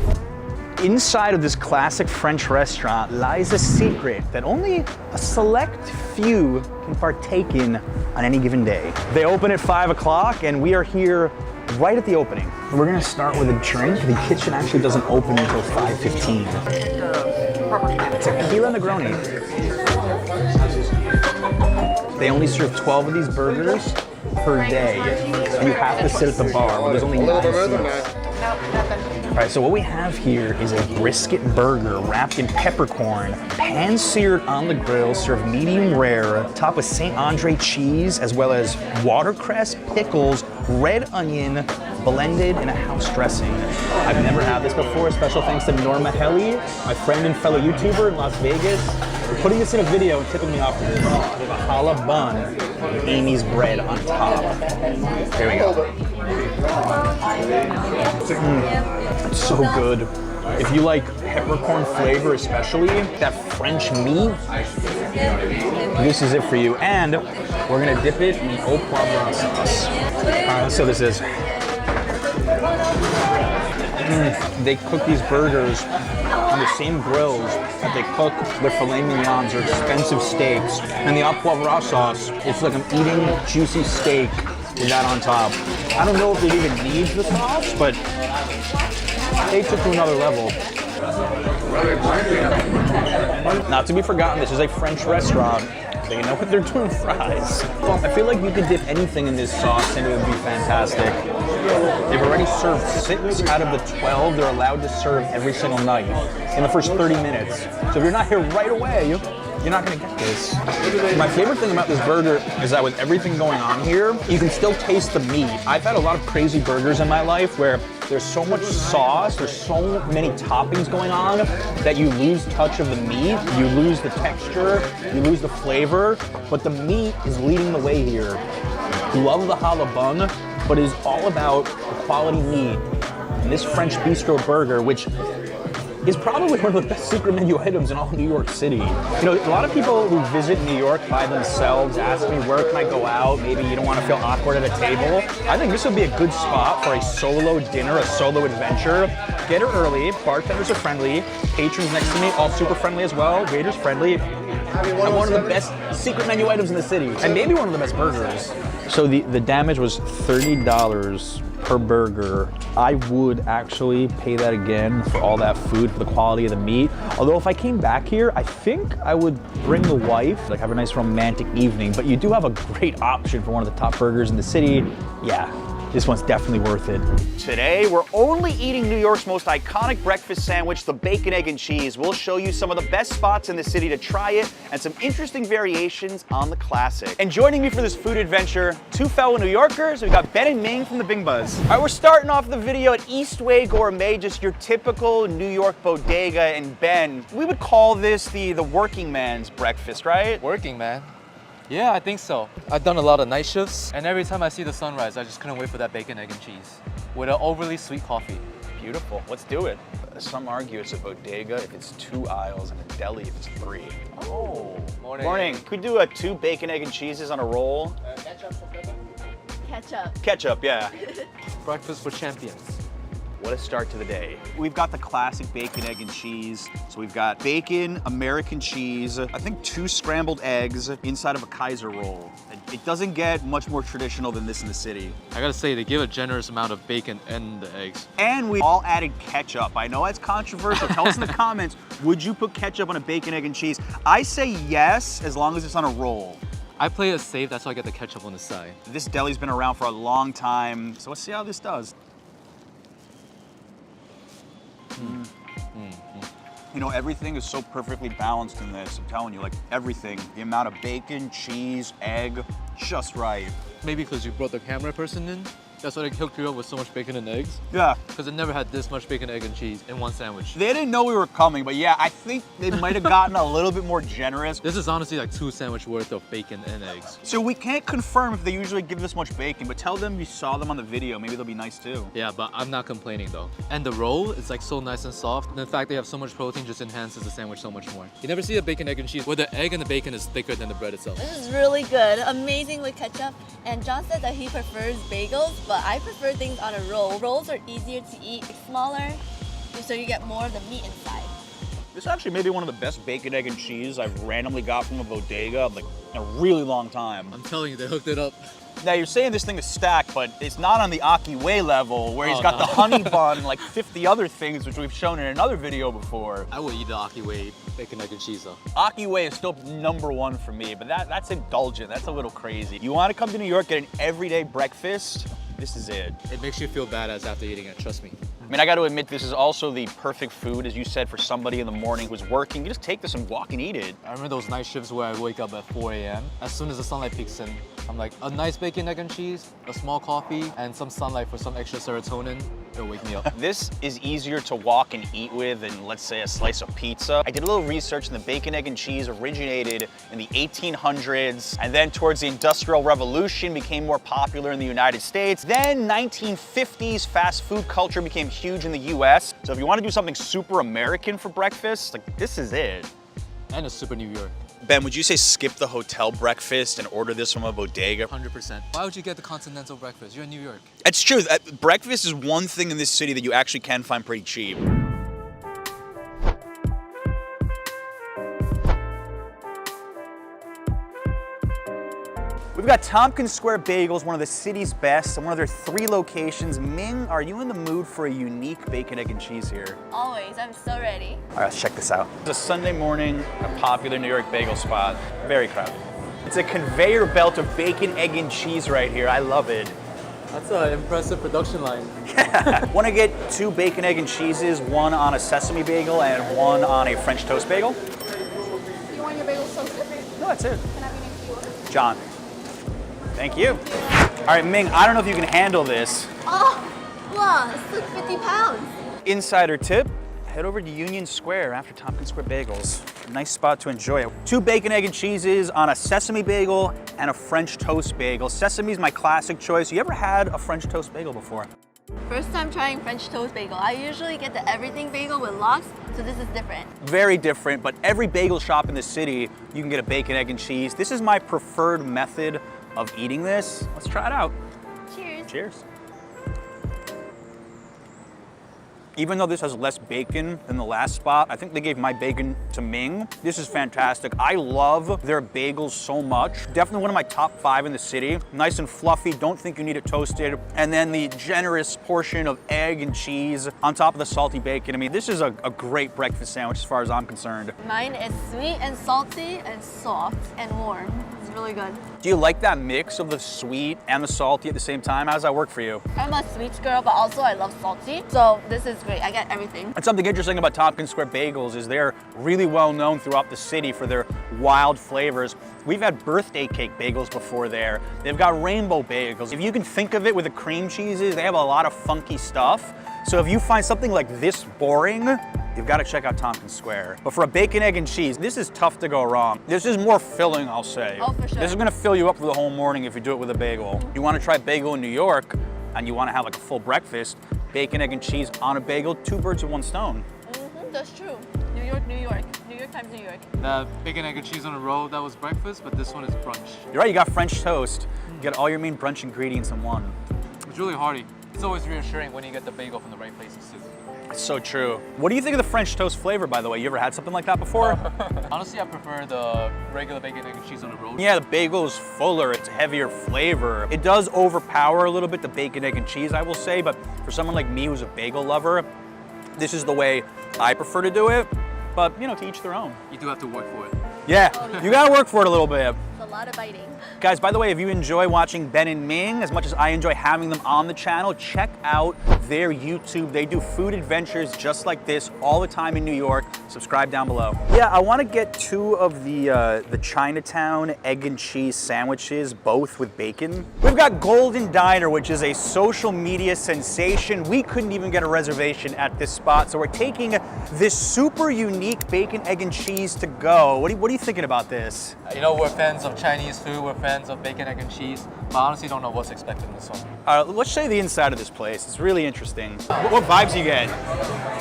Inside of this classic French restaurant lies a secret that only a select few can partake in on any given day. They open at 5 o'clock, and we are here right at the opening. We're gonna start with a drink. The kitchen actually doesn't open until 5:15. Tequila Negroni. They only serve 12 of these burgers per day, and you have to sit at the bar, where there's only 9 seats. All right, so what we have here is a brisket burger wrapped in peppercorn, pan-seared on the grill, served medium rare, topped with St. Andre cheese, as well as watercress, pickles, red onion, blended in a house dressing. I've never had this before. Special thanks to Norma Helly, my friend and fellow YouTuber in Las Vegas, for putting this in a video and tipping me off for this. We have a challah bun with Amy's bread on top. Here we go. It's so good. If you like peppercorn flavor especially, that French meat, this is it for you. And we're gonna dip it in the au poivron sauce. So this is. They cook these burgers on the same grills that they cook their filet mignons or expensive steaks. And the au poivron sauce, it's like I'm eating juicy steak with that on top. I don't know if it even needs the sauce, but they took to another level. Not to be forgotten, this is a French restaurant. They know what they're doing fries. I feel like you could dip anything in this sauce and it would be fantastic. They've already served 6 out of the 12 they're allowed to serve every single night in the first 30 minutes. So if you're not here right away, you're not gonna get this. My favorite thing about this burger is that with everything going on here, you can still taste the meat. I've had a lot of crazy burgers in my life where there's so much sauce, there's so many toppings going on that you lose touch of the meat, you lose the texture, you lose the flavor, but the meat is leading the way here. Love the challah bun, but it is all about the quality meat. And this French bistro burger, which is probably one of the best secret menu items in all New York City. You know, a lot of people who visit New York by themselves ask me, where can I go out? Maybe you don't want to feel awkward at a table. I think this would be a good spot for a solo dinner, a solo adventure. Get here early, bartenders are friendly, patrons next to me, all super friendly as well, waiters friendly. And one of the best secret menu items in the city, and maybe one of the best burgers. So the damage was $30 per burger. I would actually pay that again for all that food, for the quality of the meat. Although if I came back here, I think I would bring the wife, like have a nice romantic evening. But you do have a great option for one of the top burgers in the city. Yeah, this one's definitely worth it. Today, we're only eating New York's most iconic breakfast sandwich, the bacon, egg, and cheese. We'll show you some of the best spots in the city to try it and some interesting variations on the classic. And joining me for this food adventure, 2 fellow New Yorkers. We've got Ben and Ming from the Bing Buzz. All right, we're starting off the video at Eastway Gourmet, just your typical New York bodega. And Ben, we would call this the working man's breakfast, right? Working man? Yeah, I think so. I've done a lot of night shifts, and every time I see the sunrise, I just couldn't wait for that bacon, egg, and cheese with an overly sweet coffee. Beautiful. Let's do it. Some argue it's a bodega if it's 2 aisles and a deli if it's 3. Oh, morning. Morning. Could we do 2 bacon, egg, and cheeses on a roll? Ketchup. Ketchup, yeah. Breakfast for champions. What a start to the day. We've got the classic bacon, egg, and cheese. So we've got bacon, American cheese, I think 2 scrambled eggs inside of a Kaiser roll. It doesn't get much more traditional than this in the city. I gotta say, they give a generous amount of bacon and the eggs. And we all added ketchup. I know that's controversial. Tell us in the comments, would you put ketchup on a bacon, egg, and cheese? I say yes, as long as it's on a roll. I play it safe, that's why I get the ketchup on the side. This deli's been around for a long time, so let's see how this does. You know, everything is so perfectly balanced in this. I'm telling you, like everything. The amount of bacon, cheese, egg, just right. Maybe because you brought the camera person in? That's why they hooked you up with so much bacon and eggs? Yeah. Because it never had this much bacon, egg, and cheese in one sandwich. They didn't know we were coming, but yeah, I think they might have gotten a little bit more generous. This is honestly like 2 sandwich worth of bacon and eggs. So we can't confirm if they usually give this much bacon, but tell them you saw them on the video. Maybe they'll be nice too. Yeah, but I'm not complaining though. And the roll is like so nice and soft. And the fact they have so much protein just enhances the sandwich so much more. You never see a bacon, egg, and cheese where the egg and the bacon is thicker than the bread itself. This is really good. Amazing with ketchup. And John said that he prefers bagels, but I prefer things on a roll. Rolls are easier to eat, it's smaller, so you get more of the meat inside. This is actually maybe one of the best bacon, egg, and cheese I've randomly got from a bodega like in a really long time. I'm telling you, they hooked it up. Now you're saying this thing is stacked, but it's not on the Ocky Way level where he's got the honey bun and like 50 other things which we've shown in another video before. I would eat the Ocky Way bacon, egg, and cheese though. Ocky Way is still #1 for me, but that's indulgent. That's a little crazy. You want to come to New York, get an everyday breakfast? This is it. It makes you feel badass after eating it, trust me. I mean, I got to admit, this is also the perfect food, as you said, for somebody in the morning who's working. You just take this and walk and eat it. I remember those night shifts where I wake up at 4 a.m. As soon as the sunlight peeks in, I'm like, a nice bacon, egg, and cheese, a small coffee, and some sunlight for some extra serotonin. It'll wake me up. This is easier to walk and eat with than, let's say, a slice of pizza. I did a little research, and the bacon, egg, and cheese originated in the 1800s, and then towards the Industrial Revolution became more popular in the United States. Then 1950s fast food culture became huge in the US. So if you want to do something super American for breakfast, like this is it. And it's super New York. Ben, would you say skip the hotel breakfast and order this from a bodega? 100%. Why would you get the continental breakfast? You're in New York. It's true. Breakfast is one thing in this city that you actually can find pretty cheap. We've got Tompkins Square Bagels, one of the city's best, and one of their 3 locations. Ming, are you in the mood for a unique bacon, egg, and cheese here? Always, I'm so ready. All right, let's check this out. It's a Sunday morning, a popular New York bagel spot. Very crowded. It's a conveyor belt of bacon, egg, and cheese right here. I love it. That's an impressive production line. Want to get 2 bacon, egg, and cheeses, one on a sesame bagel and one on a French toast bagel? You want your bagels toasted? No, that's it. Can I have your name for you? John. Thank you. All right, Ming, I don't know if you can handle this. Oh, wow, it's like 50 pounds. Insider tip, head over to Union Square after Tompkins Square Bagels. Nice spot to enjoy. 2 bacon, egg, and cheeses on a sesame bagel and a French toast bagel. Sesame's my classic choice. You ever had a French toast bagel before? First time trying French toast bagel. I usually get the everything bagel with lox, so this is different. Very different, but every bagel shop in the city, you can get a bacon, egg, and cheese. This is my preferred method of eating this. Let's try it out. Cheers. Cheers. Even though this has less bacon than the last spot, I think they gave my bacon to Ming. This is fantastic. I love their bagels so much. Definitely one of my top 5 in the city. Nice and fluffy, don't think you need it toasted. And then the generous portion of egg and cheese on top of the salty bacon. I mean, this is a great breakfast sandwich as far as I'm concerned. Mine is sweet and salty and soft and warm. It's really good. Do you like that mix of the sweet and the salty at the same time? How does that work for you? I'm a sweet girl, but also I love salty. So this is great. I get everything. And something interesting about Tompkins Square Bagels is they're really well known throughout the city for their wild flavors. We've had birthday cake bagels before there. They've got rainbow bagels. If you can think of it with the cream cheeses, they have a lot of funky stuff. So if you find something like this boring, you've got to check out Tompkins Square. But for a bacon, egg, and cheese, this is tough to go wrong. This is more filling, I'll say. Oh, for sure. This is gonna fill you up for the whole morning if you do it with a bagel. You wanna try bagel in New York, and you wanna have like a full breakfast, bacon, egg, and cheese on a bagel, 2 birds with 1 stone. That's true. New York, New York. New York times New York. The bacon, egg, and cheese on a roll, that was breakfast, but this one is brunch. You're right, you got French toast. You got all your main brunch ingredients in one. It's really hearty. It's always reassuring when you get the bagel from the right places too. It's so true. What do you think of the French toast flavor, by the way? You ever had something like that before? Honestly, I prefer the regular bacon, egg, and cheese on the roll. Yeah, the bagel is fuller, it's heavier flavor. It does overpower a little bit the bacon, egg, and cheese, I will say, but for someone like me who's a bagel lover, this is the way I prefer to do it. But, you know, to each their own. You do have to work for it. Yeah, you gotta work for it a little bit. It's a lot of biting. Guys, by the way, if you enjoy watching Ben and Ming as much as I enjoy having them on the channel, check out their YouTube. They do food adventures just like this all the time in New York. Subscribe down below. Yeah, I want to get 2 of the Chinatown egg and cheese sandwiches, both with bacon. We've got Golden Diner, which is a social media sensation. We couldn't even get a reservation at this spot, so we're taking this super unique bacon, egg, and cheese to go. What are you thinking about this? You know, we're fans of Chinese food, we're fans of bacon, egg, and cheese, but I honestly don't know what's expected in this one. Let's show you the inside of this place. It's really interesting. What vibes do you get?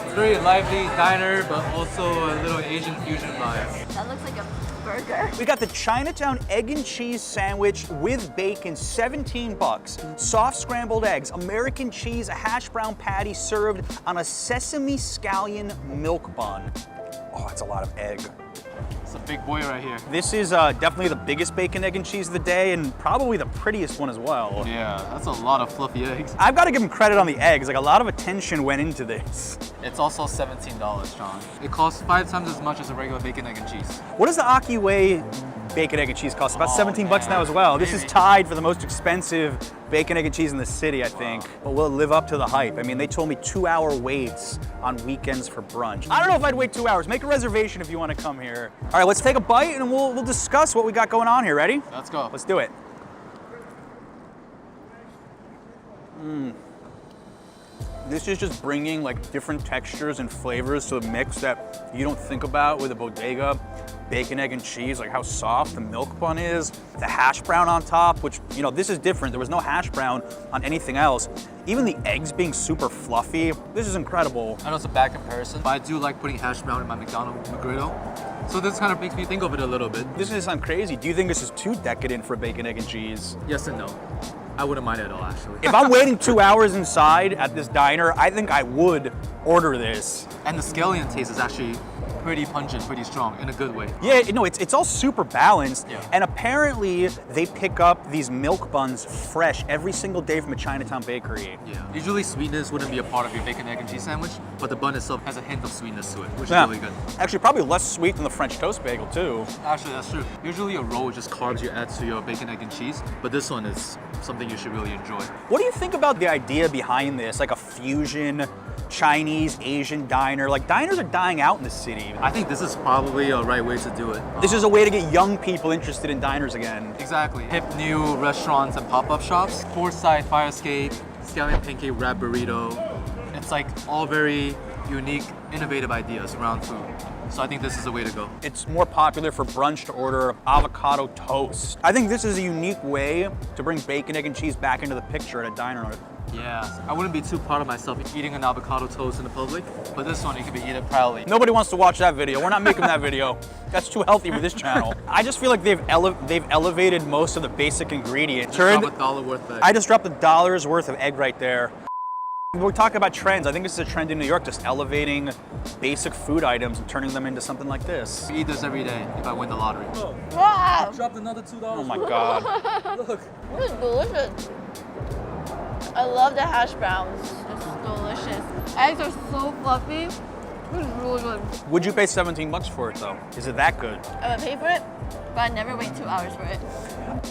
It's very lively diner, but also a little Asian fusion vibe. That looks like a burger. We got the Chinatown egg and cheese sandwich with bacon, 17 bucks. Soft scrambled eggs, American cheese, a hash brown patty served on a sesame scallion milk bun. Oh, that's a lot of egg. It's a big boy right here. This is definitely the biggest bacon, egg, and cheese of the day, and probably the prettiest one as well. Yeah, that's a lot of fluffy eggs. I've got to give them credit on the eggs. Like, a lot of attention went into this. It's also $17, John. It costs 5 times as much as a regular bacon, egg, and cheese. What does the Ocky way bacon, egg, and cheese cost? About 17 bucks now as well. This is tied for the most expensive bacon, egg, and cheese in the city, I think. But we'll live up to the hype. I mean, they told me 2-hour waits on weekends for brunch. I don't know if I'd wait 2 hours. Make a reservation if you want to come here. All right, let's take a bite and we'll discuss what we got going on here. Ready? Let's go. Let's do it. This is just bringing like different textures and flavors to the mix that you don't think about with a bodega. Bacon, egg, and cheese, like how soft the milk bun is, the hash brown on top, which, you know, this is different. There was no hash brown on anything else. Even the eggs being super fluffy. This is incredible. I know it's a bad comparison, but I do like putting hash brown in my McDonald's McGriddle. So this kind of makes me think of it a little bit. This doesn't sound crazy. Do you think this is too decadent for bacon, egg, and cheese? Yes and no. I wouldn't mind it at all, actually. If I'm waiting 2 hours inside at this diner, I think I would order this. And the scallion taste is actually pretty pungent, pretty strong, in a good way. Yeah, no, it's all super balanced. Yeah. And apparently they pick up these milk buns fresh every single day from a Chinatown bakery. Yeah. Usually sweetness wouldn't be a part of your bacon, egg, and cheese sandwich, but the bun itself has a hint of sweetness to it, which is really good. Actually, probably less sweet than the French toast bagel too. Actually, that's true. Usually a roll is just carbs you add to your bacon, egg, and cheese, but this one is something you should really enjoy. What do you think about the idea behind this? Like a fusion Chinese, Asian diner. Like, diners are dying out in the city. I think this is probably a right way to do it. This is a way to get young people interested in diners again. Exactly. Hip new restaurants and pop-up shops. Foresight, fire escape, scallion pancake, wrap burrito. It's like all very unique, innovative ideas around food. So I think this is the way to go. It's more popular for brunch to order avocado toast. I think this is a unique way to bring bacon, egg, and cheese back into the picture at a diner. Yeah, I wouldn't be too proud of myself eating an avocado toast in the public, but this one you can be eating proudly. Nobody wants to watch that video. We're not making that video. That's too healthy for this channel. I just feel like they've elevated most of the basic ingredients. Drop $1 worth of egg. I just dropped $1 worth of egg right there. We're talking about trends. I think this is a trend in New York, just elevating basic food items and turning them into something like this. We eat this every day if I win the lottery. Oh, Wow. dropped another $2. Oh my God. Look. This is delicious. I love the hash browns. It's delicious. Eggs are so fluffy. This is really good. Would you pay 17 bucks for it though? Is it that good? I would pay for it, but I'd never wait 2 hours for it.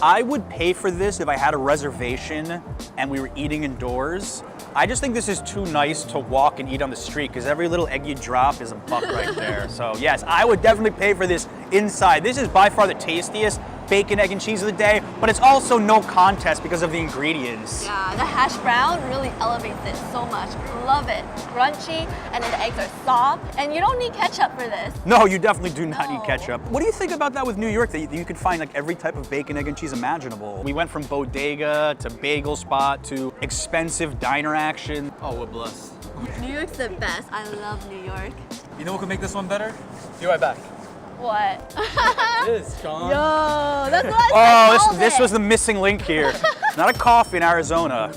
I would pay for this if I had a reservation and we were eating indoors. I just think this is too nice to walk and eat on the street because every little egg you drop is a buck right there. So yes, I would definitely pay for this inside. This is by far the tastiest bacon, egg, and cheese of the day, but it's also no contest because of the ingredients. Yeah, the hash brown really elevates it so much. Love it. Crunchy, and then the eggs are soft, and you don't need ketchup for this. No, you definitely do not need ketchup. What do you think about that with New York, that you could find like every type of bacon, egg, and cheese imaginable? We went from bodega to bagel spot to expensive diner action. Oh, we're blessed. New York's the best. I love New York. You know what could make this one better? Be right back. What? This, John. Yo, that's what I Oh, this was the missing link here. Not a coffee in Arizona.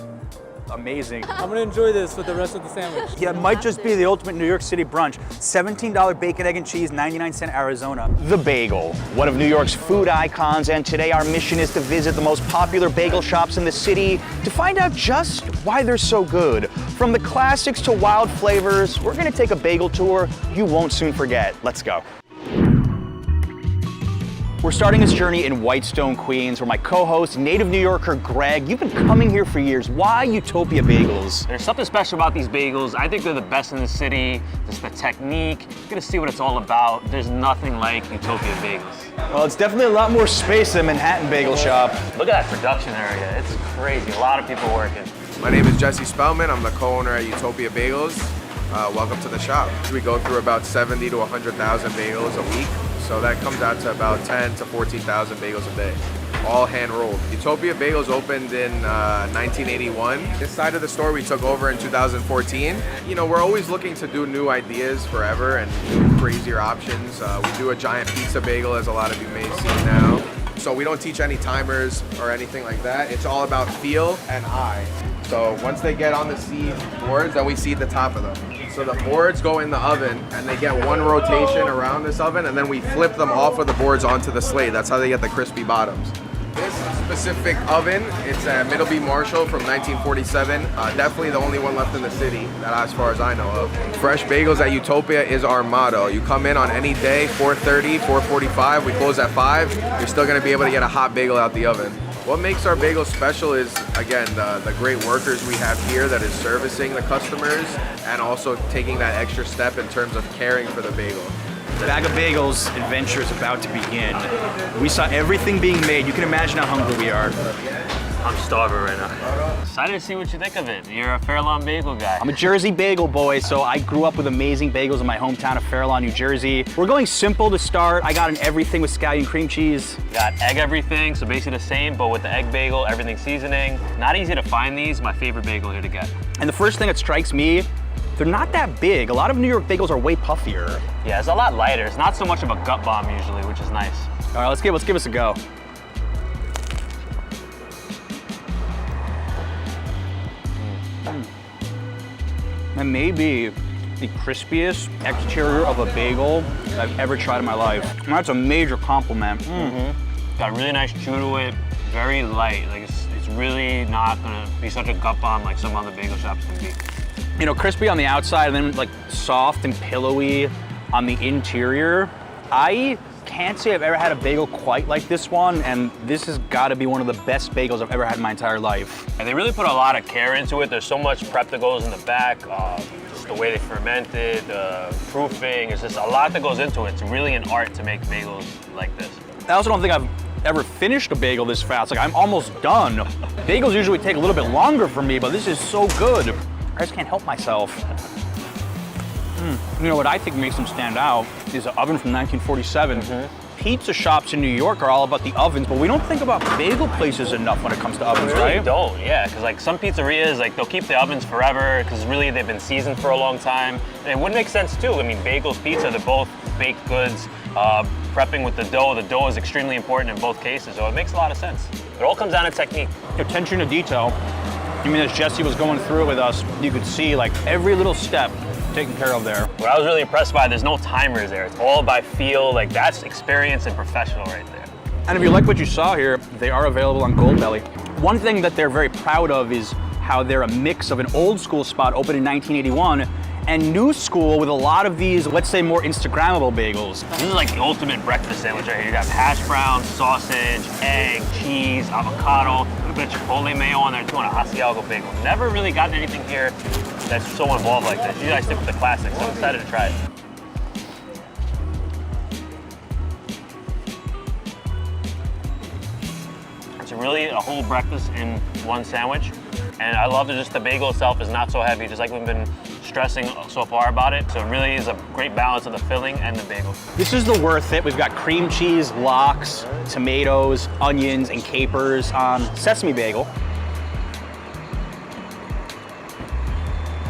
Amazing. I'm gonna enjoy this with the rest of the sandwich. Yeah, it might just be the ultimate New York City brunch. $17 bacon, egg, and cheese, 99-cent Arizona. The Bagel, one of New York's food icons, and today our mission is to visit the most popular bagel shops in the city to find out just why they're so good. From the classics to wild flavors, we're gonna take a bagel tour you won't soon forget. Let's go. We're starting this journey in Whitestone, Queens, where my co-host, native New Yorker Greg, you've been coming here for years. Why Utopia Bagels? There's something special about these bagels. I think they're the best in the city. Just the technique. You're gonna see what it's all about. There's nothing like Utopia Bagels. Well, it's definitely a lot more space than Manhattan Bagel Shop. Look at that production area. It's crazy. A lot of people working. My name is Jesse Spellman. I'm the co-owner at Utopia Bagels. Welcome to the shop. We go through about 70 to 100,000 bagels a week. So that comes out to about 10 to 14,000 bagels a day, all hand rolled. Utopia Bagels opened in 1981. This side of the store we took over in 2014. You know, we're always looking to do new ideas forever and new crazier options. We do a giant pizza bagel, as a lot of you may see now. So we don't teach any timers or anything like that. It's all about feel and eye. So once they get on the seed boards, then we seed the top of them. So the boards go in the oven and they get one rotation around this oven, and then we flip them off of the boards onto the slate. That's how they get the crispy bottoms. This specific oven, it's a Middleby Marshall from 1947. Definitely the only one left in the city, that as far as I know of. Fresh bagels at Utopia is our motto. You come in on any day, 4:30, 4:45, we close at 5. You're still gonna be able to get a hot bagel out the oven. What makes our bagels special is, again, the great workers we have here that is servicing the customers and also taking that extra step in terms of caring for the bagel. The Bag of Bagels adventure is about to begin. We saw everything being made. You can imagine how hungry we are. I'm starving right now. Excited to see what you think of it. You're a Fairlawn bagel guy. I'm a Jersey bagel boy, so I grew up with amazing bagels in my hometown of Fairlawn, New Jersey. We're going simple to start. I got an everything with scallion cream cheese. Got egg everything, so basically the same, but with the egg bagel, everything seasoning. Not easy to find these. My favorite bagel here to get. And the first thing that strikes me, they're not that big. A lot of New York bagels are way puffier. Yeah, it's a lot lighter. It's not so much of a gut bomb usually, which is nice. All right, let's give us a go. That may be the crispiest exterior of a bagel I've ever tried in my life. And that's a major compliment. Got a really nice chew to it, very light. Like it's really not gonna be such a gut bomb like some other bagel shops can be. You know, crispy on the outside and then like soft and pillowy on the interior. I can't say I've ever had a bagel quite like this one, and this has got to be one of the best bagels I've ever had in my entire life. And they really put a lot of care into it. There's so much prep that goes in the back, just the way they ferment it, proofing. It's just a lot that goes into it. It's really an art to make bagels like this. I also don't think I've ever finished a bagel this fast. Like, I'm almost done. Bagels usually take a little bit longer for me, but this is so good. I just can't help myself. You know what I think makes them stand out is an oven from 1947. Pizza shops in New York are all about the ovens, but we don't think about bagel places enough when it comes to ovens, We really right? don't, yeah, because like some pizzerias, like they'll keep the ovens forever because really they've been seasoned for a long time. And it would make sense too. I mean, bagels, pizza, they're both baked goods. Prepping with the dough is extremely important in both cases, so it makes a lot of sense. It all comes down to technique. Attention to detail. I mean, as Jesse was going through it with us, you could see like every little step taken care of there. What I was really impressed by, there's no timers there. It's all by feel. Like that's experience and professional right there. And if you like what you saw here, they are available on Goldbelly. One thing that they're very proud of is how they're a mix of an old school spot opened in 1981 and new school with a lot of these, let's say, more Instagrammable bagels. This is like the ultimate breakfast sandwich right here. You got hash browns, sausage, egg, cheese, avocado, a little bit of chipotle mayo on there too, and a Asiago bagel. Never really gotten anything here that's so involved like this. Usually I stick with the classics, so I'm excited to try it. It's really a whole breakfast in one sandwich. And I love that just the bagel itself is not so heavy, just like we've been stressing so far about it. So it really is a great balance of the filling and the bagel. This is the worth it. We've got cream cheese, lox, tomatoes, onions, and capers on sesame bagel.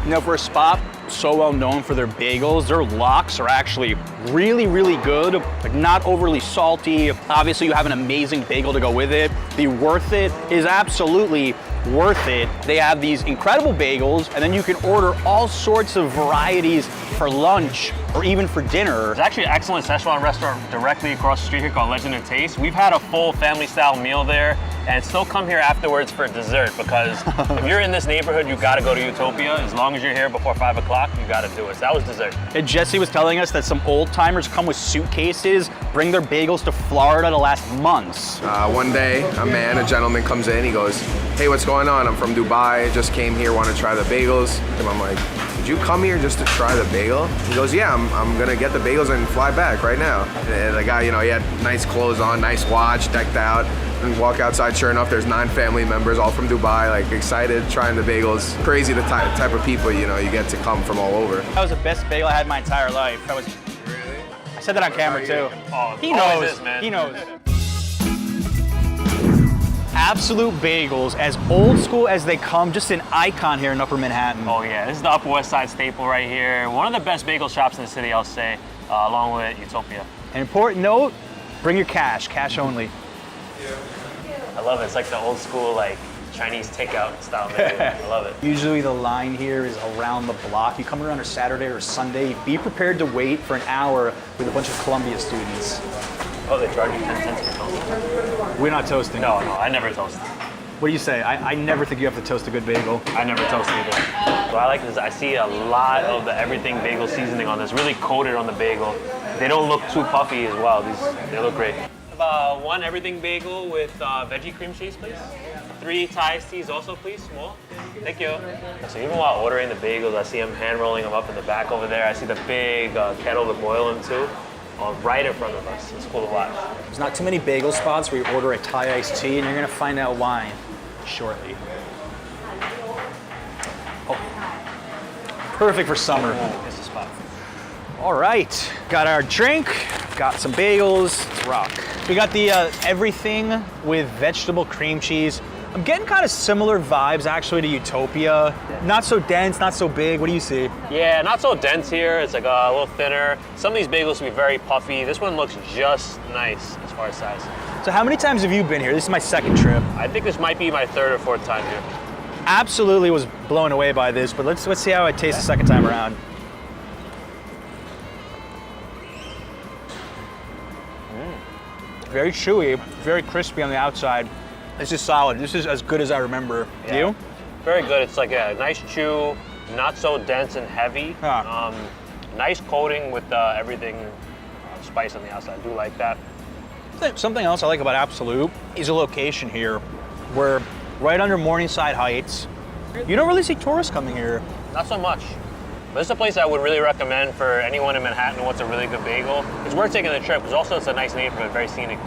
You know, for a spot so well known for their bagels, their lox are actually really, really good. Like not overly salty. Obviously, you have an amazing bagel to go with it. The worth it is absolutely worth it. They have these incredible bagels, and then you can order all sorts of varieties for lunch or even for dinner. There's actually an excellent Szechuan restaurant directly across the street here called Legend and Taste. We've had a full family-style meal there, and still come here afterwards for dessert, because if you're in this neighborhood, you gotta go to Utopia. As long as you're here before 5 o'clock, you gotta do it. So that was dessert. And Jesse was telling us that some old timers come with suitcases, bring their bagels to Florida to last months. One day, a gentleman comes in, he goes, "Hey, what's going on? I'm from Dubai, just came here, want to try the bagels." And I'm like, "Did you come here just to try the bagel?" He goes, "Yeah, I'm gonna get the bagels and fly back right now." And the guy, he had nice clothes on, nice watch, decked out, and walk outside, sure enough, there's 9 family members, all from Dubai, like excited, trying the bagels. Crazy the type of people, you get to come from all over. That was the best bagel I had my entire life. I said that on camera too. Oh, he knows, is, man. He knows. Absolute Bagels, as old school as they come, just an icon here in Upper Manhattan. Oh yeah, this is the Upper West Side staple right here. One of the best bagel shops in the city, I'll say, along with Utopia. An important note, bring your cash only. I love it, it's like the old school, like, Chinese takeout style menu. I love it. Usually the line here is around the block. You come around a Saturday or Sunday, be prepared to wait for an hour with a bunch of Columbia students. Oh, they charge you 10 cents for toasting? We're not toasting. No, I never toast. What do you say? I never think you have to toast a good bagel. I never toast either. What I like is I see a lot of the everything bagel seasoning on this, really coated on the bagel. They don't look too puffy as well. They look great. About 1 everything bagel with veggie cream cheese, please. 3 Thai iced teas also, please, small. Thank you. So even while ordering the bagels, I see them hand rolling them up in the back over there. I see the big kettle to boil them too. Right in front of us. It's cool to watch. There's not too many bagel spots where you order a Thai iced tea, and you're gonna find out why shortly. Oh, perfect for summer. It's the spot. All right, got our drink, got some bagels, let's rock. We got the everything with vegetable cream cheese. I'm getting kind of similar vibes actually to Utopia. Not so dense, not so big. What do you see? Yeah, not so dense here. It's like a little thinner. Some of these bagels will be very puffy. This one looks just nice as far as size. So how many times have you been here? This is my 2nd trip. I think this might be my 3rd or 4th time here. Absolutely was blown away by this, but let's see how it tastes the 2nd time around. Very chewy, very crispy on the outside. This is solid. This is as good as I remember. Yeah. You? Very good. It's like a nice chew, not so dense and heavy. Nice coating with everything spice on the outside. I do like that. Something else I like about Absolute is a location here. We're right under Morningside Heights. You don't really see tourists coming here. Not so much. But this is a place I would really recommend for anyone in Manhattan who wants a really good bagel. It's worth taking the trip because also it's a nice neighborhood, very scenic.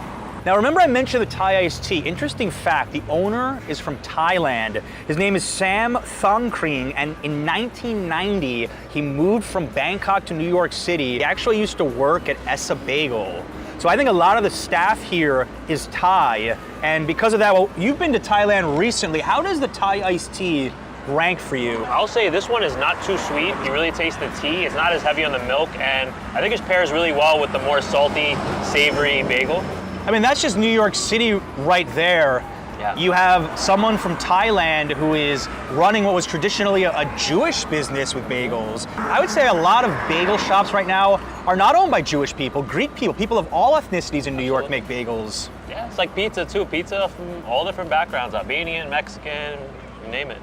Now remember I mentioned the Thai iced tea. Interesting fact, the owner is from Thailand. His name is Sam Thongkring, and in 1990, he moved from Bangkok to New York City. He actually used to work at Essa Bagel. So I think a lot of the staff here is Thai, and because of that, well, you've been to Thailand recently. How does the Thai iced tea rank for you? I'll say this one is not too sweet. You really taste the tea. It's not as heavy on the milk, and I think it pairs really well with the more salty, savory bagel. I mean, that's just New York City right there. Yeah. You have someone from Thailand who is running what was traditionally a Jewish business with bagels. I would say a lot of bagel shops right now are not owned by Jewish people, Greek people. People of all ethnicities in New York make bagels. Yeah, it's like pizza too. Pizza from all different backgrounds, Albanian, Mexican, you name it.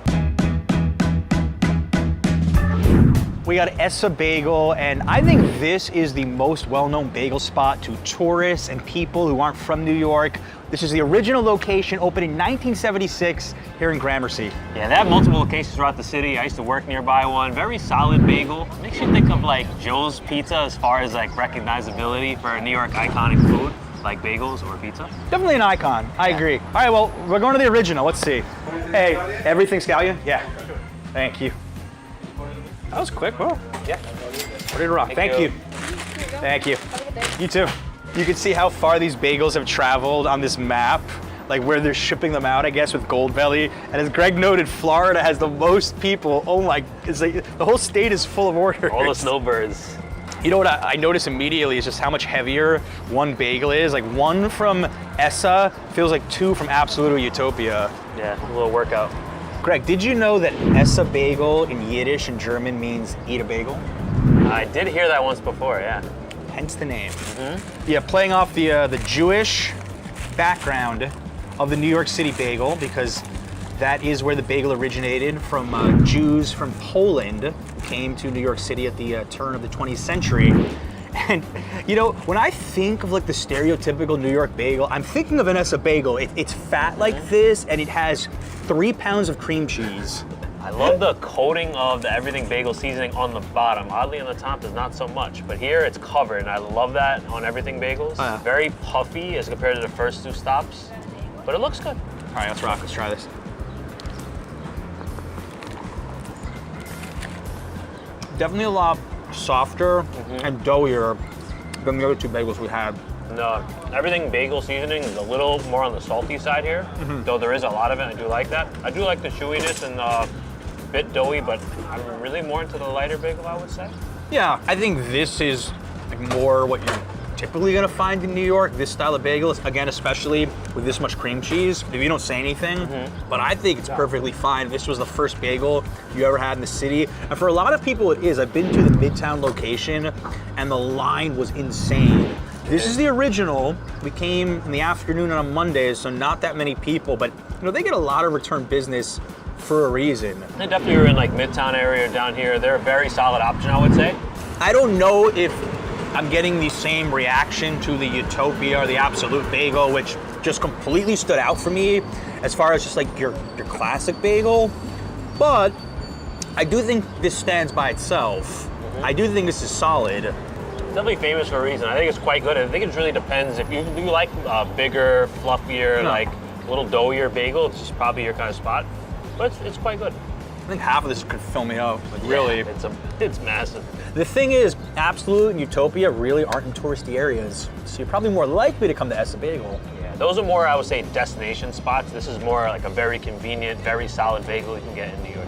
We got Essa Bagel, and I think this is the most well-known bagel spot to tourists and people who aren't from New York. This is the original location, opened in 1976 here in Gramercy. Yeah, they have multiple locations throughout the city. I used to work nearby one. Very solid bagel. Makes you think of like Joe's Pizza as far as like recognizability for a New York iconic food, like bagels or pizza. Definitely an icon, I agree. All right, well, we're going to the original, let's see. Hey, everything scallion? Yeah, thank you. That was quick, bro. Yeah. Ready to rock. Thank you. Thank you. You too. You can see how far these bagels have traveled on this map, like where they're shipping them out, I guess, with Gold Belly. And as Greg noted, Florida has the most people. Oh my, it's like the whole state is full of orders. All the snowbirds. You know what I noticed immediately is just how much heavier one bagel is. Like one from Essa feels like 2 from Absolute or Utopia. Yeah, a little workout. Greg, did you know that Essa Bagel in Yiddish and German means eat a bagel? I did hear that once before, yeah. Hence the name. Yeah, playing off the Jewish background of the New York City bagel, because that is where the bagel originated from. Jews from Poland who came to New York City at the turn of the 20th century. And you know, when I think of like the stereotypical New York bagel, I'm thinking of Vanessa bagel. It's fat like this, and it has 3 pounds of cream cheese. I love the coating of the everything bagel seasoning on the bottom. Oddly, on the top is not so much, but here it's covered, and I love that on everything bagels. Very puffy as compared to the first 2 stops, but it looks good. All right, let's rock. Let's try this. Definitely a lot softer and doughier than the other 2 bagels we had. No, everything bagel seasoning is a little more on the salty side here, though there is a lot of it. I do like that. I do like the chewiness and a bit doughy, but I'm really more into the lighter bagel, I would say. Yeah, I think this is like more what you're typically gonna find in New York, this style of bagels, again, especially with this much cream cheese, if you don't say anything. But I think it's perfectly fine. This was the first bagel you ever had in the city. And for a lot of people it is. I've been to the Midtown location and the line was insane. This is the original. We came in the afternoon on a Monday, so not that many people, but you know, they get a lot of return business for a reason. They definitely were in like Midtown area down here. They're a very solid option, I would say. I don't know if I'm getting the same reaction to the Utopia or the Absolute Bagel, which just completely stood out for me as far as just like your classic bagel. But I do think this stands by itself. I do think this is solid. It's definitely famous for a reason. I think it's quite good. I think it really depends. If you like bigger, fluffier, like a little doughier bagel, it's just probably your kind of spot. But it's quite good. I think half of this could fill me up, like really. It's massive. The thing is, Absolute and Utopia really aren't in touristy areas, so you're probably more likely to come to Essa Bagel. Yeah, those are more, I would say, destination spots. This is more like a very convenient, very solid bagel you can get in New York.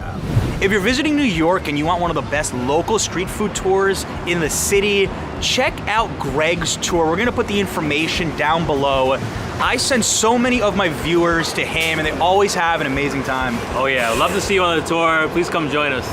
If you're visiting New York and you want one of the best local street food tours in the city, check out Greg's tour. We're gonna put the information down below. I send so many of my viewers to him and they always have an amazing time. Oh yeah, I'd love to see you on the tour. Please come join us.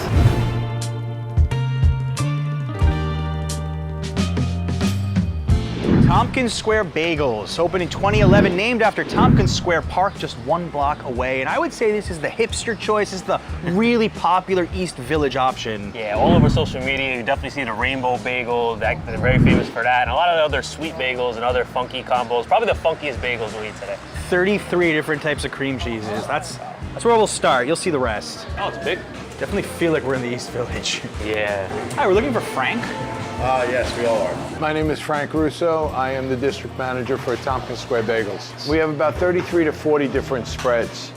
Tompkins Square Bagels, opened in 2011, named after Tompkins Square Park, just 1 block away. And I would say this is the hipster choice. This is the really popular East Village option. Yeah, all over social media, you definitely see the rainbow bagel. They're very famous for that. And a lot of other sweet bagels and other funky combos. Probably the funkiest bagels we'll eat today. 33 different types of cream cheeses. That's where we'll start. You'll see the rest. Oh, it's big. Definitely feel like we're in the East Village. Yeah. Hi, we're looking for Frank. Yes, we all are. My name is Frank Russo. I am the district manager for Tompkins Square Bagels. We have about 33 to 40 different spreads.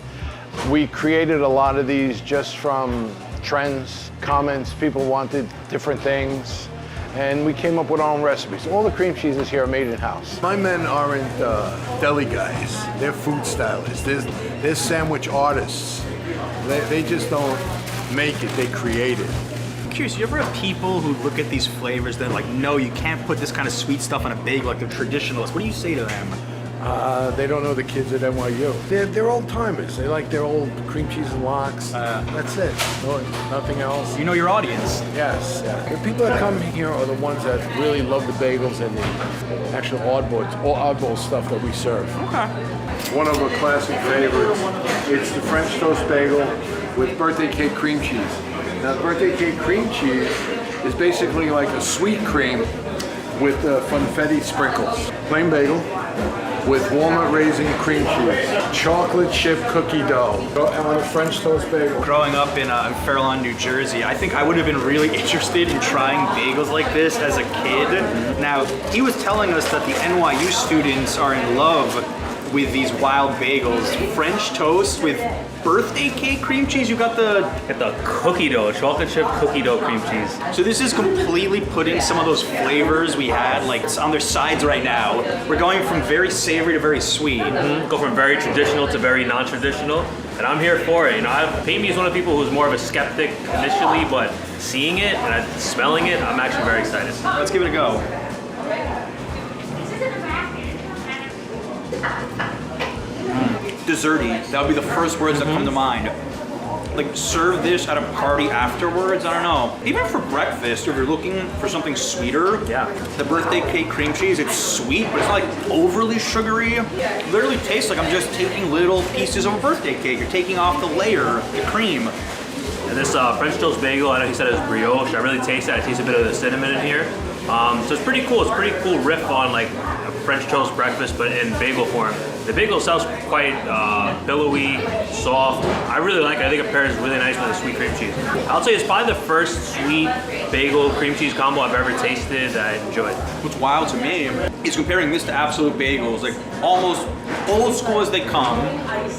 We created a lot of these just from trends, comments, people wanted different things, and we came up with our own recipes. All the cream cheeses here are made in-house. My men aren't deli guys. They're food stylists. They're sandwich artists. They just don't make it, they create it. I'm curious, you ever have people who look at these flavors that are like, no, you can't put this kind of sweet stuff on a bagel like they're traditionalists. What do you say to them? They don't know the kids at NYU. They're old timers. They like their old cream cheese and lox. That's it. Nothing else. You know your audience. Yes. Yeah. The people that come here are the ones that really love the bagels and the actual oddball stuff that we serve. Okay. One of our classic favorites. It's the French toast bagel with birthday cake cream cheese. Now, the birthday cake cream cheese is basically like a sweet cream with funfetti sprinkles. Plain bagel with walnut raisin cream cheese, chocolate chip cookie dough, and on a French toast bagel. Growing up in Fairlawn, New Jersey, I think I would have been really interested in trying bagels like this as a kid. Now, he was telling us that the NYU students are in love with these wild bagels. French toast with birthday cake cream cheese. You got the cookie dough, chocolate chip cookie dough cream cheese. So this is completely putting some of those flavors we had like on their sides right now. We're going from very savory to very sweet. Go from very traditional to very non-traditional. And I'm here for it. You know, Pamey is one of the people who's more of a skeptic initially, but seeing it and smelling it, I'm actually very excited. Let's give it a go. Desserty. That would be the first words that come to mind. like serve this at a party afterwards. I don't know. Even for breakfast, if you're looking for something sweeter, the birthday cake cream cheese, it's sweet, but it's not like overly sugary. It literally tastes like I'm just taking little pieces of a birthday cake. You're taking off the layer, the cream. And this French toast bagel, I know he said it was brioche. I really taste that. I taste a bit of the cinnamon in here. So it's pretty cool. It's a pretty cool riff on like a French toast breakfast, but in bagel form. The bagel itself is quite billowy, soft. I really like it. I think it pairs really nice with the sweet cream cheese. I'll say it's probably the first sweet bagel cream cheese combo I've ever tasted that I enjoyed. What's wild to me is comparing this to Absolute Bagels, like almost old school as they come,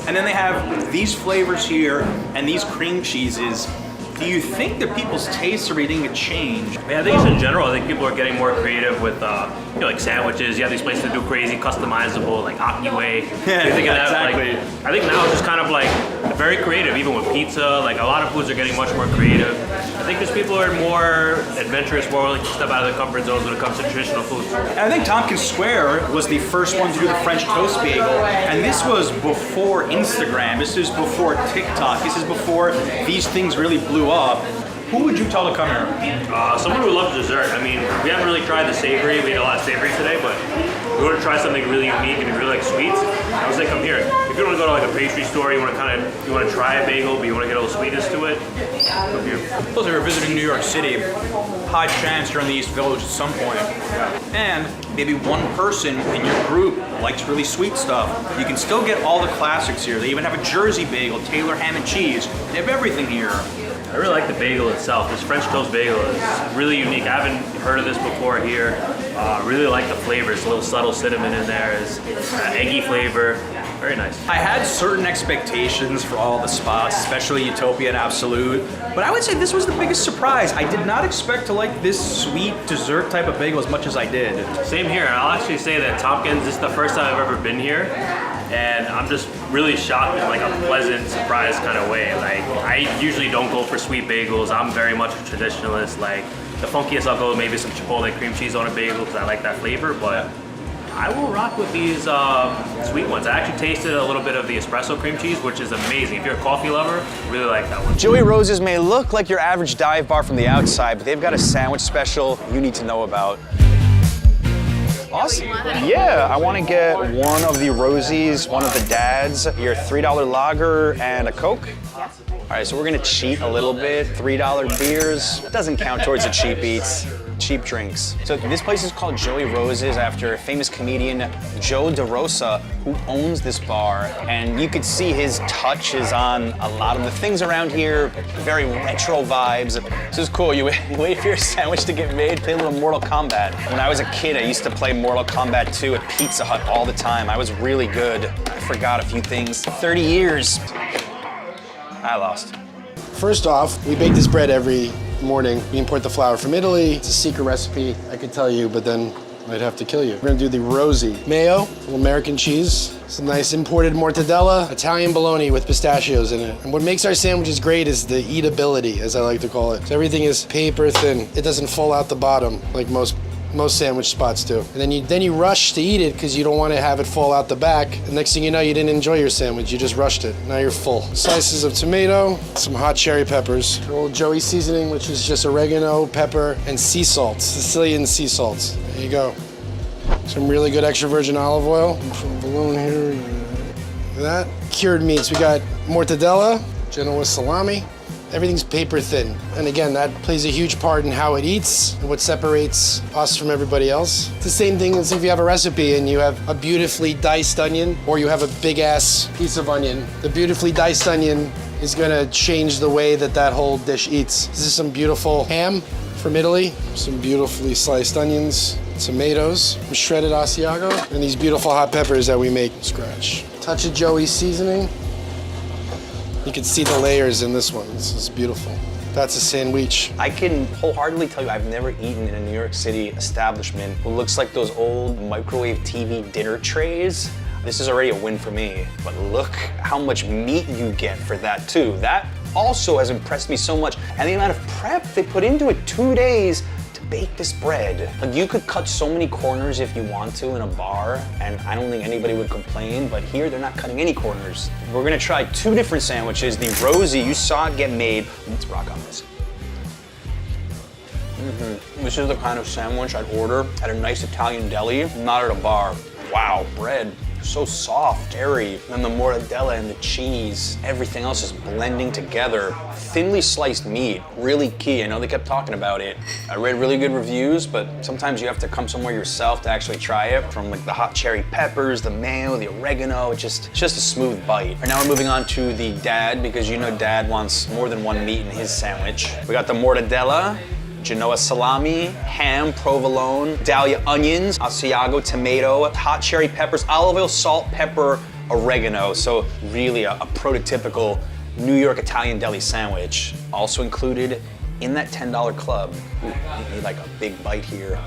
and then they have these flavors here and these cream cheeses. Do you think that people's tastes are beginning to change? I mean, I think it's in general. I think people are getting more creative with, you know, like sandwiches. You have these places that do crazy, customizable, like Ocky way. Yeah, you think of that, exactly. like, I think now it's just kind of like very creative, even with pizza. Like a lot of foods are getting much more creative. I think because people are more adventurous, more willing to step out of their comfort zones when it comes to traditional foods. And I think Tompkins Square was the first one to do the French toast bagel, and this was before Instagram. This is before TikTok. This is before these things really blew up. Who would you tell to come here? Someone who loves dessert. I mean, we haven't really tried the savory. We ate a lot of savory today, but if you want to try something really unique and you really like sweets, I would say come here. If you want to go to like a pastry store, you want to try a bagel, but you want to get a little sweetness to it, come here. Plus, if you're visiting New York City, high chance you're in the East Village at some point. And maybe one person in your group likes really sweet stuff. You can still get all the classics here. They even have a Jersey bagel, Taylor ham and cheese. They have everything here. I really like the bagel itself. This French toast bagel is really unique. I haven't heard of this before here. Really like the flavors. A little subtle cinnamon in there. Is eggy flavor. Very nice. I had certain expectations for all the spots, especially Utopia and Absolute, but I would say this was the biggest surprise. I did not expect to like this sweet dessert type of bagel as much as I did. Same here. I'll actually say that Tompkins, this is the first time I've ever been here, and I'm just really shocked in like a pleasant surprise kind of way. Like, I usually don't go for sweet bagels. I'm very much a traditionalist. Like, the funkiest I'll go maybe some Chipotle cream cheese on a bagel because I like that flavor, but I will rock with these sweet ones. I actually tasted a little bit of the espresso cream cheese, which is amazing. If you're a coffee lover, really like that one. Joey Rose's may look like your average dive bar from the outside, but they've got a sandwich special you need to know about. Awesome. Yeah, I want to get one of the Rosies, one of the Dads, your $3 lager, and a Coke. All right, so we're gonna cheat a little bit. $3 beers. That doesn't count towards the cheap eats. Cheap drinks. So this place is called Joey Rose's after famous comedian Joe DeRosa, who owns this bar. And you could see his touch is on a lot of the things around here, very retro vibes. This is cool. You wait for your sandwich to get made, play a little Mortal Kombat. When I was a kid, I used to play Mortal Kombat 2 at Pizza Hut all the time. I was really good. I forgot a few things. 30 years. I lost. First off, we bake this bread every morning. We import the flour from Italy. It's a secret recipe, I could tell you, but then I'd have to kill you. We're gonna do the Rosie. Mayo, little American cheese, some nice imported mortadella, Italian bologna with pistachios in it. And what makes our sandwiches great is the eatability, as I like to call it. So everything is paper thin. It doesn't fall out the bottom like most sandwich spots do. And then you rush to eat it because you don't want to have it fall out the back. And next thing you know, you didn't enjoy your sandwich, you just rushed it. Now you're full. Slices of tomato, some hot cherry peppers, a little Joey seasoning, which is just oregano, pepper, and sea salt, Sicilian sea salts. There you go. Some really good extra virgin olive oil. From balloon here. Look at that. Cured meats, we got mortadella, Genoa salami. Everything's paper thin. And again, that plays a huge part in how it eats and what separates us from everybody else. It's the same thing as if you have a recipe and you have a beautifully diced onion or you have a big ass piece of onion. The beautifully diced onion is gonna change the way that whole dish eats. This is some beautiful ham from Italy, some beautifully sliced onions, tomatoes, some shredded Asiago, and these beautiful hot peppers that we make from scratch. Touch of Joey's seasoning. You can see the layers in this one. This is beautiful. That's a sandwich. I can wholeheartedly tell you I've never eaten in a New York City establishment what looks like those old microwave TV dinner trays. This is already a win for me, but look how much meat you get for that too. That also has impressed me so much. And the amount of prep they put into it, 2 days to bake this bread. Like, you could cut so many corners if you want to in a bar, and I don't think anybody would complain, but here they're not cutting any corners. We're gonna try 2 different sandwiches. The Rosie, you saw it get made. Let's rock on this. This is the kind of sandwich I'd order at a nice Italian deli, not at a bar. Wow, bread. So soft, airy, and the mortadella and the cheese, everything else is blending together. Thinly sliced meat, really key. I know they kept talking about it. I read really good reviews, but sometimes you have to come somewhere yourself to actually try it. From like the hot cherry peppers, the mayo, the oregano, it's just a smooth bite. And now we're moving on to the dad, because you know dad wants more than one meat in his sandwich. We got the mortadella, Genoa salami, ham, provolone, Dahlia onions, Asiago tomato, hot cherry peppers, olive oil, salt, pepper, oregano. So really a prototypical New York Italian deli sandwich. Also included in that $10 club. Ooh, you need like a big bite here.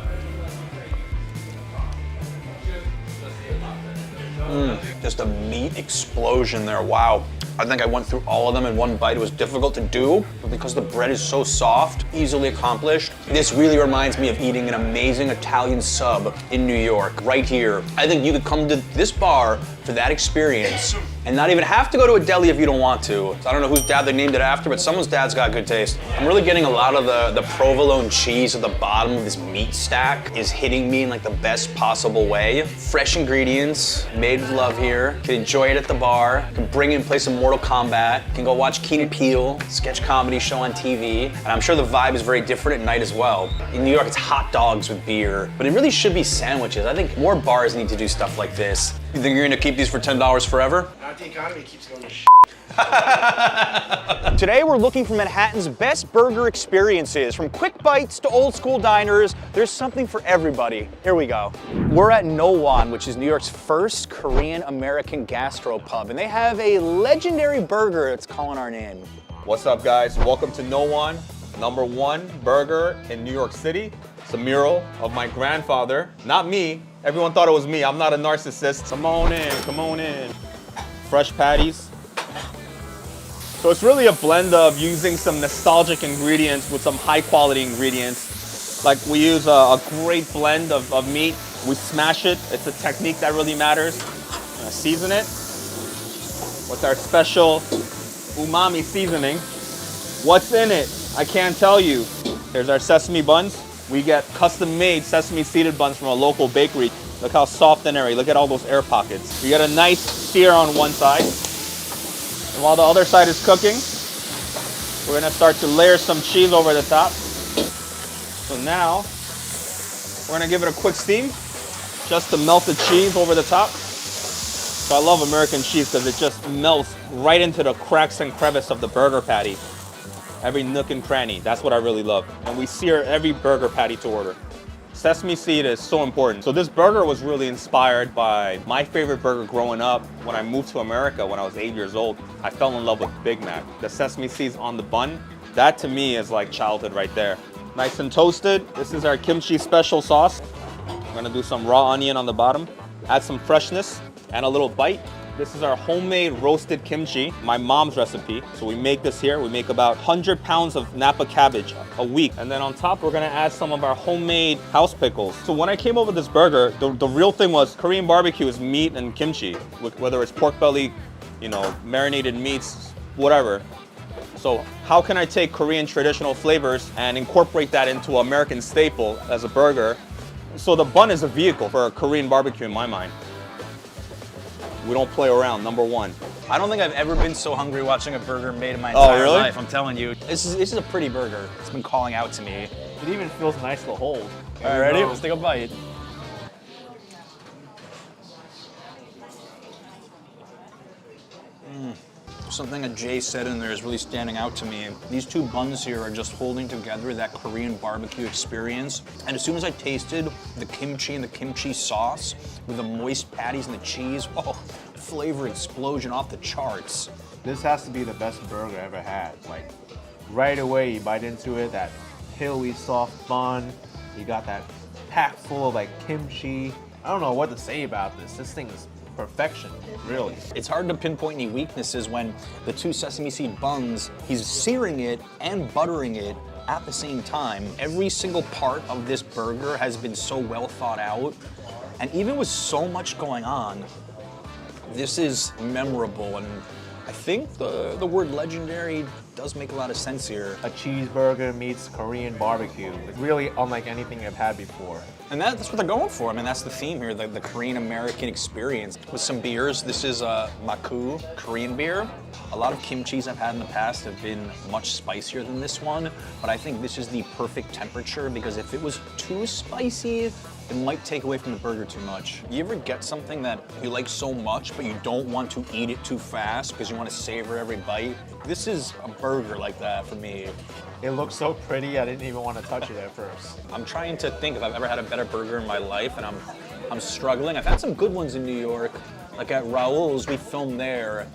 Just a meat explosion there, wow. I think I went through all of them in one bite. It was difficult to do, but because the bread is so soft, easily accomplished. This really reminds me of eating an amazing Italian sub in New York, right here. I think you could come to this bar for that experience and not even have to go to a deli if you don't want to. So I don't know whose dad they named it after, but someone's dad's got good taste. I'm really getting a lot of the provolone cheese at the bottom of this meat stack is hitting me in like the best possible way. Fresh ingredients, made with love here. Can enjoy it at the bar. Can bring in, play some Mortal Kombat. Can go watch Key and Peele, sketch comedy show on TV. And I'm sure the vibe is very different at night as well. In New York, it's hot dogs with beer, but it really should be sandwiches. I think more bars need to do stuff like this. You think you're gonna keep these for $10 forever? Not the economy keeps going to shit. Today we're looking for Manhattan's best burger experiences. From quick bites to old school diners, there's something for everybody. Here we go. We're at No One, which is New York's first Korean American gastropub, and they have a legendary burger that's calling our name. What's up, guys? Welcome to No One, #1 burger in New York City. It's a mural of my grandfather, not me. Everyone thought it was me. I'm not a narcissist. Come on in, come on in. Fresh patties. So it's really a blend of using some nostalgic ingredients with some high quality ingredients. Like we use a great blend of meat. We smash it. It's a technique that really matters. Season it with our special umami seasoning. What's in it? I can't tell you. There's our sesame buns. We get custom-made sesame-seeded buns from a local bakery. Look how soft and airy. Look at all those air pockets. We get a nice sear on one side. And while the other side is cooking, we're gonna start to layer some cheese over the top. So now, we're gonna give it a quick steam, just to melt the cheese over the top. So I love American cheese because it just melts right into the cracks and crevice of the burger patty. Every nook and cranny, that's what I really love. And we sear every burger patty to order. Sesame seed is so important. So this burger was really inspired by my favorite burger growing up. When I moved to America when I was 8 years old, I fell in love with Big Mac. The sesame seeds on the bun, that to me is like childhood right there. Nice and toasted. This is our kimchi special sauce. I'm gonna do some raw onion on the bottom, add some freshness and a little bite. This is our homemade roasted kimchi, my mom's recipe. So we make this here. We make about 100 pounds of Napa cabbage a week. And then on top, we're gonna add some of our homemade house pickles. So when I came over with this burger, the real thing was Korean barbecue is meat and kimchi, whether it's pork belly, you know, marinated meats, whatever. So how can I take Korean traditional flavors and incorporate that into an American staple as a burger? So the bun is a vehicle for a Korean barbecue in my mind. We don't play around, #1. I don't think I've ever been so hungry watching a burger made in my entire life, I'm telling you. This is a pretty burger. It's been calling out to me. It even feels nice to hold. All right, ready? Let's take a bite. Something that Jay said in there is really standing out to me. These two buns here are just holding together that Korean barbecue experience. And as soon as I tasted the kimchi and the kimchi sauce with the moist patties and the cheese, oh, flavor explosion off the charts. This has to be the best burger I ever had. Like, right away you bite into it, that pillowy soft bun, you got that pack full of like kimchi. I don't know what to say about this. This thing is perfection, really. It's hard to pinpoint any weaknesses when the two sesame seed buns, he's searing it and buttering it at the same time, every single part of this burger has been so well thought out. And even with so much going on, this is memorable. And I think the word legendary does make a lot of sense here. A cheeseburger meets Korean barbecue. It's really unlike anything I've had before. And that's what they're going for. I mean, that's the theme here, the Korean-American experience. With some beers, this is a Maku Korean beer. A lot of kimchis I've had in the past have been much spicier than this one, but I think this is the perfect temperature because if it was too spicy, it might take away from the burger too much. You ever get something that you like so much, but you don't want to eat it too fast because you want to savor every bite? This is a burger like that for me. It looks so pretty, I didn't even want to touch it at first. I'm trying to think if I've ever had a better burger in my life, and I'm struggling. I've had some good ones in New York, like at Raoul's, we filmed there.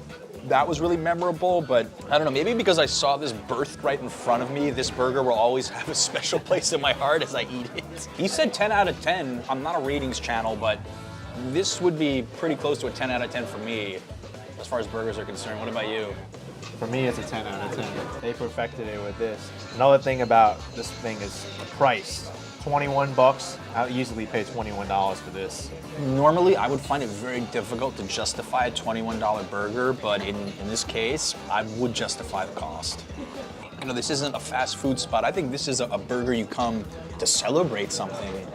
That was really memorable, but I don't know, maybe because I saw this birthed right in front of me, this burger will always have a special place in my heart as I eat it. He said 10 out of 10. I'm not a ratings channel, but this would be pretty close to a 10 out of 10 for me, as far as burgers are concerned. What about you? For me, it's a 10 out of 10. They perfected it with this. Another thing about this thing is the price. 21 bucks. I'll easily pay $21 for this. Normally, I would find it very difficult to justify a $21 burger, but in this case, I would justify the cost. You know, this isn't a fast food spot. I think this is a burger you come to celebrate something.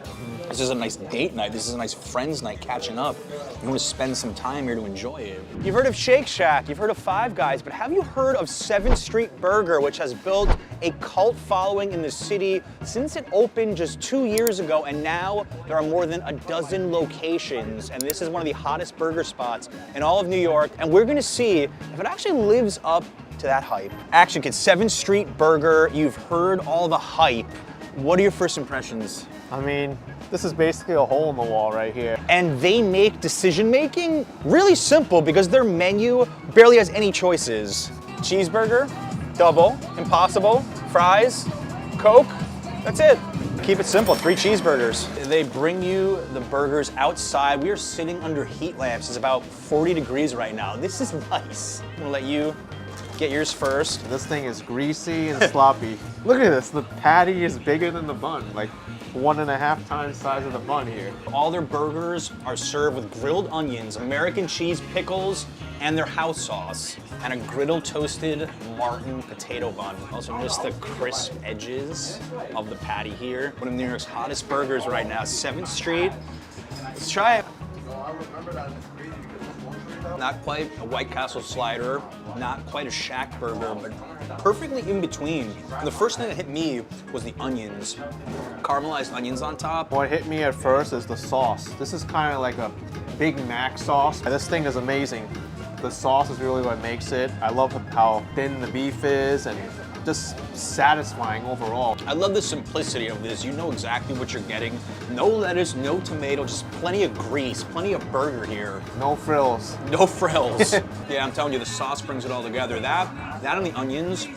This is a nice date night. This is a nice friends night catching up. You want to spend some time here to enjoy it. You've heard of Shake Shack, you've heard of Five Guys, but have you heard of 7th Street Burger, which has built a cult following in the city since it opened just 2 years ago, and now there are more than a dozen locations, and this is one of the hottest burger spots in all of New York, and we're gonna see if it actually lives up to that hype. Action Kids, 7th Street Burger, you've heard all the hype. What are your first impressions? I mean, this is basically a hole in the wall right here. And they make decision making really simple because their menu barely has any choices. Cheeseburger, double, impossible, fries, Coke, that's it. Keep it simple, 3 cheeseburgers. They bring you the burgers outside. We are sitting under heat lamps. It's about 40 degrees right now. This is nice. I'm gonna let you get yours first. This thing is greasy and sloppy. Look at this, the patty is bigger than the bun, like 1.5 times the size of the bun here. All their burgers are served with grilled onions, American cheese, pickles, and their house sauce, and a griddle toasted Martin potato bun. Also notice the crisp edges of the patty here. One of New York's hottest burgers right now, 7th Street. Let's try it. Not quite a White Castle slider, not quite a Shack burger, but perfectly in between. And the first thing that hit me was the onions. Caramelized onions on top. What hit me at first is the sauce. This is kind of like a Big Mac sauce. And this thing is amazing. The sauce is really what makes it. I love how thin the beef is and just satisfying overall. I love the simplicity of this. You know exactly what you're getting. No lettuce, no tomato, just plenty of grease, plenty of burger here. No frills. No frills. Yeah, I'm telling you, the sauce brings it all together. That and the onions,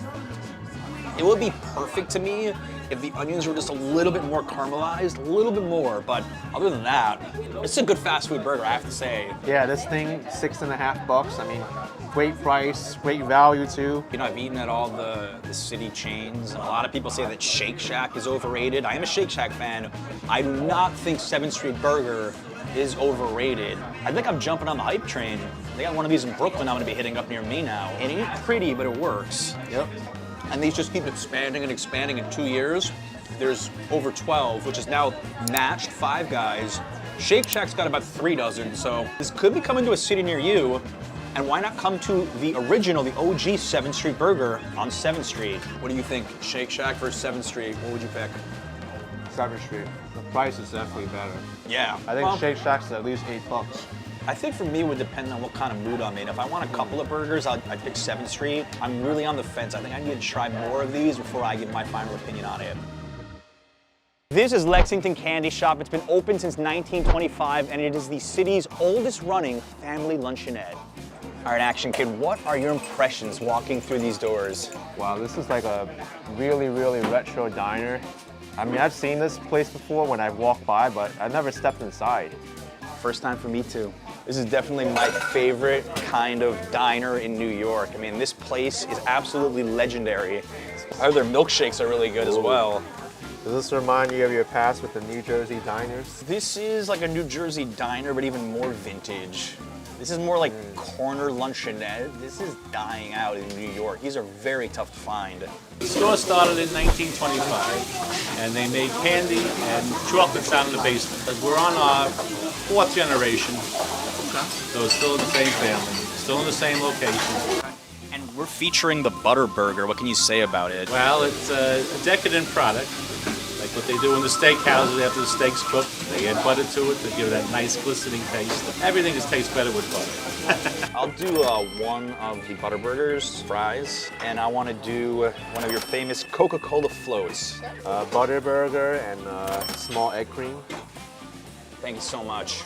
it would be perfect to me if the onions were just a little bit more caramelized, a little bit more, but other than that, it's a good fast food burger, I have to say. Yeah, this thing, 6.5 bucks. I mean, great price, great value too. You know, I've eaten at all the city chains, and a lot of people say that Shake Shack is overrated. I am a Shake Shack fan. I do not think 7th Street Burger is overrated. I think I'm jumping on the hype train. They got one of these in Brooklyn I'm gonna be hitting up near me now. It ain't pretty, but it works. Yep. And these just keep expanding and expanding. In 2 years, there's over 12, which is now matched Five Guys. Shake Shack's got about 3 dozen, so this could be coming to a city near you. And why not come to the original, the OG 7th Street Burger on 7th Street? What do you think? Shake Shack versus 7th Street, what would you pick? 7th Street. The price is definitely better. Yeah. I think Shake Shack's at least 8 bucks. I think for me, it would depend on what kind of mood I'm in. If I want a couple of burgers, I'd pick 7th Street. I'm really on the fence. I think I need to try more of these before I give my final opinion on it. This is Lexington Candy Shop. It's been open since 1925, and it is the city's oldest running family luncheonette. All right, Action Kid, what are your impressions walking through these doors? Wow, this is like a really, really retro diner. I mean, I've seen this place before when I've walked by, but I've never stepped inside. First time for me too. This is definitely my favorite kind of diner in New York. I mean, this place is absolutely legendary. It's I heard their milkshakes are really good as well. Does this remind you of your past with the New Jersey diners? This is like a New Jersey diner, but even more vintage. This is more like corner luncheonette. This is dying out in New York. These are very tough to find. The store started in 1925, and they made candy and chocolates out in the basement. We're on our 4th generation, so it's still in the same family, still in the same location. And we're featuring the butter burger. What can you say about it? Well, it's a decadent product. Like what they do in the steakhouses after the steak's cooked. They add butter to it to give it that nice glistening taste. Everything just tastes better with butter. I'll do one of the butter burgers, fries, and I want to do one of your famous Coca-Cola floats. Butter burger and small egg cream. Thank you so much.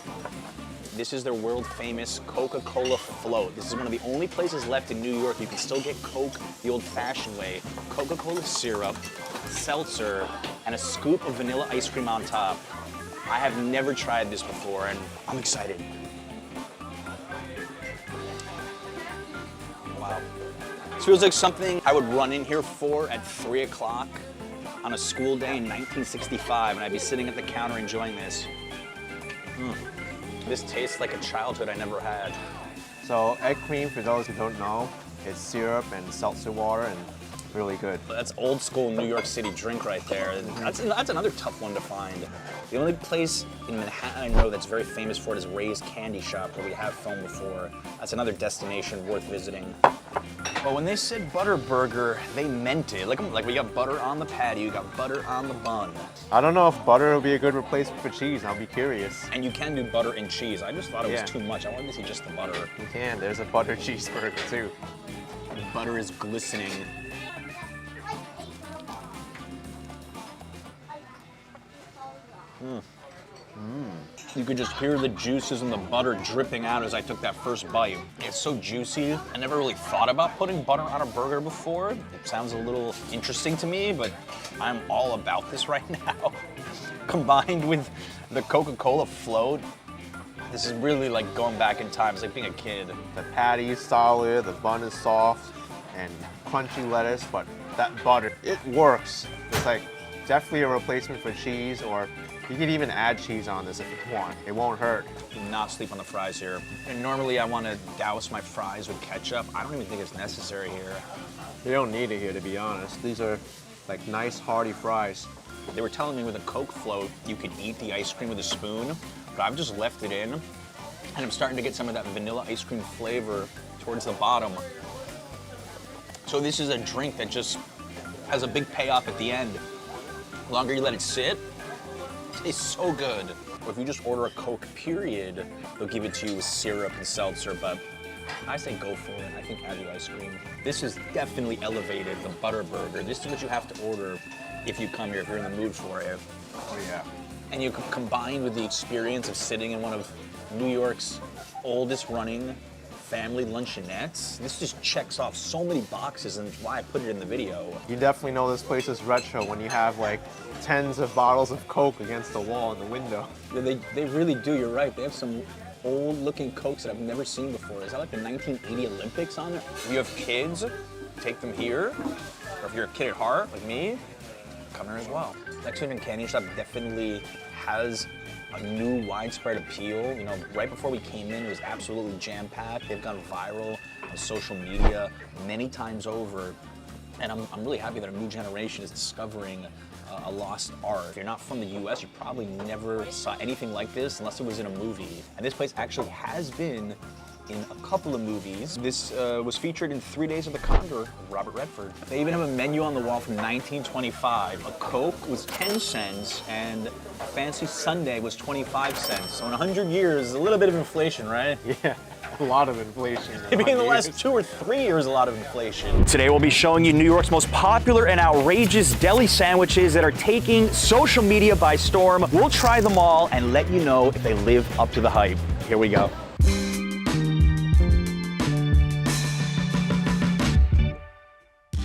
This is their world famous Coca-Cola float. This is one of the only places left in New York you can still get Coke the old-fashioned way. Coca-Cola syrup, seltzer, and a scoop of vanilla ice cream on top. I have never tried this before, and I'm excited. Wow. This feels like something I would run in here for at 3 o'clock on a school day in 1965, and I'd be sitting at the counter enjoying this. This tastes like a childhood I never had. So egg cream, for those who don't know, it's syrup and seltzer water and really good. That's old school New York City drink right there. That's another tough one to find. The only place in Manhattan I know that's very famous for it is Ray's Candy Shop, where we have filmed before. That's another destination worth visiting. But when they said butter burger, they meant it. Like we got butter on the patty, you got butter on the bun. I don't know if butter would be a good replacement for cheese. I'll be curious. And you can do butter and cheese. I just thought it was too much. I wanted to see just the butter. You can. There's a butter cheeseburger too. The butter is glistening. You could just hear the juices and the butter dripping out as I took that first bite. It's so juicy. I never really thought about putting butter on a burger before. It sounds a little interesting to me, but I'm all about this right now. Combined with the Coca-Cola float, this is really like going back in time. It's like being a kid. The patty is solid, the bun is soft, and crunchy lettuce, but that butter, it works. It's like definitely a replacement for cheese, or you can even add cheese on this if you want. It won't hurt. Do not sleep on the fries here. And normally I want to douse my fries with ketchup. I don't even think it's necessary here. You don't need it here, to be honest. These are like nice hearty fries. They were telling me with a Coke float, you could eat the ice cream with a spoon, but I've just left it in, and I'm starting to get some of that vanilla ice cream flavor towards the bottom. So this is a drink that just has a big payoff at the end. The longer you let it sit, it tastes so good. Or if you just order a Coke, period, they'll give it to you with syrup and seltzer, but I say go for it. I think add the ice cream. This is definitely elevated, the butter burger. This is what you have to order if you come here, if you're in the mood for it. Oh yeah. And you combine with the experience of sitting in one of New York's oldest running family luncheonettes. This just checks off so many boxes, and it's why I put it in the video. You definitely know this place is retro when you have like tens of bottles of Coke against the wall in the window. Yeah, they really do, you're right. They have some old-looking Cokes that I've never seen before. Is that like the 1980 Olympics on there? If you have kids, take them here. Or if you're a kid at heart, like me, come here as well. Mexican Candy Shop definitely has a new widespread appeal. You know, right before we came in, it was absolutely jam-packed. They've gone viral on social media many times over. And I'm really happy that a new generation is discovering a lost art. If you're not from the US, you probably never saw anything like this unless it was in a movie. And this place actually has been in a couple of movies. This was featured in 3 Days of the Condor with Robert Redford. They even have a menu on the wall from 1925. A Coke was 10 cents and a fancy sundae was 25 cents. So in 100 years, a little bit of inflation, right? Yeah. A lot of inflation. Maybe in the last 2 or 3 years, a lot of inflation. Today we'll be showing you New York's most popular and outrageous deli sandwiches that are taking social media by storm. We'll try them all and let you know if they live up to the hype. Here we go.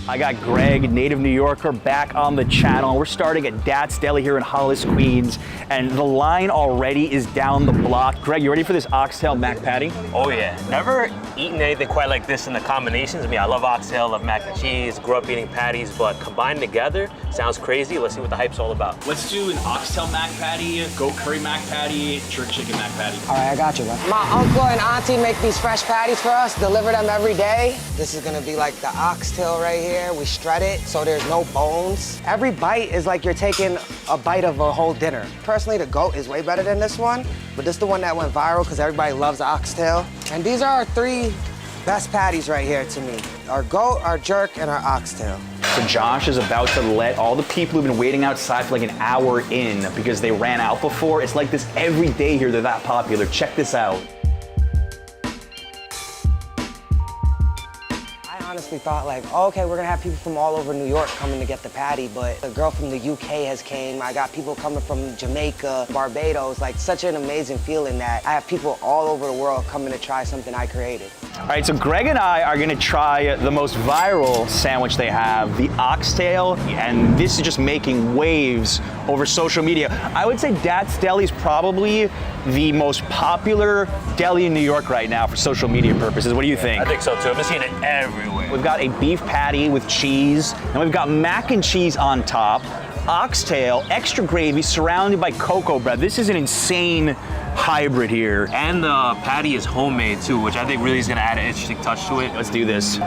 I got Greg, native New Yorker, back on the channel. We're starting at Dad's Deli here in Hollis, Queens, and the line already is down the block. Greg, you ready for this oxtail mac patty? Oh yeah, never eaten anything quite like this in the combinations. I mean, I love oxtail, love mac and cheese, grew up eating patties, but combined together, sounds crazy. Let's see what the hype's all about. Let's do an oxtail mac patty, goat curry mac patty, jerk chicken mac patty. All right, I got you, bro. My uncle and auntie make these fresh patties for us, deliver them every day. This is gonna be like the oxtail right here. We shred it so there's no bones. Every bite is like you're taking a bite of a whole dinner. Personally, the goat is way better than this one, but this is the one that went viral because everybody loves oxtail. And these are our 3 best patties right here to me. Our goat, our jerk, and our oxtail. So Josh is about to let all the people who've been waiting outside for like an hour in because they ran out before. It's like this every day here, they're that popular. Check this out. Honestly thought like, oh, okay, we're gonna have people from all over New York coming to get the patty, but a girl from the UK has came. I got people coming from Jamaica, Barbados, like such an amazing feeling that I have people all over the world coming to try something I created. All right, so Greg and I are gonna try the most viral sandwich they have, the oxtail, and this is just making waves over social media. I would say Dad's Deli is probably the most popular deli in New York right now for social media purposes. What do you think? I think so too. I've been seeing it everywhere. We've got a beef patty with cheese, and we've got mac and cheese on top, oxtail, extra gravy, surrounded by cocoa bread. This is an insane hybrid here. And the patty is homemade too, which I think really is gonna add an interesting touch to it. Let's do this.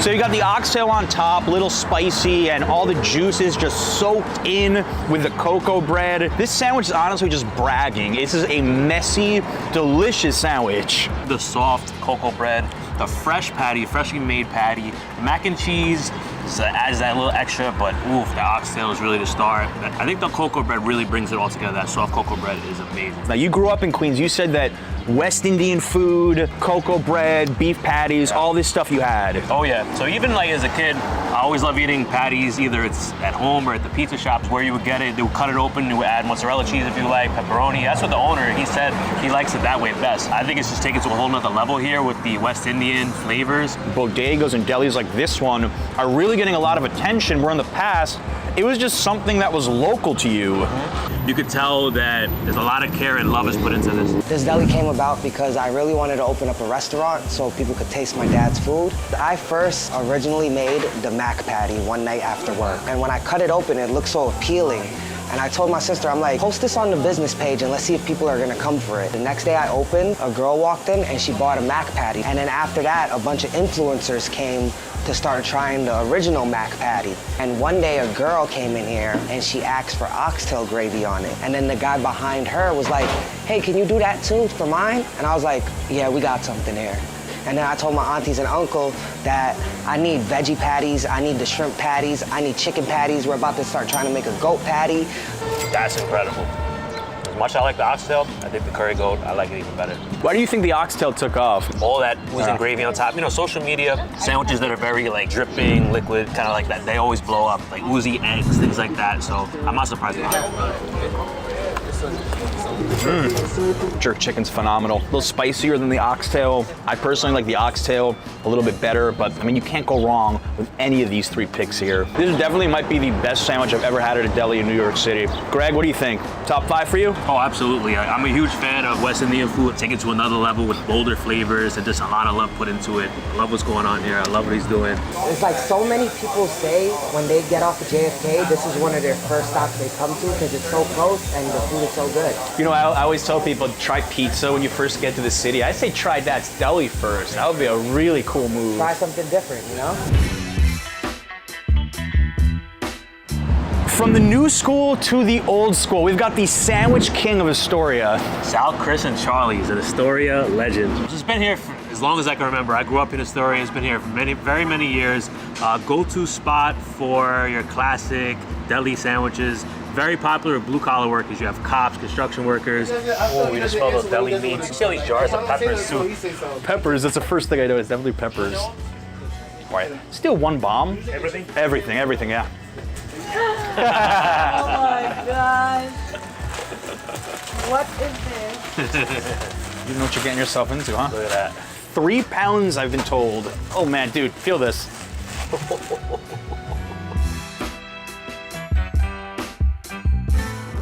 So you got the oxtail on top, little spicy, and all the juices just soaked in with the cocoa bread. This sandwich is honestly just bragging. This is a messy, delicious sandwich. The soft cocoa bread, the fresh patty, freshly made patty, mac and cheese, so it adds that little extra, but oof, the oxtail is really the star. I think the cocoa bread really brings it all together. That soft cocoa bread is amazing. Now you grew up in Queens. You said that West Indian food, cocoa bread, beef patties, all this stuff you had. Oh yeah, so even like as a kid, I always love eating patties, either it's at home or at the pizza shops where you would get it. They would cut it open, you would add mozzarella cheese if you like, pepperoni. That's what the owner, he said he likes it that way best. I think it's just taken to a whole nother level here with the West Indian flavors. Bodegas and delis like this one are really getting a lot of attention, where in the past, it was just something that was local to you. You could tell that there's a lot of care and love is put into this. This deli came about because I really wanted to open up a restaurant so people could taste my dad's food. I first originally made the mac patty one night after work. And when I cut it open, it looked so appealing. And I told my sister, I'm like, post this on the business page and let's see if people are gonna come for it. The next day I opened, a girl walked in and she bought a mac patty. And then after that, a bunch of influencers came to start trying the original mac patty. And one day a girl came in here and she asked for oxtail gravy on it. And then the guy behind her was like, hey, can you do that too for mine? And I was like, yeah, we got something here. And then I told my aunties and uncle that I need veggie patties, I need the shrimp patties, I need chicken patties. We're about to start trying to make a goat patty. That's incredible. As much as I like the oxtail, I think the curry goat, I like it even better. Why do you think the oxtail took off? All that oozing gravy on top. You know, social media, sandwiches that are very like dripping, liquid, kind of like that, they always blow up. Like oozy eggs, things like that. So I'm not surprised about it. Jerk chicken's phenomenal. A little spicier than the oxtail. I personally like the oxtail a little bit better, but I mean, you can't go wrong with any of these 3 picks here. This definitely might be the best sandwich I've ever had at a deli in New York City. Greg, what do you think? Top 5 for you? Oh, absolutely. I'm a huge fan of West Indian food. Take it to another level with bolder flavors and just a lot of love put into it. I love what's going on here. I love what he's doing. It's like so many people say when they get off of JFK, this is one of their first stops they come to because it's so close and the food is so good. You know, I always tell people, try pizza when you first get to the city. I say try Dad's Deli first. That would be a really cool move. Try something different, you know? From the new school to the old school, we've got the sandwich king of Astoria. Sal, Chris, and Charlie's an Astoria legend. It's been here for as long as I can remember. I grew up in Astoria. It's been here for very many years. Go-to spot for your classic deli sandwiches. Very popular with blue-collar workers. You have cops, construction workers. Oh, we just smell those deli meats. You see all these jars of peppers too. Peppers, that's the first thing I know. It's definitely peppers. All right, still 1 bomb. Everything? Everything, yeah. Oh my god. What is this? You know what you're getting yourself into, huh? Look at that. 3 pounds, I've been told. Oh man, dude, feel this.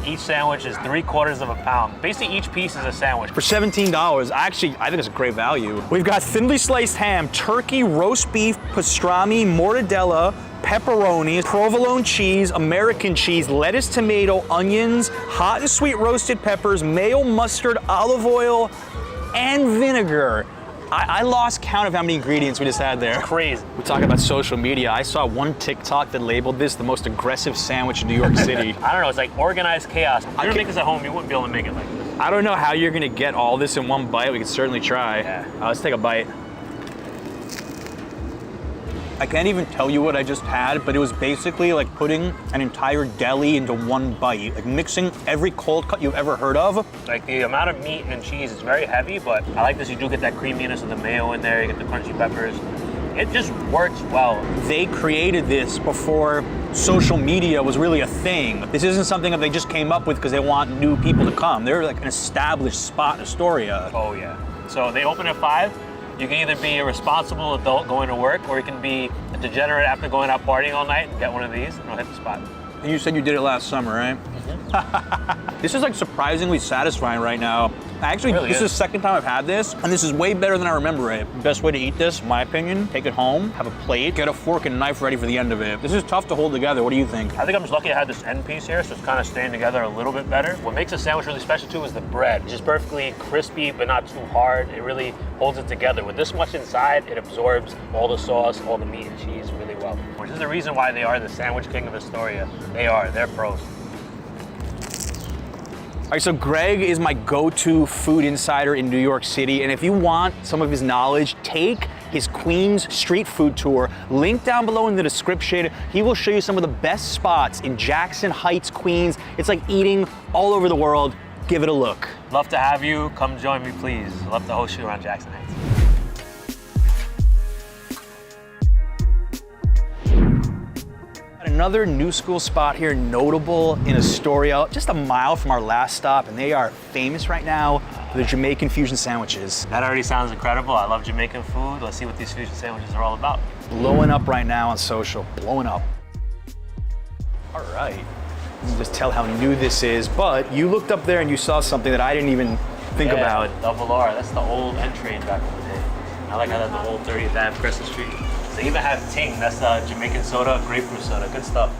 Each sandwich is 3/4 of a pound. Basically, each piece is a sandwich. For $17, I think it's a great value. We've got thinly sliced ham, turkey, roast beef, pastrami, mortadella, pepperoni, provolone cheese, American cheese, lettuce, tomato, onions, hot and sweet roasted peppers, mayo, mustard, olive oil, and vinegar. I lost count of how many ingredients we just had there. Crazy. We're talking about social media. I saw one TikTok that labeled this the most aggressive sandwich in New York City. I don't know, it's like organized chaos. If you were to make this at home, you wouldn't be able to make it like this. I don't know how you're gonna get all this in one bite. We could certainly try. Yeah. Let's take a bite. I can't even tell you what I just had, but it was basically like putting an entire deli into one bite, like mixing every cold cut you've ever heard of. Like the amount of meat and cheese is very heavy, but I like this. You do get that creaminess of the mayo in there. You get the crunchy peppers. It just works well. They created this before social media was really a thing. This isn't something that they just came up with because they want new people to come. They're like an established spot in Astoria. Oh yeah. So they open at 5. You can either be a responsible adult going to work, or you can be a degenerate after going out partying all night and get one of these and it'll hit the spot. And you said you did it last summer, right? This is like surprisingly satisfying right now. Actually, Really this is is. the second time I've had this, and this is way better than I remember it. Best way to eat this, in my opinion, take it home, have a plate, get a fork and knife ready for the end of it. This is tough to hold together. What do you think? I think I'm just lucky I had this end piece here, so it's kind of staying together a little bit better. What makes a sandwich really special too is the bread. It's just perfectly crispy, but not too hard. It really holds it together. With this much inside, it absorbs all the sauce, all the meat and cheese really well. Which is the reason why they are the sandwich king of Astoria. They're pros. All right, so Greg is my go-to food insider in New York City, and if you want some of his knowledge, take his Queens street food tour. Link down below in the description. He will show you some of the best spots in Jackson Heights, Queens. It's like eating all over the world. Give it a look. Love to have you. Come join me, please. Love to host you around Jackson Heights. Another new school spot here, notable in Astoria, just a mile from our last stop, and they are famous right now for the Jamaican fusion sandwiches. That already sounds incredible. I love Jamaican food. Let's see what these fusion sandwiches are all about. Blowing up right now on social, blowing up. All right, you can just tell how new this is, but you looked up there and you saw something that I didn't even think about. Double R. That's the old end train back in the day. I like how that's the old 30th Ave Crescent Street. They even have Ting. That's Jamaican soda, grapefruit soda. Good stuff.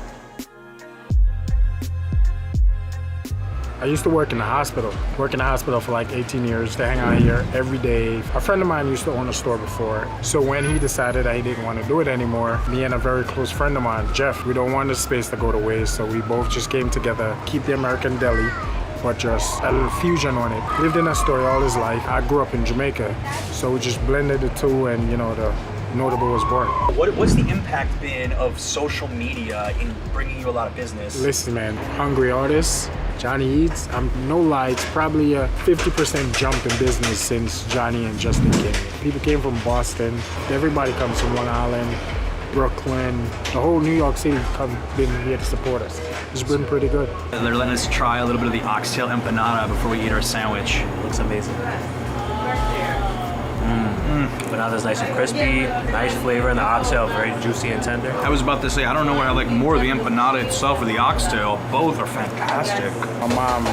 I used to work in the hospital. Work in the hospital for like 18 years. To hang out here every day. A friend of mine used to own a store before. So when he decided that he didn't want to do it anymore, me and a very close friend of mine, Jeff, we don't want the space to go to waste. So we both just came together, keep the American deli, but just a little fusion on it. Lived in Astoria all his life. I grew up in Jamaica. So we just blended the two, and the notable was born. What's the impact been of social media in bringing you a lot of business? Listen, man, hungry artists, Johnny Eats, I'm no lie, it's probably a 50% jump in business since Johnny and Justin came. People came from Boston, everybody comes from Long Island, Brooklyn, the whole New York City been here to support us. It's been pretty good. They're letting us try a little bit of the oxtail empanada before we eat our sandwich. Looks amazing. Empanadas nice and crispy, nice flavor in the oxtail, very juicy and tender. I was about to say, I don't know where I like more, the empanada itself or the oxtail. Both are fantastic. My mom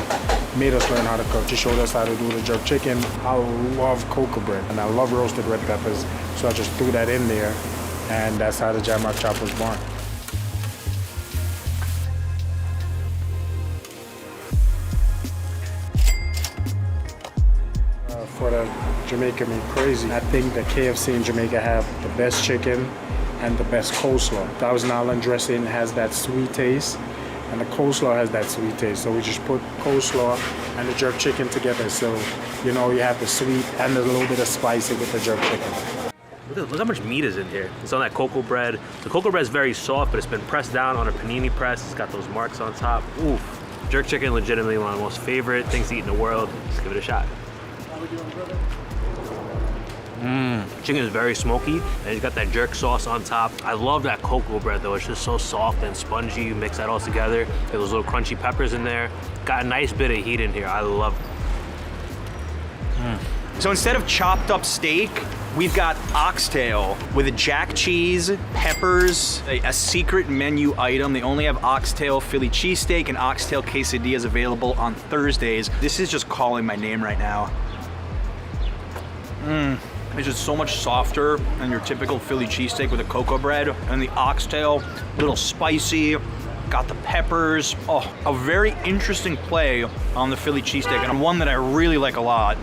made us learn how to cook. She showed us how to do the jerk chicken. I love cocoa bread, and I love roasted red peppers, so I just threw that in there, and that's how the Jamrock Chop was born. For the Jamaica me crazy, I think the KFC in Jamaica have the best chicken and the best coleslaw. Thousand Island dressing has that sweet taste, and the coleslaw has that sweet taste. So we just put coleslaw and the jerk chicken together, so you have the sweet and a little bit of spicy with the jerk chicken. Look how much meat is in here. It's on that cocoa bread. The cocoa bread is very soft, but it's been pressed down on a panini press. It's got those marks on top. Oof. Jerk chicken, legitimately one of my most favorite things to eat in the world. Let's give it a shot. Chicken is very smoky, and it's got that jerk sauce on top. I love that cocoa bread though. It's just so soft and spongy. You mix that all together. Get those little crunchy peppers in there. Got a nice bit of heat in here. I love it. So instead of chopped up steak, we've got oxtail with a jack cheese, peppers, a secret menu item. They only have oxtail Philly cheesesteak and oxtail quesadillas available on Thursdays. This is just calling my name right now. It's just so much softer than your typical Philly cheesesteak with a cocoa bread. And the oxtail, a little spicy, got the peppers. Oh, a very interesting play on the Philly cheesesteak, and one that I really like a lot.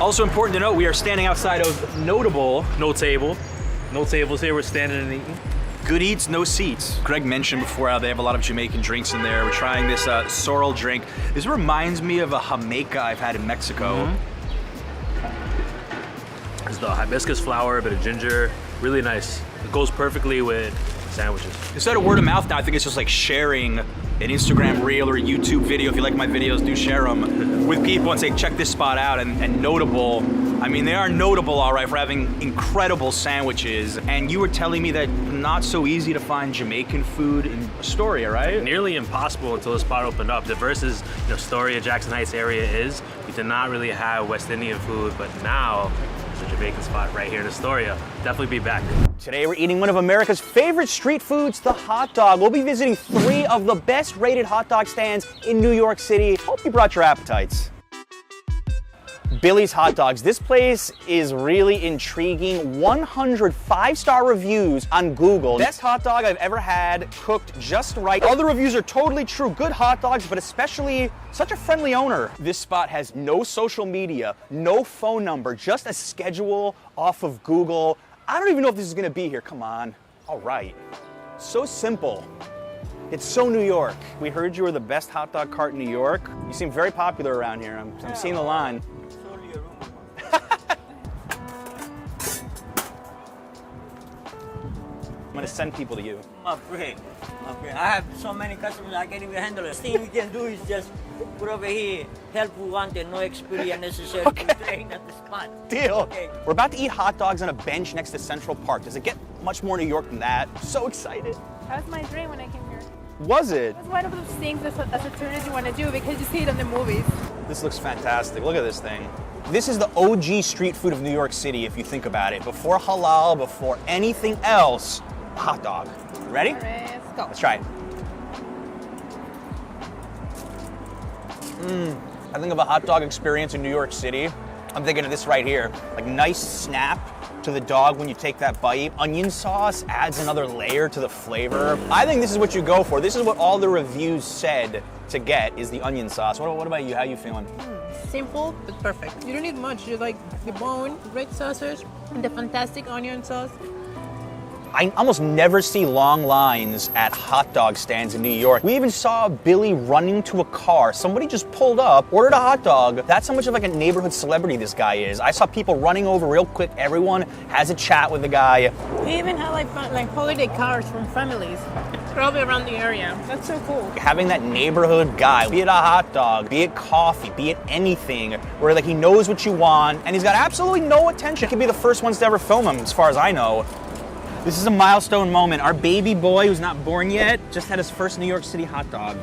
Also important to note, we are standing outside of Notable. No table. No tables here, we're standing and eating. Good eats, no seats. Greg mentioned before how they have a lot of Jamaican drinks in there. We're trying this sorrel drink. This reminds me of a Jamaica I've had in Mexico. There's the hibiscus flower, a bit of ginger, really nice. It goes perfectly with sandwiches. Instead of word of mouth now, I think it's just like sharing an Instagram reel or a YouTube video. If you like my videos, do share them with people and say, check this spot out. And Notable, I mean, they are notable, all right, for having incredible sandwiches. And you were telling me that not so easy to find Jamaican food in Astoria, right? Nearly impossible until this spot opened up. The versus Astoria, Jackson Heights area is, we did not really have West Indian food, but now there's a Jamaican spot right here in Astoria. Definitely be back. Today we're eating one of America's favorite street foods, the hot dog. We'll be visiting 3 of the best rated hot dog stands in New York City. Hope you brought your appetites. Billy's Hot Dogs. This place is really intriguing. 100 5-star reviews on Google. Best hot dog I've ever had, cooked just right. All the reviews are totally true. Good hot dogs, but especially such a friendly owner. This spot has no social media, no phone number, just a schedule off of Google. I don't even know if this is gonna be here. Come on. All right. So simple. It's so New York. We heard you were the best hot dog cart in New York. You seem very popular around here. I'm seeing the line. I'm gonna send people to you. My friend. I have so many customers I can't even handle it. The thing we can do is just put over here, help who wanted, no experience necessary to train at the spot. Deal. Okay. We're about to eat hot dogs on a bench next to Central Park. Does it get much more New York than that? So excited. That was my dream when I came here. Was it? It was one of those things as a tourist you want to do because you see it in the movies. This looks fantastic. Look at this thing. This is the OG street food of New York City, if you think about it. Before halal, before anything else, hot dog. Ready? All right, let's go. Let's try it. I think of a hot dog experience in New York City. I'm thinking of this right here. Like nice snap to the dog when you take that bite. Onion sauce adds another layer to the flavor. I think this is what you go for. This is what all the reviews said to get is the onion sauce. What about you? How you feeling? Simple but perfect. You don't need much. You like the bone, great sausage, and the fantastic onion sauce. I almost never see long lines at hot dog stands in New York. We even saw Billy running to a car. Somebody just pulled up, ordered a hot dog. That's how much of like a neighborhood celebrity this guy is. I saw people running over real quick. Everyone has a chat with the guy. We even had like holiday cars from families probably around the area. That's so cool. Having that neighborhood guy, be it a hot dog, be it coffee, be it anything, where like he knows what you want and he's got absolutely no attention. He could be the first ones to ever film him, as far as I know. This is a milestone moment. Our baby boy, who's not born yet, just had his first New York City hot dog.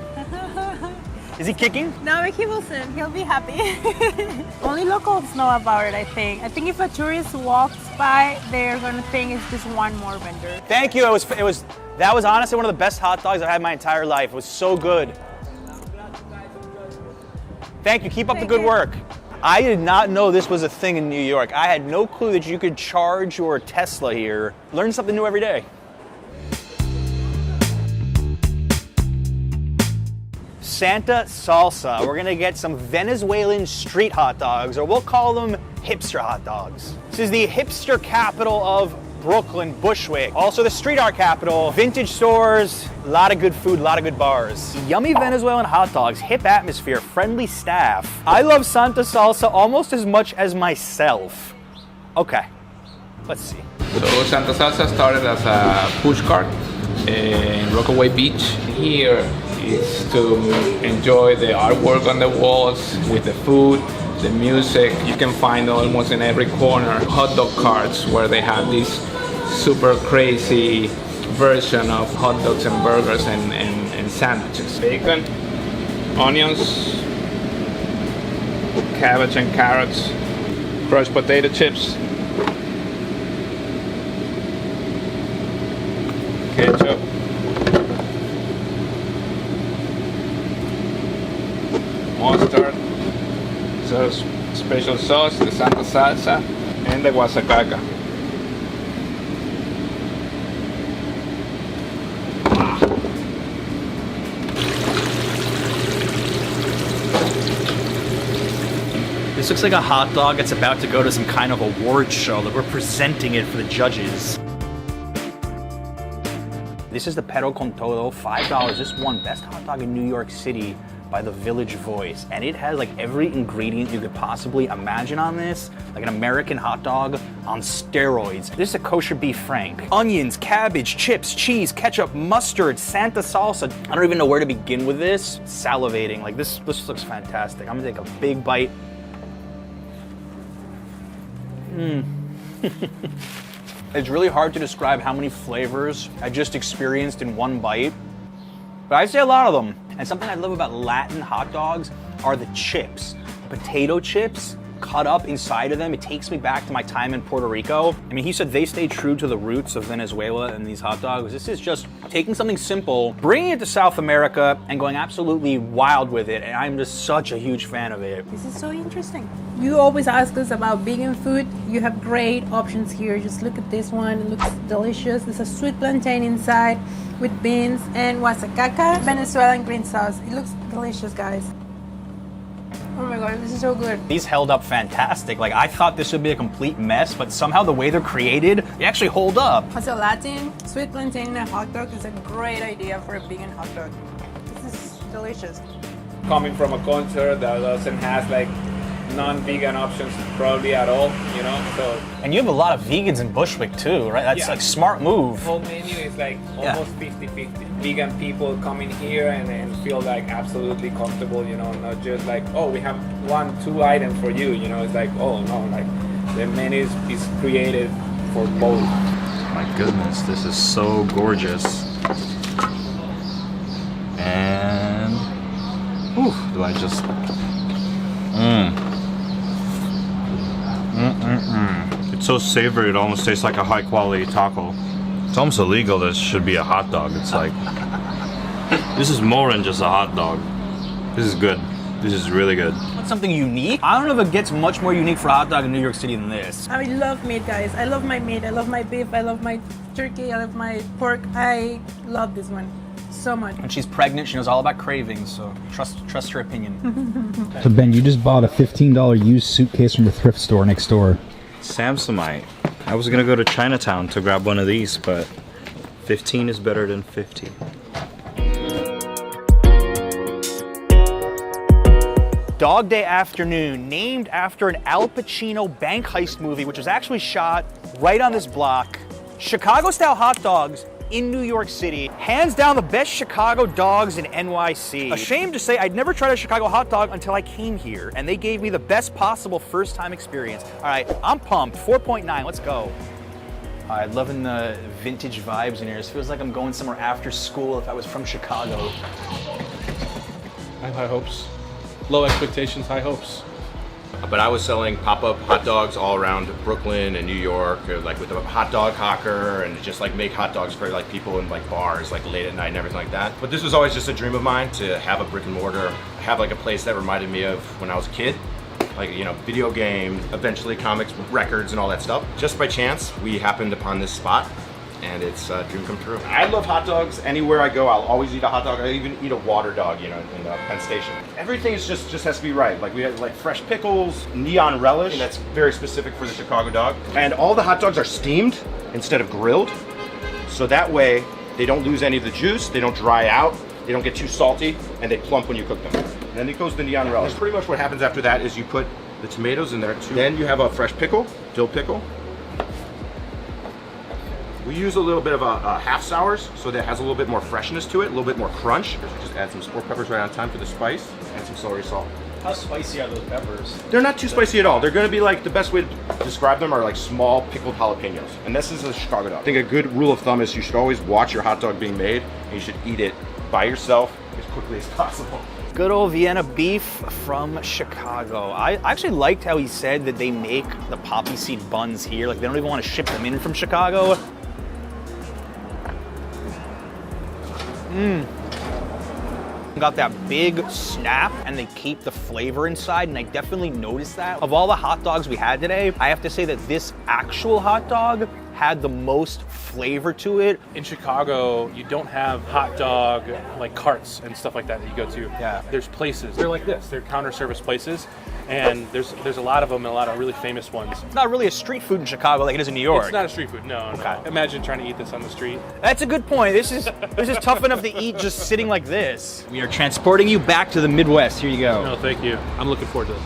Is he kicking? No, he will soon. He'll be happy. Only locals know about it, I think. I think if a tourist walks by, they're gonna think it's just one more vendor. Thank you. That was honestly one of the best hot dogs I've had in my entire life. It was so good. Thank you. Keep up the good work. I did not know this was a thing in New York. I had no clue that you could charge your Tesla here. Learn something new every day. Santa Salsa. We're gonna get some Venezuelan street hot dogs, or we'll call them hipster hot dogs. This is the hipster capital of Brooklyn, Bushwick. Also the street art capital, vintage stores, a lot of good food, a lot of good bars. Yummy Venezuelan hot dogs, hip atmosphere, friendly staff. I love Santa Salsa almost as much as myself. Okay, let's see. So Santa Salsa started as a push cart in Rockaway Beach. Here is to enjoy the artwork on the walls with the food, the music. You can find almost in every corner hot dog carts where they have this super crazy version of hot dogs and burgers and sandwiches. Bacon, onions, cabbage and carrots, crushed potato chips, ketchup, mustard, so special sauce, the Santa salsa, and the guasacaca. This looks like a hot dog that's about to go to some kind of award show, that we're presenting it for the judges. This is the Pero con Todo, $5. This won Best Hot Dog in New York City by the Village Voice. And it has like every ingredient you could possibly imagine on this, like an American hot dog on steroids. This is a kosher beef frank. Onions, cabbage, chips, cheese, ketchup, mustard, Santa salsa. I don't even know where to begin with this. Salivating, like this looks fantastic. I'm gonna take a big bite. It's really hard to describe how many flavors I just experienced in one bite, but I say a lot of them. And something I love about Latin hot dogs are the chips. Potato chips cut up inside of them. It takes me back to my time in Puerto Rico. I mean, he said they stay true to the roots of Venezuela and these hot dogs. This is just taking something simple, bringing it to South America, and going absolutely wild with it. And I'm just such a huge fan of it. This is so interesting. You always ask us about vegan food. You have great options here. Just look at this one. It looks delicious. There's a sweet plantain inside with beans and guasacaca, Venezuelan green sauce. It looks delicious, guys. Oh my god, this is so good. These held up fantastic. Like, I thought this would be a complete mess, but somehow the way they're created, they actually hold up. As a Latin, sweet plantain in a hot dog is a great idea for a vegan hot dog. This is delicious. Coming from a culture that doesn't have like non-vegan options probably at all, you know, so. And you have a lot of vegans in Bushwick too, right? That's like smart move. The whole menu is like almost 50-50. Vegan people come in here and feel like absolutely comfortable, you know, not just like, oh, we have 1-2 items for you, you know, it's like, oh no, like the menu is created for both. My goodness, this is so gorgeous. And, do I just, It's so savory, it almost tastes like a high quality taco. It's almost illegal, this should be a hot dog. It's like, this is more than just a hot dog. This is good. This is really good. Want something unique? I don't know if it gets much more unique for a hot dog in New York City than this. I love meat, guys. I love my meat. I love my beef. I love my turkey. I love my pork. I love this one so much. When she's pregnant, she knows all about cravings, so trust her opinion. So Ben, you just bought a $15 used suitcase from the thrift store next door. Samsonite. I was gonna go to Chinatown to grab one of these, but 15 is better than 50. Dog Day Afternoon, named after an Al Pacino bank heist movie, which was actually shot right on this block. Chicago-style hot dogs in New York City. Hands down the best Chicago dogs in NYC. Ashamed to say I'd never tried a Chicago hot dog until I came here, and they gave me the best possible first-time experience. All right, I'm pumped. 4.9, let's go. All right, loving the vintage vibes in here. This feels like I'm going somewhere after school if I was from Chicago. I have high hopes. Low expectations, high hopes. But I was selling pop-up hot dogs all around Brooklyn and New York, like with a hot dog hawker, and just like make hot dogs for like people in like bars, like late at night and everything like that. But this was always just a dream of mine to have a brick and mortar, have like a place that reminded me of when I was a kid. Like, you know, video games, eventually comics, records and all that stuff. Just by chance, we happened upon this spot, and it's a dream come true. I love hot dogs. Anywhere I go, I'll always eat a hot dog. I even eat a water dog, you know, in Penn Station. Everything is just has to be right. Like we have like fresh pickles, neon relish, and that's very specific for the Chicago dog. And all the hot dogs are steamed instead of grilled. So that way they don't lose any of the juice, they don't dry out, they don't get too salty, and they plump when you cook them. And then it goes the neon relish. And pretty much what happens after that is you put the tomatoes in there too. Then you have a fresh pickle, dill pickle. We use a little bit of a half sours, so that has a little bit more freshness to it, a little bit more crunch. Just add some sport peppers right on time for the spice, and some celery salt. How spicy are those peppers? They're not too spicy at all. They're gonna be like, the best way to describe them are like small pickled jalapenos. And this is a Chicago dog. I think a good rule of thumb is you should always watch your hot dog being made, and you should eat it by yourself as quickly as possible. Good old Vienna beef from Chicago. I actually liked how he said that they make the poppy seed buns here. Like they don't even want to ship them in from Chicago. Got that big snap and they keep the flavor inside, and I definitely noticed that. Of all the hot dogs we had today, I have to say that this actual hot dog had the most flavor to it. In Chicago, you don't have hot dog like carts and stuff like that you go to. Yeah. There's places, they're like this, they're counter service places, and there's a lot of them and a lot of really famous ones. It's not really a street food in Chicago like it is in New York. It's not a street food, no. Imagine trying to eat this on the street. That's a good point. This is tough enough to eat just sitting like this. We are transporting you back to the Midwest. Here you go. No, thank you. I'm looking forward to this.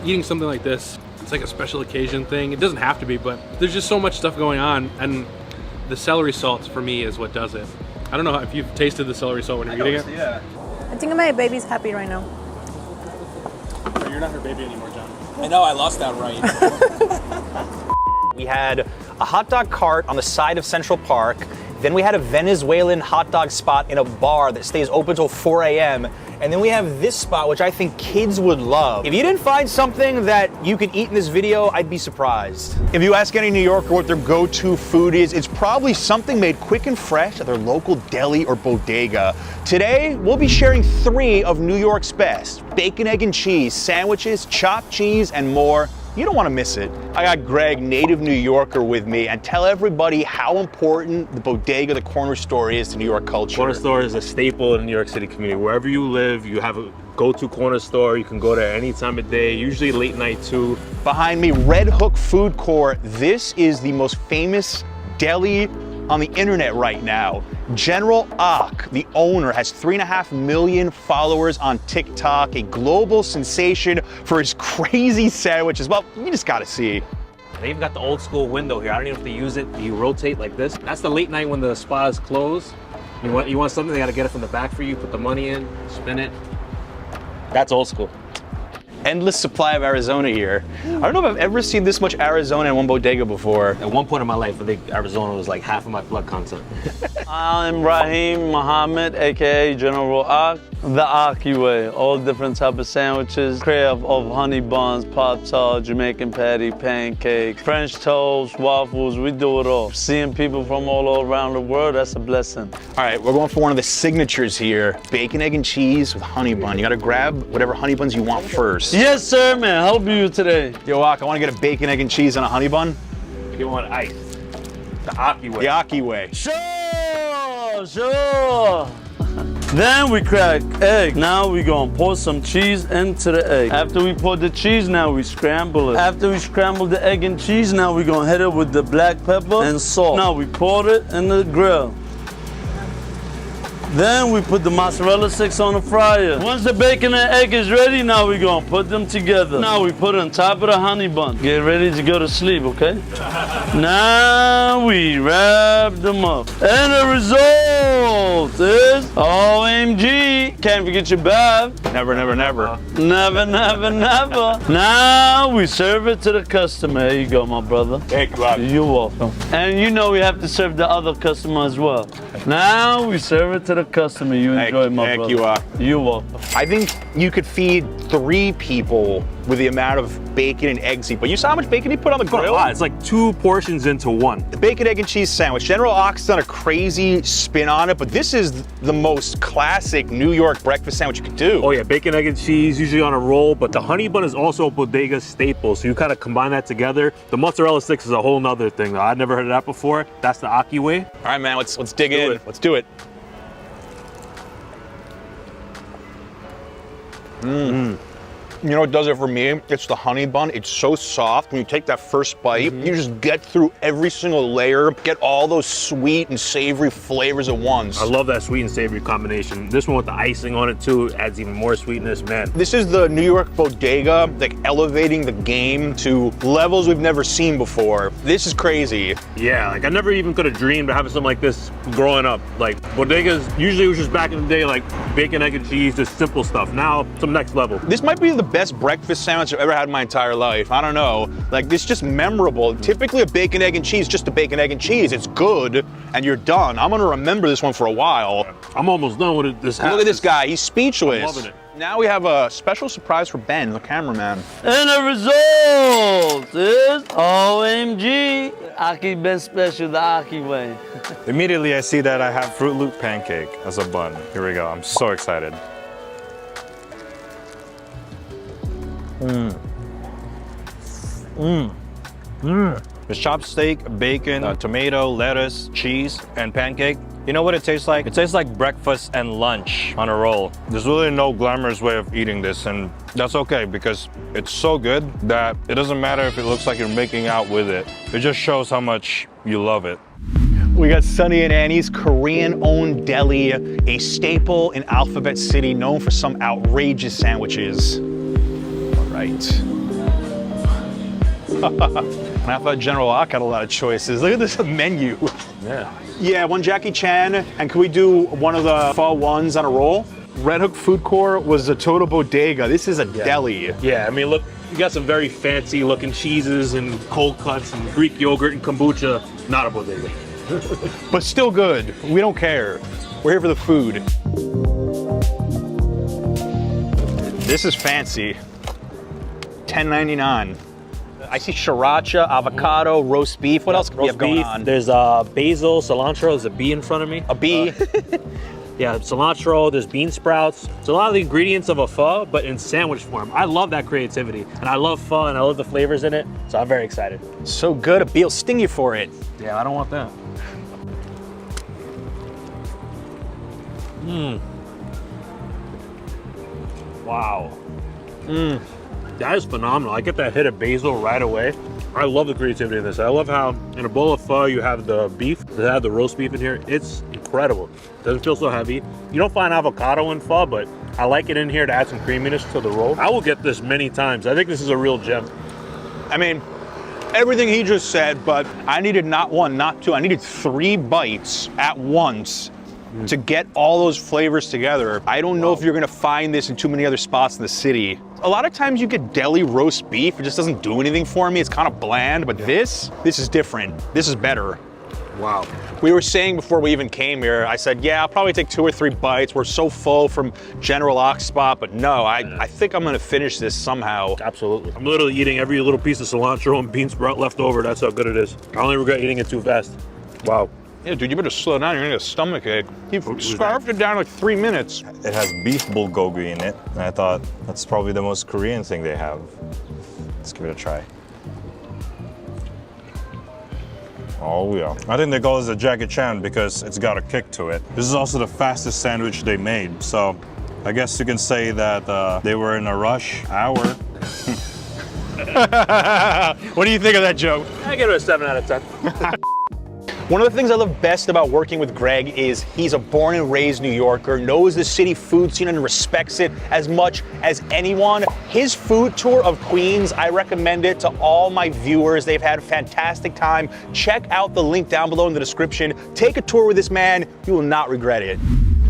Eating something like this, it's like a special occasion thing. It doesn't have to be, but there's just so much stuff going on, and the celery salt for me is what does it. I don't know if you've tasted the celery salt when you're eating it. Yeah. I think my baby's happy right now. You're not her baby anymore, John. I know, I lost that right. We had a hot dog cart on the side of Central Park. Then we had a Venezuelan hot dog spot in a bar that stays open till 4 a.m. And then we have this spot, which I think kids would love. If you didn't find something that you could eat in this video, I'd be surprised. If you ask any New Yorker what their go-to food is, it's probably something made quick and fresh at their local deli or bodega. Today, we'll be sharing 3 of New York's best: bacon, egg, and cheese, sandwiches, chopped cheese, and more. You don't want to miss it. I got Greg, native New Yorker, with me, and tell everybody how important the bodega, the corner store, is to New York culture. Corner store is a staple in the New York City community. Wherever you live, you have a go-to corner store. You can go there any time of day, usually late night too. Behind me, Red Hook Food Court. This is the most famous deli on the internet right now. General Ock, the owner, has 3.5 million followers on TikTok, a global sensation for his crazy sandwiches. Well, you just gotta see. They even got the old school window here. I don't even know if they use it. You rotate like this. That's the late night when the spa is closed. You want something, they gotta get it from the back for you, put the money in, spin it. That's old school. Endless supply of Arizona here. I don't know if I've ever seen this much Arizona in one bodega before. At one point in my life, I think Arizona was like half of my blood content. I'm Raheem Muhammad, aka General Ock. The Ocky way, all different type of sandwiches, crave of honey buns, Pop-Tart, Jamaican patty, pancakes, French toast, waffles, we do it all. Seeing people from all around the world, that's a blessing. All right, we're going for one of the signatures here. Bacon, egg, and cheese with honey bun. You gotta grab whatever honey buns you want first. Yes, sir, man, help you today. Yo, Ock, I wanna get a bacon, egg, and cheese on a honey bun. You want ice. The Ocky way. The Ocky way. Sure. Then we crack egg. Now we gonna pour some cheese into the egg. After we pour the cheese, now we scramble it. After we scramble the egg and cheese, now we gonna hit it with the black pepper and salt. Now we pour it in the grill. Then we put the mozzarella sticks on the fryer. Once the bacon and egg is ready, now we're gonna put them together. Now we put it on top of the honey bun. Get ready to go to sleep, okay? Now we wrap them up. And the result is OMG. Can't forget your bath. Never, never, never. Never, never, never. Now we serve it to the customer. Here you go, my brother. Thank you, Ock. You're welcome. And you know we have to serve the other customer as well. Now we serve it to the customer. You enjoy, my brother. Thank you, Ock. You're welcome. I think you could feed 3 people with the amount of bacon and eggs he put. You saw how much bacon he put on the grill? It's like 2 portions into one. The bacon, egg, and cheese sandwich. General Ock's done a crazy spin on it, but this is the most classic New York breakfast sandwich you could do. Oh yeah, bacon, egg, and cheese, usually on a roll, but the honey bun is also a bodega staple, so you kind of combine that together. The mozzarella sticks is a whole nother thing, though. I'd never heard of that before. That's the Ocky way. All right, man, let's dig in. Let's do it. You know what does it for me? It's the honey bun. It's so soft. When you take that first bite, you just get through every single layer, get all those sweet and savory flavors at once. I love that sweet and savory combination. This one with the icing on it too adds even more sweetness, man. This is the New York bodega, like elevating the game to levels we've never seen before. This is crazy. Yeah, like I never even could have dreamed of having something like this growing up. Like bodegas usually was just back in the day, like bacon, egg, and cheese, just simple stuff. Now, some next level. This might be the best breakfast sandwich I've ever had in my entire life. I don't know. Like, it's just memorable. Typically a bacon, egg, and cheese, just a bacon, egg, and cheese. It's good, and you're done. I'm gonna remember this one for a while. I'm almost done with this. Look at this guy, he's speechless. I'm loving it. Now we have a special surprise for Ben, the cameraman. And the result is OMG. Ocky best special the Ocky way. Immediately I see that I have Fruit Loop pancake as a bun. Here we go, I'm so excited. The chopped steak, bacon, tomato, lettuce, cheese, and pancake. You know what it tastes like? It tastes like breakfast and lunch on a roll. There's really no glamorous way of eating this, and that's okay because it's so good that it doesn't matter if it looks like you're making out with it. It just shows how much you love it. We got Sonny and Annie's Korean-owned deli, a staple in Alphabet City known for some outrageous sandwiches. All right. I thought General Ock had a lot of choices. Look at this menu. Yeah. Yeah, one Jackie Chan, and can we do one of the pho ones on a roll? Red Hook Food Court was a total bodega. This is a deli. Yeah, I mean, look, you got some very fancy looking cheeses and cold cuts and Greek yogurt and kombucha. Not a bodega. But still good. We don't care. We're here for the food. This is fancy. $10.99. I see sriracha, avocado, roast beef. What else could we have going on? There's basil, cilantro. There's a bee in front of me. A bee? Yeah, cilantro. There's bean sprouts. It's a lot of the ingredients of a pho, but in sandwich form. I love that creativity, and I love pho, and I love the flavors in it. So I'm very excited. So good. A bee will sting you for it. Yeah, I don't want that. Wow. That is phenomenal. I get that hit of basil right away. I love the creativity in this. I love how in a bowl of pho you have the beef, they have the roast beef in here. It's incredible. Doesn't feel so heavy. You don't find avocado in pho, but I like it in here to add some creaminess to the roll. I will get this many times. I think this is a real gem. I mean, everything he just said, but I needed not one, not two. I needed 3 bites at once to get all those flavors together. I don't know if you're gonna find this in too many other spots in the city. A lot of times you get deli roast beef, it just doesn't do anything for me. It's kind of bland, but this is different. This is better. Wow. We were saying before we even came here, I said, yeah, I'll probably take 2 or 3 bites. We're so full from General Ock's spot, but no, I think I'm gonna finish this somehow. Absolutely. I'm literally eating every little piece of cilantro and bean sprout left over. That's how good it is. I only regret eating it too fast. Wow. Yeah, dude, you better slow down. You're gonna get a stomachache. He scarfed it down in like 3 minutes. It has beef bulgogi in it, and I thought that's probably the most Korean thing they have. Let's give it a try. Oh yeah. I think they call this a Jackie Chan because it's got a kick to it. This is also the fastest sandwich they made, so I guess you can say that they were in a rush hour. What do you think of that joke? I give it a 7 out of 10. One of the things I love best about working with Greg is he's a born and raised New Yorker, knows the city food scene and respects it as much as anyone. His food tour of Queens, I recommend it to all my viewers. They've had a fantastic time. Check out the link down below in the description. Take a tour with this man. You will not regret it.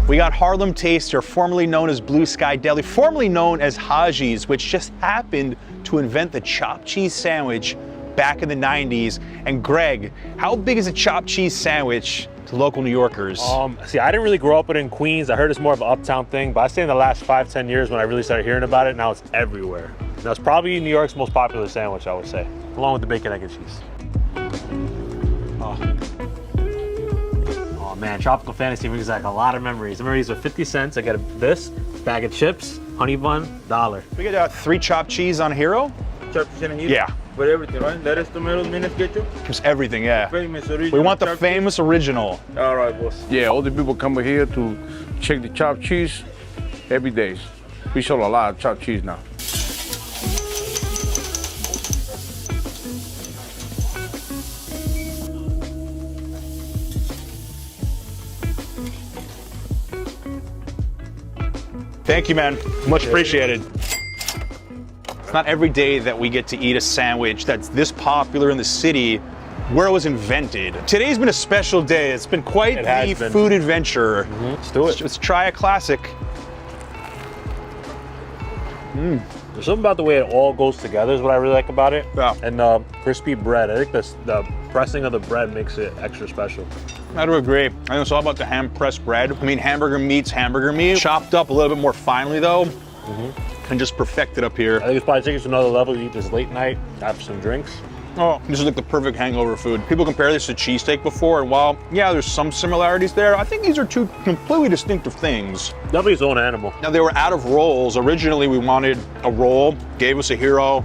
We got Harlem Taster, formerly known as Blue Sky Deli, formerly known as Haji's, which just happened to invent the chopped cheese sandwich back in the 90s. And Greg, how big is a chopped cheese sandwich to local New Yorkers? See, I didn't really grow up in Queens. I heard it's more of an uptown thing, but I say in the last 5-10 years when I really started hearing about it, now it's everywhere. Now it's probably New York's most popular sandwich, I would say, along with the bacon, egg, and cheese. Oh man, Tropical Fantasy brings back a lot of memories. I remember these were 50 cents. I get this bag of chips, honey bun, $1. We get 3 chopped cheese on Hero? Chopped cheese on Hero? Yeah. With everything, right? Lettuce, tomatoes, mayonnaise, ketchup? Just everything, yeah. Famous original. We want the famous original. All right, boss. Yeah, all the people come here to check the chopped cheese every day. We sell a lot of chopped cheese now. Thank you, man. Much appreciated. It's not every day that we get to eat a sandwich that's this popular in the city where it was invented. Today's been a special day. It's been quite the food adventure. Let's do it. Let's try a classic. There's something about the way it all goes together is what I really like about it. Yeah. And crispy bread. I think the pressing of the bread makes it extra special. I do agree. I think it's all about the hand-pressed bread. I mean, hamburger meat's hamburger meat. Chopped up a little bit more finely, though, and just perfected up here. I think it's probably taking it to another level. You eat this late night, have some drinks. Oh, this is like the perfect hangover food. People compare this to cheesesteak before, and while, yeah, there's some similarities there, I think these are two completely distinctive things. Definitely its own animal. Now, they were out of rolls. Originally, we wanted a roll, gave us a hero.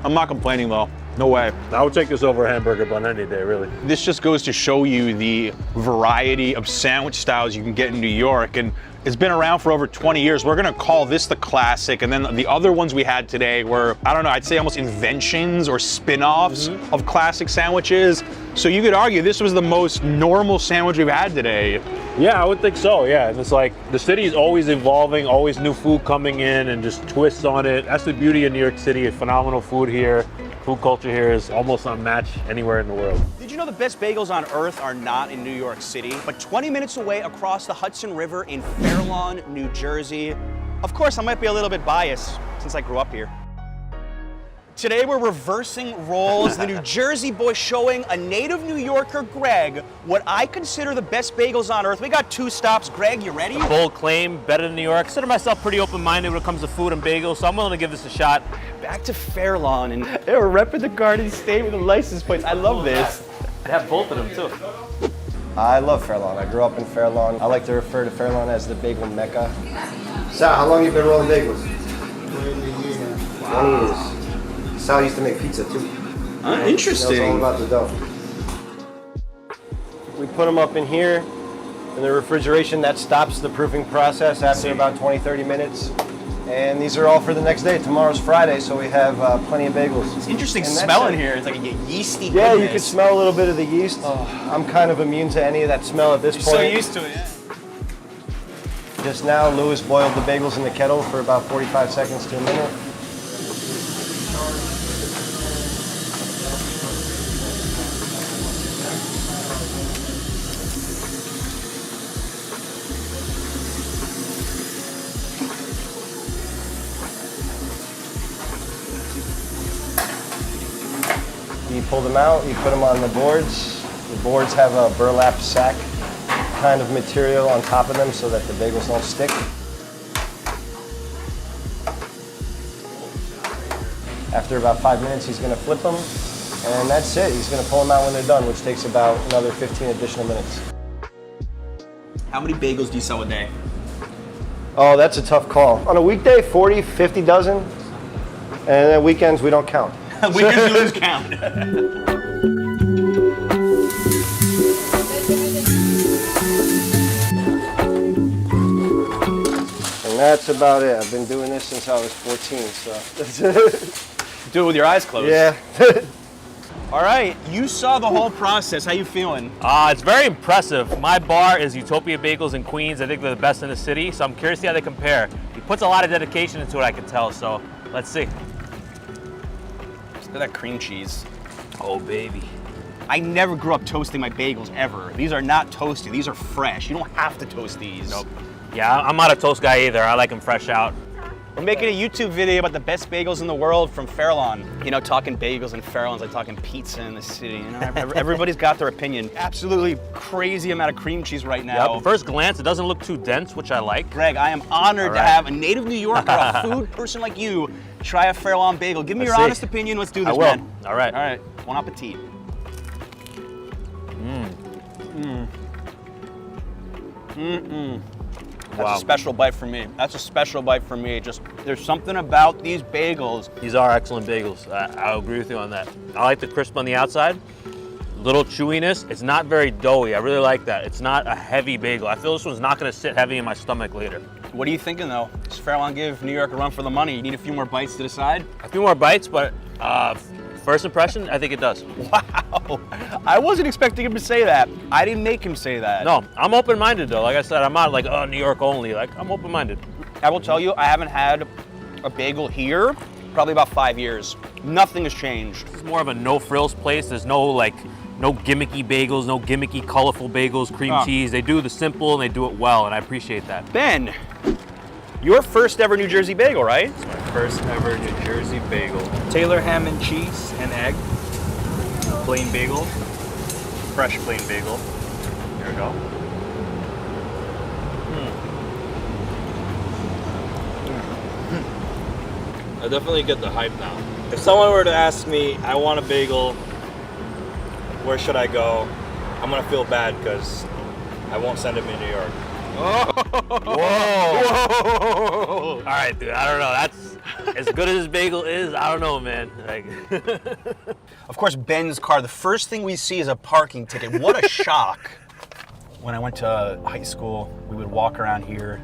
I'm not complaining, though. No way. I would take this over a hamburger bun any day, really. This just goes to show you the variety of sandwich styles you can get in New York, and it's been around for over 20 years. We're gonna call this the classic, and then the other ones we had today were, I don't know, I'd say almost inventions or spin-offs of classic sandwiches. So you could argue this was the most normal sandwich we've had today. Yeah, I would think so, yeah. And it's like, the city is always evolving, always new food coming in and just twists on it. That's the beauty of New York City, phenomenal food here. Food culture here is almost unmatched anywhere in the world. Did you know the best bagels on earth are not in New York City, but 20 minutes away across the Hudson River in Fair Lawn, New Jersey? Of course, I might be a little bit biased since I grew up here. Today we're reversing roles, the New Jersey boy showing a native New Yorker, Greg, what I consider the best bagels on earth. We got 2 stops. Greg, you ready? Bold claim, better than New York. Consider myself pretty open-minded when it comes to food and bagels, so I'm willing to give this a shot. Back to Fair Lawn, and they were repping the Garden State with the license plates. I love this. They have both of them, too. I love Fair Lawn. I grew up in Fair Lawn. I like to refer to Fair Lawn as the bagel mecca. Sal, how long you been rolling bagels? 20 years. Sal used to make pizza too. Interesting. He knows all about the dough. We put them up in here in the refrigeration. That stops the proofing process after about 20-30 minutes. And these are all for the next day. Tomorrow's Friday, so we have plenty of bagels. It's interesting smell in here. It's like a yeasty goodness. Yeah, you can smell a little bit of the yeast. I'm kind of immune to any of that smell at this point. So used to it, yeah. Just now, Louis boiled the bagels in the kettle for about 45 seconds to a minute. You pull them out, you put them on the boards. The boards have a burlap sack kind of material on top of them so that the bagels don't stick. After about 5 minutes, he's going to flip them, and that's it. He's going to pull them out when they're done, which takes about another 15 additional minutes. How many bagels do you sell a day? Oh, that's a tough call. On a weekday, 40, 50 dozen, and then weekends, we don't count. Weekends, you lose count. And that's about it. I've been doing this since I was 14, so that's it. Do it with your eyes closed. Yeah. All right, you saw the whole process. How you feeling? It's very impressive. My bar is Utopia Bagels in Queens. I think they're the best in the city, so I'm curious to see how they compare. He puts a lot of dedication into it, I can tell, so let's see. Look at that cream cheese. Oh, baby. I never grew up toasting my bagels, ever. These are not toasted. These are fresh. You don't have to toast these. Nope. Yeah, I'm not a toast guy either. I like them fresh out. We're making a YouTube video about the best bagels in the world from Fair Lawn. You know, talking bagels in Fair Lawn's like talking pizza in the city. You know, everybody's got their opinion. Absolutely crazy amount of cream cheese right now. Yep. First glance, it doesn't look too dense, which I like. Greg, I am honored to have a native New Yorker, a food person like you, try a Fair Lawn bagel. Give me your honest opinion. Let's do this, man. All right. All right. Bon appetit. That's a special bite for me. That's a special bite for me. Just, there's something about these bagels. These are excellent bagels. I'll agree with you on that. I like the crisp on the outside. Little chewiness. It's not very doughy. I really like that. It's not a heavy bagel. I feel this one's not going to sit heavy in my stomach later. What are you thinking, though? Does Fair Lawn give New York a run for the money? You need a few more bites to decide? A few more bites, but first impression, I think it does. Wow. I wasn't expecting him to say that. I didn't make him say that. No, I'm open-minded, though. Like I said, I'm not like, oh, New York only. Like, I'm open-minded. I will tell you, I haven't had a bagel here probably about 5 years. Nothing has changed. It's more of a no-frills place. There's no gimmicky bagels, no gimmicky, colorful bagels, cream cheese. They do the simple and they do it well, and I appreciate that. Ben, your first ever New Jersey bagel, right? It's my first ever New Jersey bagel. Taylor ham and cheese and egg. Plain bagel. Fresh plain bagel. Here we go. I definitely get the hype now. If someone were to ask me, I want a bagel, where should I go? I'm gonna feel bad because I won't send him in New York. Whoa! All right, dude. I don't know. That's as good as this bagel is. I don't know, man. Like, Of course, Ben's car. The first thing we see is a parking ticket. What a shock! When I went to high school, we would walk around here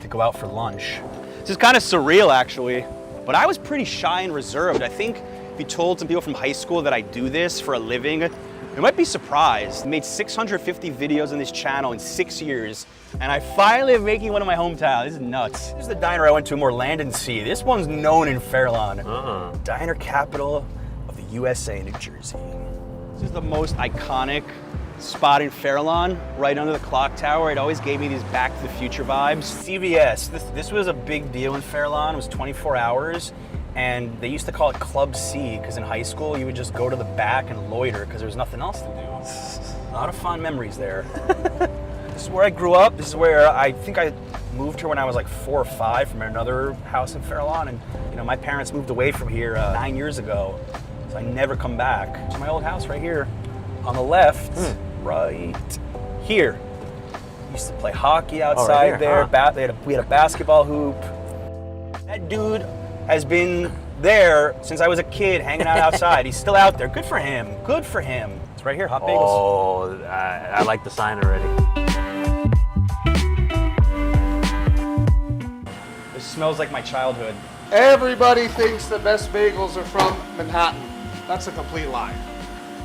to go out for lunch. This is kind of surreal, actually. But I was pretty shy and reserved. I think if you told some people from high school that I do this for a living, they might be surprised. I made 650 videos on this channel in 6 years, and I finally am making one in my hometown. This is nuts. Here's the diner I went to in Moreland Sea. This one's known in Fairlawn. Diner capital of the USA, New Jersey. This is the most iconic spot in Fairlawn, right under the clock tower. It always gave me these Back to the Future vibes. CVS. This was a big deal in Fairlawn. It was 24 hours. And they used to call it Club C because in high school you would just go to the back and loiter because there was nothing else to do. A lot of fond memories there. This is where I grew up. This is where I think I moved here when I was like 4 or 5 from another house in Fairlawn. And you know, my parents moved away from here 9 years ago, so I never come back. To my old house right here on the left, right here. Used to play hockey outside right there. here, We had a basketball hoop. That dude has been there since I was a kid, hanging out outside. He's still out there. Good for him. Good for him. It's right here, Hot Bagels. oh, I like the sign already. This smells like my childhood. Everybody thinks the best bagels are from Manhattan. That's a complete lie.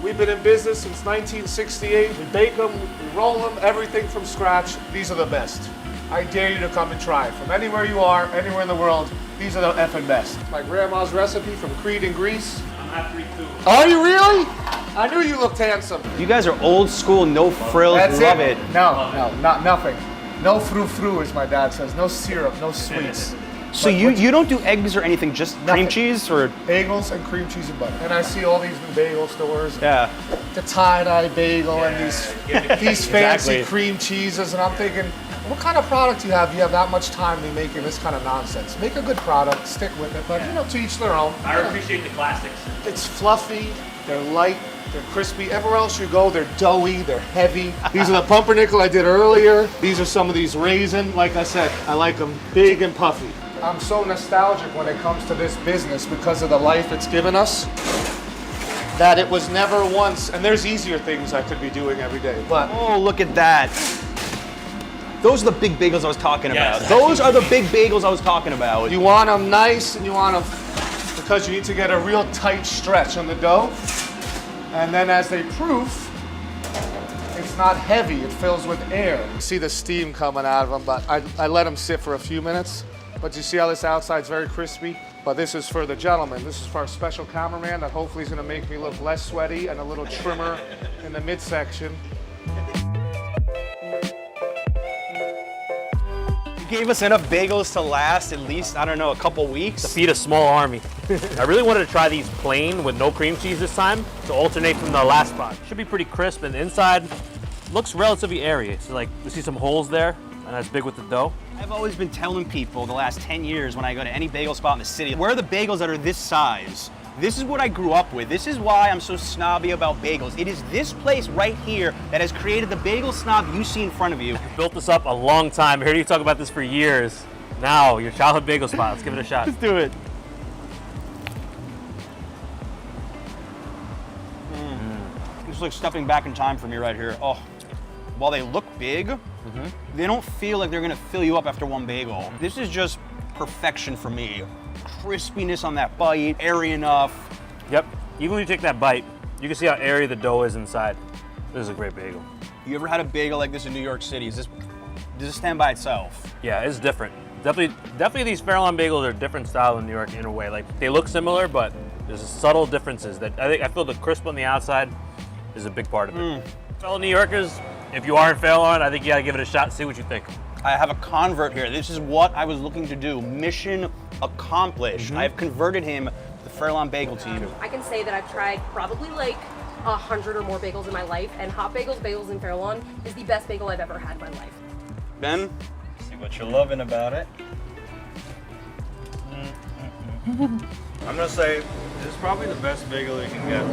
We've been in business since 1968. We bake them, we roll them, everything from scratch. These are the best. I dare you to come and try. From anywhere you are, anywhere in the world, these are the effing best. My grandma's recipe from Creed in Greece. I'm happy too. Are you really? I knew you looked handsome. You guys are old school, no frills, That's love it. No, nothing. No frou-frou, as my dad says. No syrup, no sweets. So you don't do eggs or anything, just cream cheese or? Bagels and cream cheese and butter. And I see all these new bagel stores. Yeah. The tie-dye bagel and these fancy Exactly. cream cheeses, and I'm thinking, what kind of product do you have? You have that much time to be making this kind of nonsense. Make a good product, stick with it, but you know, to each their own. I appreciate the classics. It's fluffy, they're light, they're crispy. Everywhere else you go, they're doughy, they're heavy. These are the pumpernickel I did earlier. These are some of these raisin. Like I said, I like them big and puffy. I'm so nostalgic when it comes to this business because of the life it's given us, that it was never once, and there's easier things I could be doing every day, but. Oh, look at that. Those are the big bagels I was talking about. Yes. Those are the big bagels I was talking about. You want them nice, and you want them because you need to get a real tight stretch on the dough. And then as they proof, it's not heavy, it fills with air. You see the steam coming out of them, but I let them sit for a few minutes. But you see how this outside's very crispy? But this is for the gentleman. This is for our special cameraman that hopefully is gonna make me look less sweaty and a little trimmer in the midsection. Gave us enough bagels to last at least, I don't know, a couple weeks. To feed a small army. I really wanted to try these plain with no cream cheese this time to alternate from the last spot. Should be pretty crisp, and the inside looks relatively airy. So like, you see some holes there, and that's big with the dough. I've always been telling people the last 10 years when I go to any bagel spot in the city, where are the bagels that are this size? This is what I grew up with. This is why I'm so snobby about bagels. It is this place right here that has created the bagel snob you see in front of you. You built this up a long time. I heard you talk about this for years. Now, your childhood bagel spot. Let's give it a shot. Let's do it. It's like stepping back in time for me right here. Oh, while they look big, they don't feel like they're gonna fill you up after one bagel. This is just perfection for me. Crispiness on that bite, airy enough. Yep, even when you take that bite, you can see how airy the dough is inside. This is a great bagel. You ever had a bagel like this in New York City? Does this stand by itself? Yeah, it's different. Definitely these Fairlawn bagels are a different style in New York in a way. Like, they look similar, but there's subtle differences that I feel the crisp on the outside is a big part of it. Fellow New Yorkers, if you are in Fairlawn, I think you gotta give it a shot, see what you think. I have a convert here. This is what I was looking to do. Mission accomplished. I've converted him to the Fairlawn Bagel team. I can say that I've tried probably like 100 or more bagels in my life, and Hot Bagels in Fairlawn is the best bagel I've ever had in my life. Ben? See what you're loving about it. I'm gonna say this is probably the best bagel you can get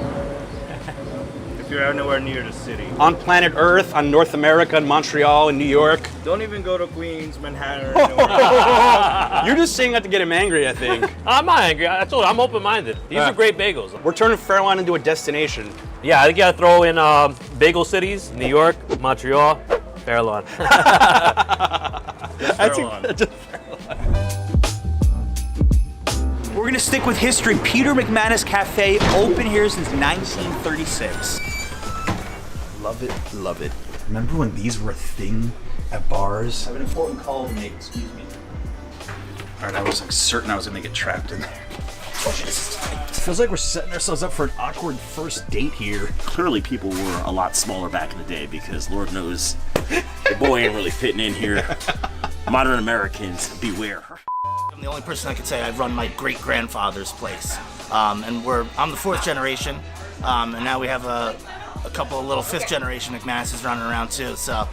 if you're anywhere near the city. On planet Earth, on North America, in Montreal, in New York. Don't even go to Queens, Manhattan, or anywhere. You're just saying that to get him angry, I think. I'm not angry. I told you, I'm open-minded. These are great bagels. We're turning Fairlawn into a destination. Yeah, I think you gotta throw in bagel cities, New York, Montreal, Fairlawn. We're gonna stick with history. Peter McManus Cafe, open here since 1936. Love it, love it. Remember when these were a thing at bars? I have an important call to make, excuse me. All right, I was like certain I was gonna get trapped in there. It feels like we're setting ourselves up for an awkward first date here. Clearly people were a lot smaller back in the day because Lord knows the boy ain't really fitting in here. Modern Americans, beware. I'm the only person I could say I've run my great-grandfather's place. I'm the fourth generation, and now we have a couple of little fifth-generation McManus's running around too, so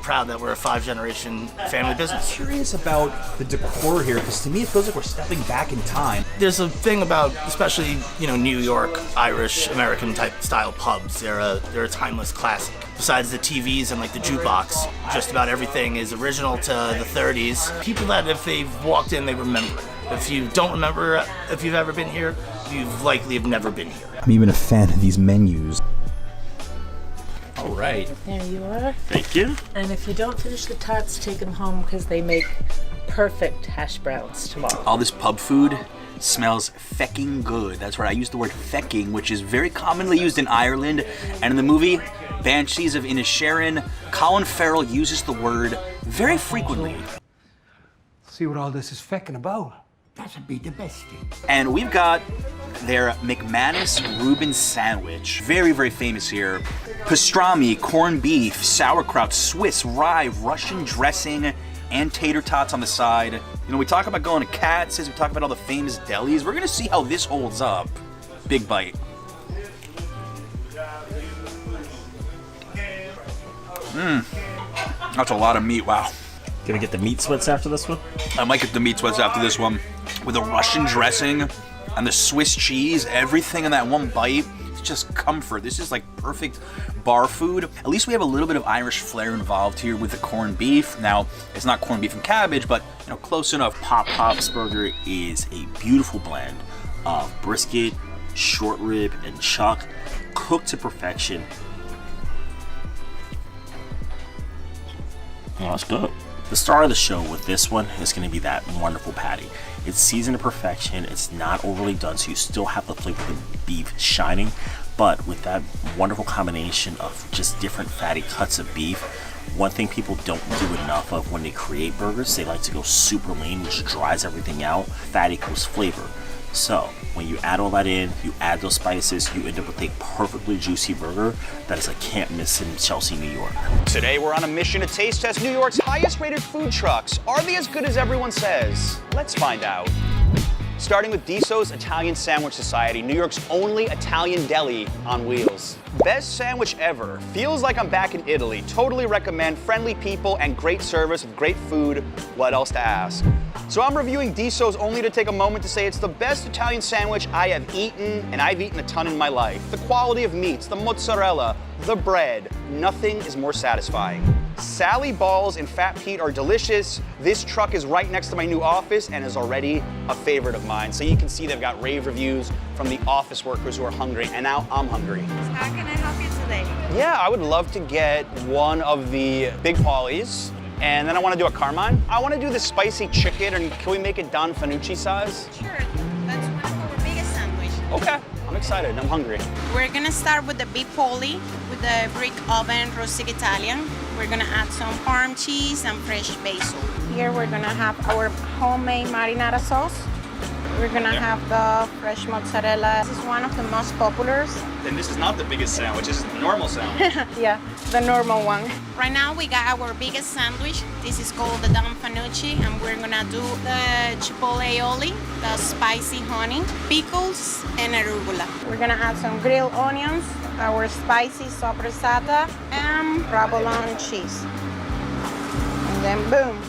proud that we're a five-generation family business. I'm curious about the decor here, because to me it feels like we're stepping back in time. There's a thing about, especially, New York, Irish, American type style pubs. They're a timeless classic. Besides the TVs and like the jukebox, just about everything is original to the 30s. People that if they've walked in, they remember it. If you don't remember, if you've ever been here, you've likely have never been here. I'm even a fan of these menus. All right. There you are. Thank you. And if you don't finish the tots, take them home because they make perfect hash browns tomorrow. All this pub food smells fecking good. That's right, I use the word fecking, which is very commonly used in Ireland. And in the movie Banshees of Inisherin, Colin Farrell uses the word very frequently. See what all this is fecking about. That'd be the best thing. And we've got their McManus Reuben sandwich. Very, very famous here. Pastrami, corned beef, sauerkraut, Swiss rye, Russian dressing, and tater tots on the side. We talk about going to Katz's, we talk about all the famous delis. We're gonna see how this holds up. Big bite. That's a lot of meat, wow. Gonna get the meat sweats after this one? I might get the meat sweats after this one. With the Russian dressing and the Swiss cheese, everything in that one bite, it's just comfort. This is like perfect bar food. At least we have a little bit of Irish flair involved here with the corned beef. Now, it's not corned beef and cabbage, but close enough. Pop's Burger is a beautiful blend of brisket, short rib, and chuck, cooked to perfection. Oh, that's good. The star of the show with this one is going to be that wonderful patty. It's seasoned to perfection. It's not overly done, so you still have the flavor of the beef shining, but with that wonderful combination of just different fatty cuts of beef. One thing people don't do enough of when they create burgers, they like to go super lean, which dries everything out. Fat equals flavor. So when you add all that in, you add those spices, you end up with a perfectly juicy burger that is a can't miss in Chelsea, New York. Today we're on a mission to taste test New York's highest rated food trucks. Are they as good as everyone says? Let's find out. Starting with Disso's Italian Sandwich Society, New York's only Italian deli on wheels. Best sandwich ever. Feels like I'm back in Italy. Totally recommend. Friendly people and great service with great food. What else to ask? So I'm reviewing Disso's only to take a moment to say it's the best Italian sandwich I have eaten, and I've eaten a ton in my life. The quality of meats, the mozzarella, the bread, nothing is more satisfying. Sally balls and Fat Pete are delicious. This truck is right next to my new office and is already a favorite of mine. So you can see they've got rave reviews from the office workers who are hungry, and now I'm hungry. How can I help you today? Yeah, I would love to get one of the Big Paulies, and then I want to do a Carmine. I want to do the spicy chicken, and can we make it Don Fanucci size? Sure, that's one of our biggest sandwiches. Okay, I'm excited, I'm hungry. We're gonna start with the Big Poli with the brick oven rustic Italian. We're gonna add some farm cheese and fresh basil. Here we're gonna have our homemade marinara sauce. We're gonna have the fresh mozzarella. This is one of the most popular. And this is not the biggest sandwich, this is the normal sandwich. Yeah, the normal one. Right now we got our biggest sandwich. This is called the Don Fanucci, and we're gonna do the chipotle aioli, the spicy honey, pickles, and arugula. We're gonna add some grilled onions, our spicy soppressata, and provolone cheese. And then boom.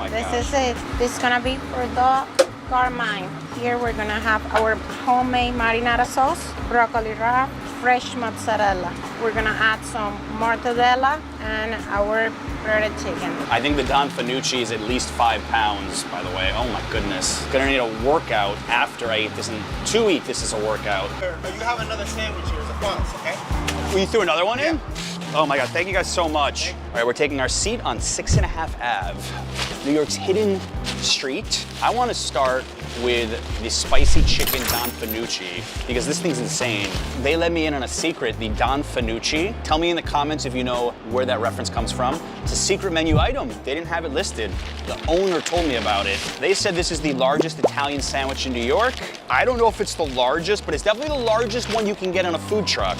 This is it. This is gonna be for the carmine. Here we're gonna have our homemade marinara sauce, broccoli rabe, fresh mozzarella. We're gonna add some mortadella and our breaded chicken. I think the Don Fanucci is at least 5 pounds, by the way. Oh my goodness. Gonna need a workout after I eat this, and to eat this is a workout. You have another sandwich here as a bonus, okay? Well, you threw another one in? Oh my God, thank you guys so much. All right, we're taking our seat on 6.5 Ave, New York's hidden street. I wanna start with the spicy chicken Don Fanucci because this thing's insane. They let me in on a secret, the Don Fanucci. Tell me in the comments if you know where that reference comes from. It's a secret menu item. They didn't have it listed. The owner told me about it. They said this is the largest Italian sandwich in New York. I don't know if it's the largest, but it's definitely the largest one you can get on a food truck.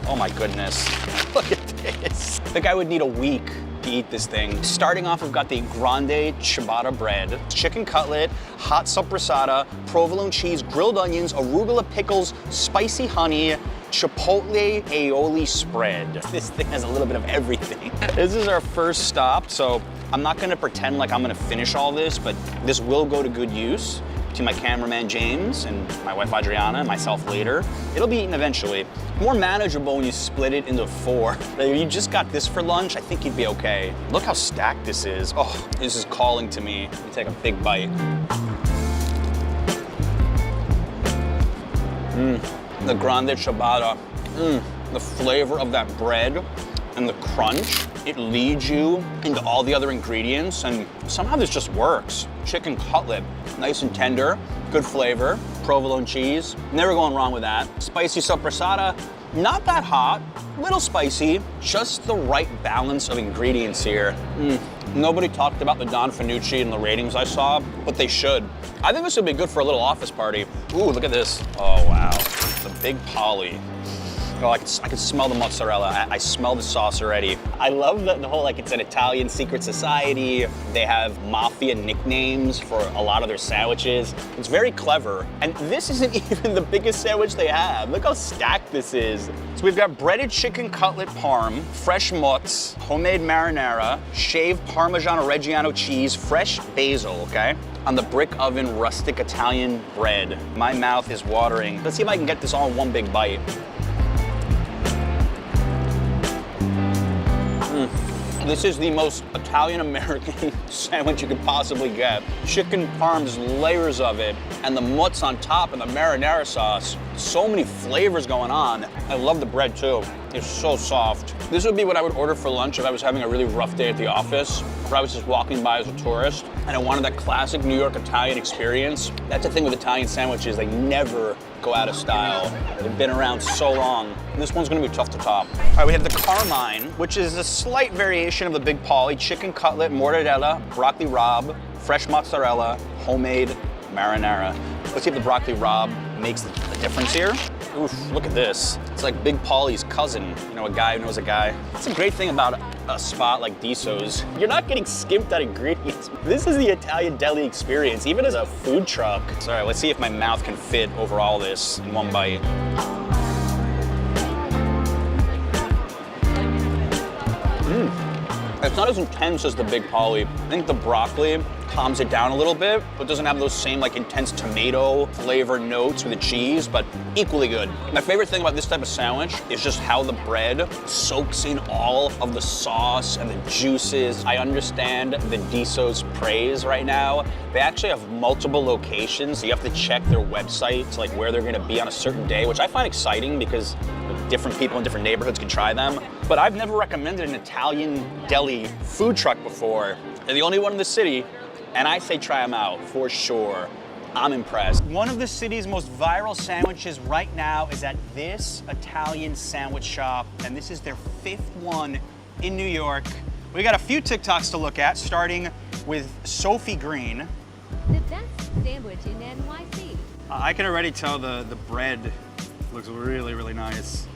Oh my goodness, look at this. I think I would need a week to eat this thing. Starting off, we've got the grande ciabatta bread, chicken cutlet, hot soppressata, provolone cheese, grilled onions, arugula pickles, spicy honey, chipotle aioli spread. This thing has a little bit of everything. This is our first stop, so I'm not gonna pretend like I'm gonna finish all this, but this will go to good use. To my cameraman James and my wife Adriana and myself later. It'll be eaten eventually. More manageable when you split it into 4. If you just got this for lunch, I think you'd be okay. Look how stacked this is. Oh, this is calling to me. Let me take a big bite. The grande ciabatta. The flavor of that bread and the crunch. It leads you into all the other ingredients, and somehow this just works. Chicken cutlet, nice and tender, good flavor. Provolone cheese, never going wrong with that. Spicy soppressata, not that hot, little spicy, just the right balance of ingredients here. Nobody talked about the Don Fanucci in the ratings I saw, but they should. I think this would be good for a little office party. Ooh, look at this. Oh, wow, the big poly. Oh, I can smell the mozzarella. I smell the sauce already. I love the whole, like, it's an Italian secret society. They have mafia nicknames for a lot of their sandwiches. It's very clever. And this isn't even the biggest sandwich they have. Look how stacked this is. So we've got breaded chicken cutlet parm, fresh mozz, homemade marinara, shaved Parmigiano Reggiano cheese, fresh basil, okay? On the brick oven rustic Italian bread. My mouth is watering. Let's see if I can get this all in one big bite. This is the most Italian-American sandwich you could possibly get. Chicken parm's layers of it, and the mozz on top and the marinara sauce. So many flavors going on. I love the bread too. It's so soft. This would be what I would order for lunch if I was having a really rough day at the office, or I was just walking by as a tourist, and I wanted that classic New York Italian experience. That's the thing with Italian sandwiches, they never go out of style. They've been around so long. This one's gonna be tough to top. All right, we have the carmine, which is a slight variation of the Big Pauly, chicken cutlet, mortadella, broccoli rabe, fresh mozzarella, homemade marinara. Let's see if the broccoli rabe makes a difference here. Oof, look at this. It's like Big Pauly's cousin, you know, a guy who knows a guy. That's a great thing about a spot like Diso's. You're not getting skimped on ingredients. This is the Italian deli experience, even as a food truck. So, all right, let's see if my mouth can fit over all this in one bite. It's not as intense as the Big Pauly. I think the broccoli calms it down a little bit, but doesn't have those same like intense tomato flavor notes with the cheese, but equally good. My favorite thing about this type of sandwich is just how the bread soaks in all of the sauce and the juices. I understand the Diso's praise right now. They actually have multiple locations, so you have to check their website to like where they're gonna be on a certain day, which I find exciting because different people in different neighborhoods can try them. But I've never recommended an Italian deli food truck before. They're the only one in the city, and I say try them out for sure. I'm impressed. One of the city's most viral sandwiches right now is at this Italian sandwich shop, and this is their 5th one in New York. We got a few TikToks to look at, starting with Sophie Green. The best sandwich in NYC. I can already tell the bread looks really, really nice.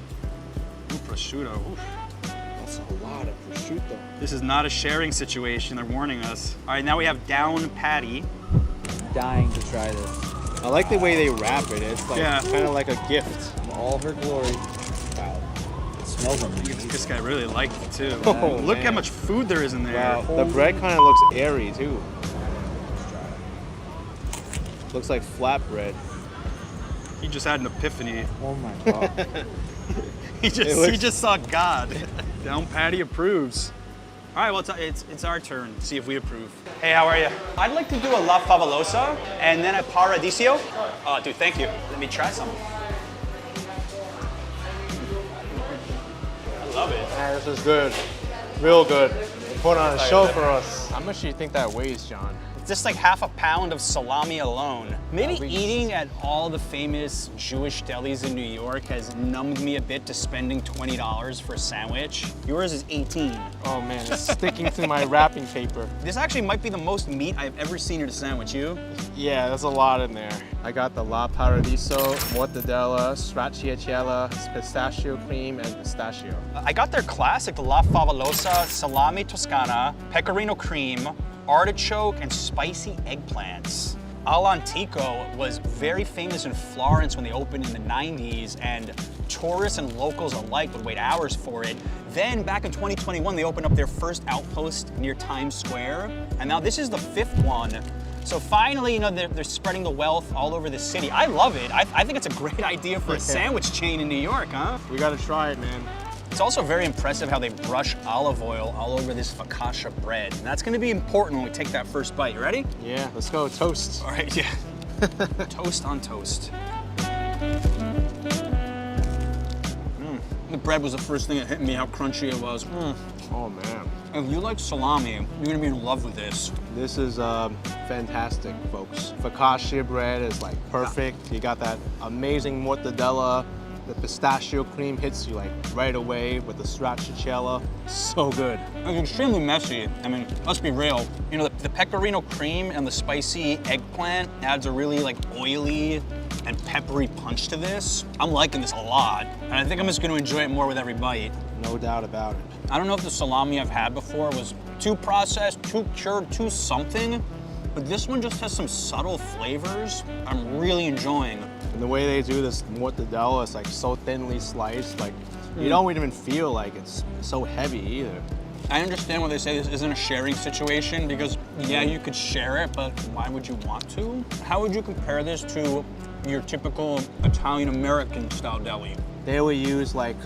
Ooh, prosciutto. Oof. That's a lot of prosciutto. This is not a sharing situation. They're warning us. All right, now we have down patty. Dying to try this. I like the way they wrap it. It's like kind of like a gift. All her glory. Wow. It smells amazing. This guy really liked it too. Oh, look man. how much food there is in there. Wow. The bread kind of looks airy too. Looks like flatbread. He just had an epiphany. Oh my god. he just saw God. Down patty approves. All right, well, it's our turn to see if we approve. Hey, how are you? I'd like to do a La Favolosa and then a Paradiso. Oh, dude, thank you. Let me try some. I love it. Man, this is good. Real good. You put on a show for us. How much do you think that weighs, John? Just like half a pound of salami alone. Maybe eating at all the famous Jewish delis in New York has numbed me a bit to spending $20 for a sandwich. Yours is 18. Oh man, it's sticking to my wrapping paper. This actually might be the most meat I've ever seen in a sandwich. You? Yeah, there's a lot in there. I got the La Paradiso, mortadella, stracciatella, pistachio cream, and pistachio. I got their classic, the La Favolosa, salami toscana, pecorino cream, artichoke, and spicy eggplants. All'Antico was very famous in Florence when they opened in the 90s, and tourists and locals alike would wait hours for it. Then back in 2021, they opened up their first outpost near Times Square, and now this is the 5th one. So finally, you know, they're spreading the wealth all over the city. I love it. I think it's a great idea for a sandwich chain in New York, huh? We gotta try it, man. It's also very impressive how they brush olive oil all over this focaccia bread. And that's gonna be important when we take that first bite. You ready? Yeah, let's go, toast. All right, yeah. Toast on toast. The bread was the first thing that hit me, how crunchy it was. Oh man. If you like salami, you're gonna be in love with this. This is fantastic, folks. Focaccia bread is like perfect. You got that amazing mortadella. The pistachio cream hits you like right away with the stracciatella. So good. It's extremely messy. I mean, let's be real. You know, the pecorino cream and the spicy eggplant adds a really like oily and peppery punch to this. I'm liking this a lot. And I think I'm just gonna enjoy it more with every bite. No doubt about it. I don't know if the salami I've had before was too processed, too cured, too something, but this one just has some subtle flavors I'm really enjoying. And the way they do this mortadella is like so thinly sliced, like you don't even feel like it's so heavy either. I understand when they say this isn't a sharing situation because yeah, you could share it, but why would you want to? How would you compare this to your typical Italian-American style deli? They will use like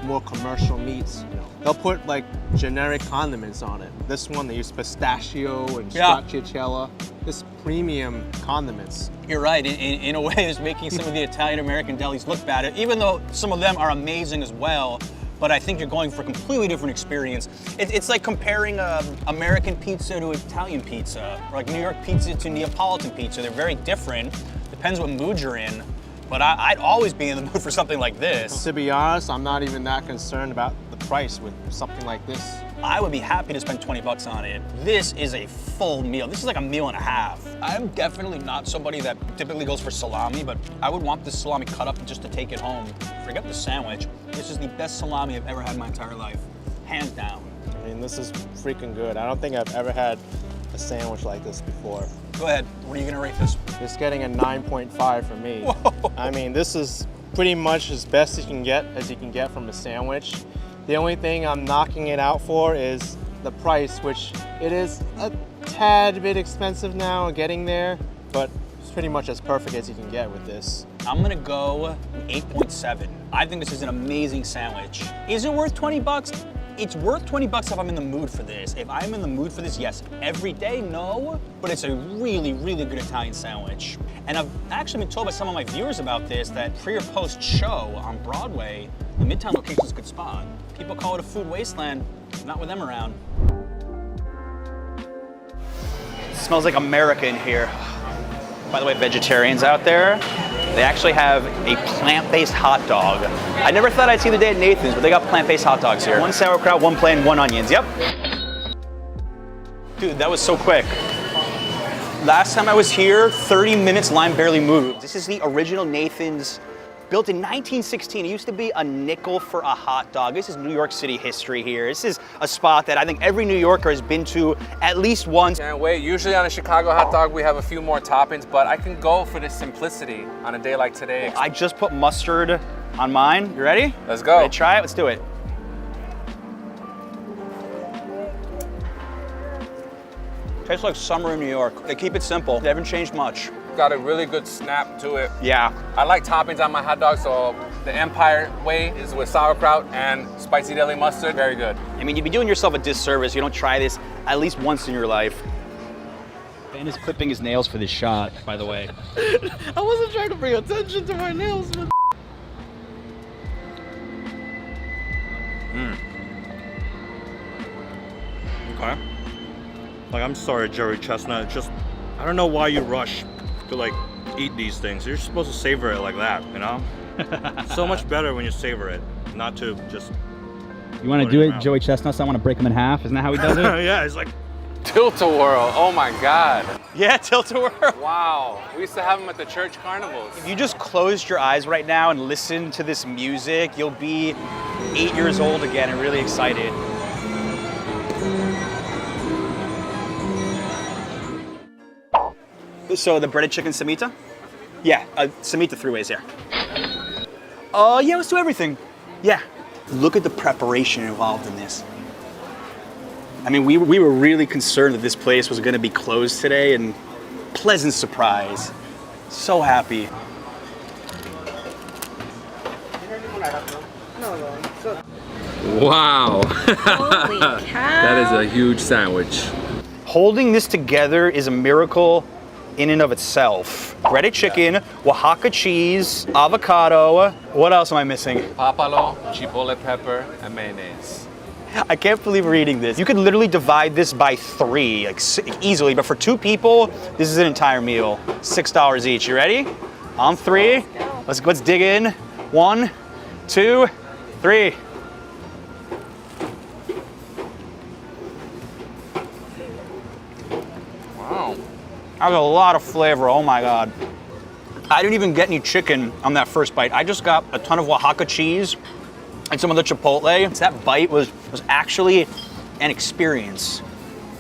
more commercial meats, you know. They'll put like generic condiments on it. This one, they use pistachio and stracciatella. This premium condiments. You're right, in a way it's making some of the Italian-American delis look bad, even though some of them are amazing as well, but I think you're going for a completely different experience. It's like comparing American pizza to Italian pizza, or like New York pizza to Neapolitan pizza. They're very different, depends what mood you're in. But I'd always be in the mood for something like this. To be honest, I'm not even that concerned about the price with something like this. I would be happy to spend 20 bucks on it. This is a full meal. This is like a meal and a half. I'm definitely not somebody that typically goes for salami, but I would want this salami cut up just to take it home. Forget the sandwich. This is the best salami I've ever had in my entire life. Hands down. I mean, this is freaking good. I don't think I've ever had a sandwich like this before. Go ahead, what are you gonna rate this? It's getting a 9.5 for me. Whoa. I mean, this is pretty much as best as you can get from a sandwich. The only thing I'm knocking it out for is the price, which it is a tad bit expensive now getting there, but it's pretty much as perfect as you can get with this. I'm gonna go 8.7. I think this is an amazing sandwich. Is it worth 20 bucks? It's worth 20 bucks if I'm in the mood for this. If I'm in the mood for this, yes. Every day, no, but it's a really, really good Italian sandwich. And I've actually been told by some of my viewers about this that pre or post show on Broadway, the Midtown location is a good spot. People call it a food wasteland, not with them around. It smells like America in here. By the way, vegetarians out there, they actually have a plant-based hot dog. I never thought I'd see the day at Nathan's, but they got plant-based hot dogs here. 1 sauerkraut, 1 plain, 1 onions, yep. Dude, that was so quick. Last time I was here, 30 minutes, line barely moved. This is the original Nathan's, built in 1916. It used to be a nickel for a hot dog. This is New York City history here. This is a spot that I think every New Yorker has been to at least once. Can't wait. Usually on a Chicago hot dog, we have a few more toppings, but I can go for the simplicity on a day like today. I just put mustard on mine. You ready? Let's go. Ready to try it? Let's do it. Tastes like summer in New York. They keep it simple. They haven't changed much. Got a really good snap to it. Yeah. I like toppings on my hot dog, so the Empire way is with sauerkraut and spicy deli mustard. Very good. I mean, you'd be doing yourself a disservice. You don't try this at least once in your life. Ben is clipping his nails for this shot, by the way. I wasn't trying to bring attention to my nails, but... Okay. Like, I'm sorry, Jerry Chestnut. Just, I don't know why you rush to like eat these things. You're supposed to savor it like that, you know? So much better when you savor it, not to just. You want to do it, Joey Chestnuts? I want to break him in half. Isn't that how he does it? Yeah, it's like. Tilt-a-whirl. Oh my God. Yeah, tilt-a-whirl. Wow. We used to have them at the church carnivals. If you just closed your eyes right now and listen to this music, you'll be 8 years old again and really excited. So the breaded chicken samita? Yeah, samita 3 ways here. Yeah, let's do everything. Yeah. Look at the preparation involved in this. I mean, we were really concerned that this place was gonna be closed today, and pleasant surprise. So happy. Wow. Holy cow. That is a huge sandwich. Holding this together is a miracle in and of itself. Breaded chicken, Oaxaca cheese, avocado. What else am I missing? Papalo, chipotle pepper, and mayonnaise. I can't believe we're eating this. You could literally divide this by 3, like easily, but for 2 people, this is an entire meal. $6 each. You ready? On 3. Let's dig in. 1, 2, 3. Wow. That was a lot of flavor, oh my God. I didn't even get any chicken on that first bite. I just got a ton of Oaxaca cheese and some of the chipotle. That bite was actually an experience.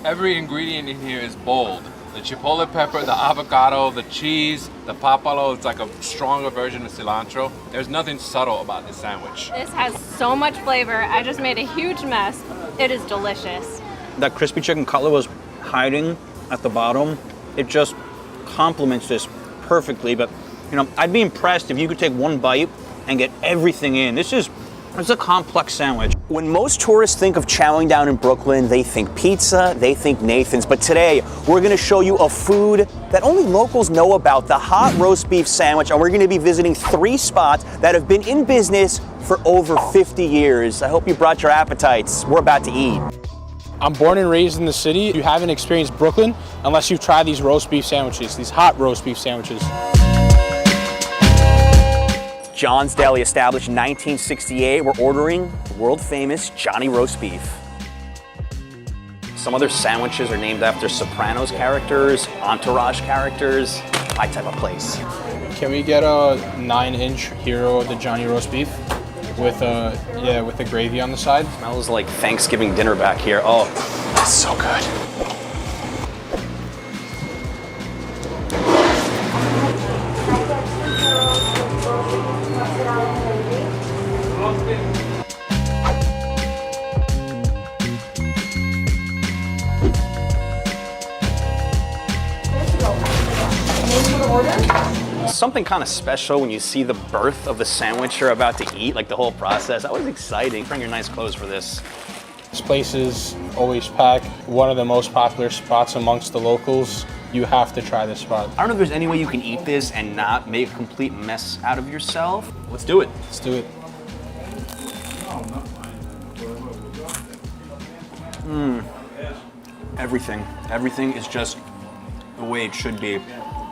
Every ingredient in here is bold. The chipotle pepper, the avocado, the cheese, the papalo, it's like a stronger version of cilantro. There's nothing subtle about this sandwich. This has so much flavor. I just made a huge mess. It is delicious. That crispy chicken cutlet was hiding at the bottom. It just complements this perfectly, but you know, I'd be impressed if you could take 1 bite and get everything in. It's a complex sandwich. When most tourists think of chowing down in Brooklyn, they think pizza, they think Nathan's, but today we're gonna show you a food that only locals know about, the hot roast beef sandwich, and we're gonna be visiting 3 spots that have been in business for over 50 years. I hope you brought your appetites. We're about to eat. I'm born and raised in the city. You haven't experienced Brooklyn unless you've tried these roast beef sandwiches, these hot roast beef sandwiches. John's Deli, established in 1968. We're ordering the world famous Johnny roast beef. Some other sandwiches are named after Sopranos characters, Entourage characters, my type of place. Can we get a 9-inch hero of the Johnny roast beef with with the gravy on the side? Smells like Thanksgiving dinner back here. Oh, that's so good. Something kind of special when you see the birth of the sandwich you're about to eat, like the whole process. That was exciting. Bring your nice clothes for this. This place is always packed. One of the most popular spots amongst the locals. You have to try this spot. I don't know if there's any way you can eat this and not make a complete mess out of yourself. Let's do it. Let's do it. Everything is just the way it should be.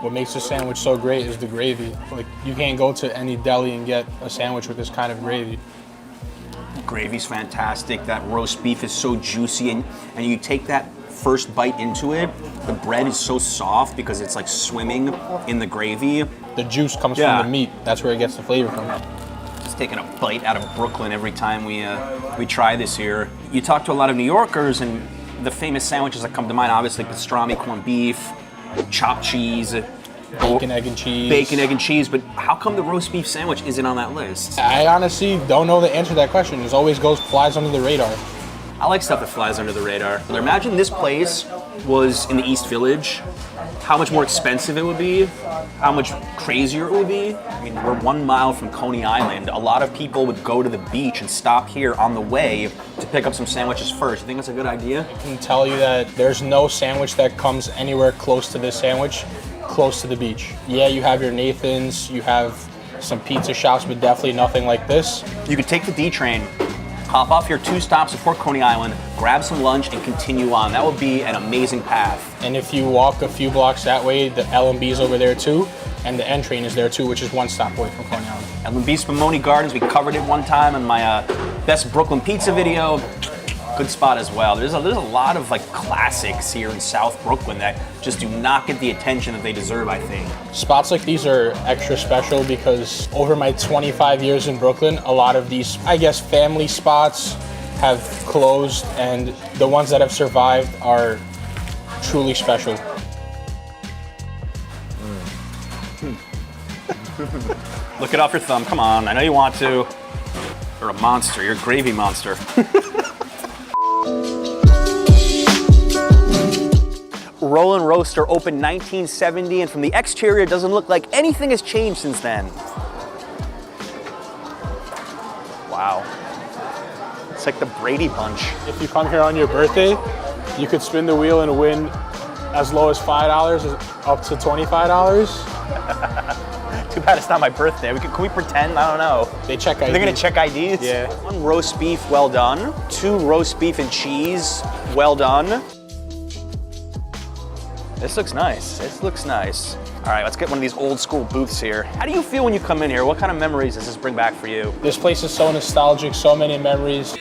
What makes this sandwich so great is the gravy. Like, you can't go to any deli and get a sandwich with this kind of gravy. Gravy's fantastic. That roast beef is so juicy, and you take that first bite into it, the bread is so soft because it's like swimming in the gravy. The juice comes from the meat. That's where it gets the flavor from. Just taking a bite out of Brooklyn every time we try this here. You talk to a lot of New Yorkers, and the famous sandwiches that come to mind, obviously pastrami, corned beef, chopped cheese, bacon, egg, and cheese. Bacon, egg, and cheese, but how come the roast beef sandwich isn't on that list? I honestly don't know the answer to that question. It always flies under the radar. I like stuff that flies under the radar. Imagine this place was in the East Village, how much more expensive it would be, how much crazier it would be. I mean, we're 1 mile from Coney Island. A lot of people would go to the beach and stop here on the way to pick up some sandwiches first. You think that's a good idea? I can tell you that there's no sandwich that comes anywhere close to this sandwich, close to the beach. Yeah, you have your Nathan's, you have some pizza shops, but definitely nothing like this. You could take the D train, hop off your 2 stops before Coney Island, grab some lunch, and continue on. That would be an amazing path. And if you walk a few blocks that way, the L&B is over there too, and the N train is there too, which is 1 stop away from Coney Island. L&B Spumoni Gardens, we covered it one time in my best Brooklyn pizza video. Good spot as well. There's a lot of like classics here in South Brooklyn that just do not get the attention that they deserve, I think. Spots like these are extra special because over my 25 years in Brooklyn, a lot of these, I guess, family spots have closed, and the ones that have survived are truly special. Look it off your thumb, come on, I know you want to. You're a monster, you're a gravy monster. Rollin' Roaster opened 1970, and from the exterior, it doesn't look like anything has changed since then. Wow. It's like the Brady Bunch. If you come here on your birthday, you could spin the wheel and win as low as $5 up to $25. Too bad it's not my birthday. Can we pretend? I don't know. They check IDs. They're gonna check IDs? Yeah. 1 roast beef, well done. 2 roast beef and cheese, well done. This looks nice. This looks nice. All right, let's get one of these old school booths here. How do you feel when you come in here? What kind of memories does this bring back for you? This place is so nostalgic, so many memories.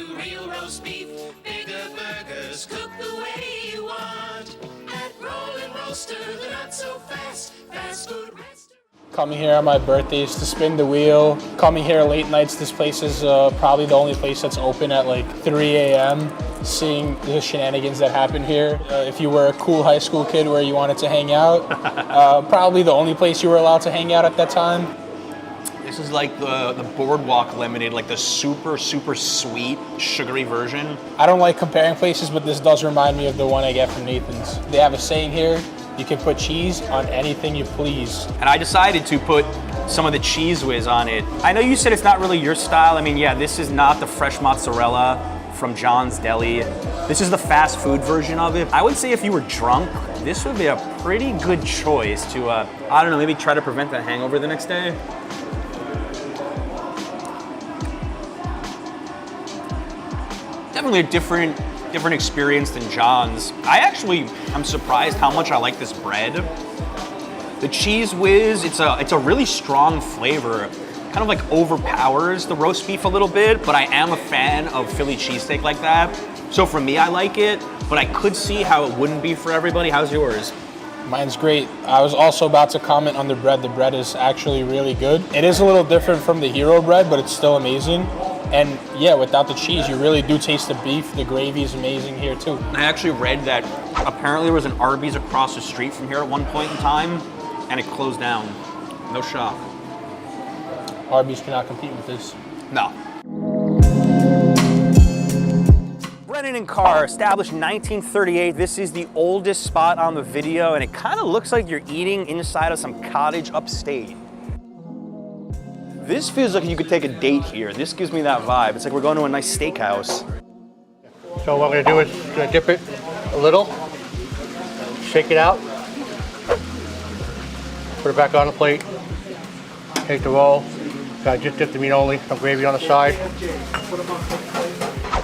Coming here on my birthdays to spin the wheel. Coming here late nights, this place is probably the only place that's open at like 3 a.m. Seeing the shenanigans that happen here. If you were a cool high school kid where you wanted to hang out, probably the only place you were allowed to hang out at that time. This is like the Boardwalk Lemonade, like the super, super sweet, sugary version. I don't like comparing places, but this does remind me of the one I get from Nathan's. They have a saying here, you can put cheese on anything you please. And I decided to put some of the Cheese Whiz on it. I know you said it's not really your style. I mean, yeah, this is not the fresh mozzarella from John's Deli. This is the fast food version of it. I would say if you were drunk, this would be a pretty good choice to, I don't know, maybe try to prevent that hangover the next day. Definitely a different experience than John's. I'm surprised how much I like this bread. The Cheese Whiz, it's a really strong flavor. Kind of like overpowers the roast beef a little bit, but I am a fan of Philly cheesesteak like that. So for me, I like it, but I could see how it wouldn't be for everybody. How's yours? Mine's great. I was also about to comment on the bread. The bread is actually really good. It is a little different from the Hero bread, but it's still amazing. And yeah, without the cheese, you really do taste the beef. The gravy is amazing here too. I actually read that apparently there was an Arby's across the street from here at one point in time, and it closed down. No shock. Arby's cannot compete with this. No. Brennan and Carr, established 1938. This is the oldest spot on the video, and it kind of looks like you're eating inside of some cottage upstate. This feels like you could take a date here. This gives me that vibe. It's like we're going to a nice steakhouse. So what we're gonna do is dip it a little, shake it out, put it back on the plate, take the roll. Just dip the meat only, some gravy on the side.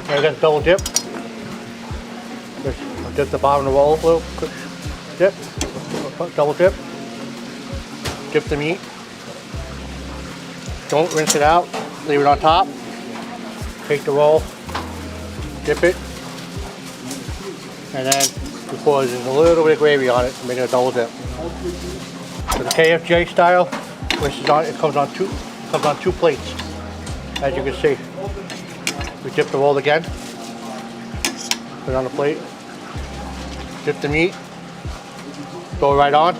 I got double dip. Just dip the bottom of the roll a little quick. Dip, double dip, dip the meat. Don't rinse it out, leave it on top. Take the roll, dip it, and then We pour just a little bit of gravy on it to make it a double dip. For the KFJ style, which is on, it comes on two plates, as you can see. We dip the roll again, put it on the plate, dip the meat, throw it right on.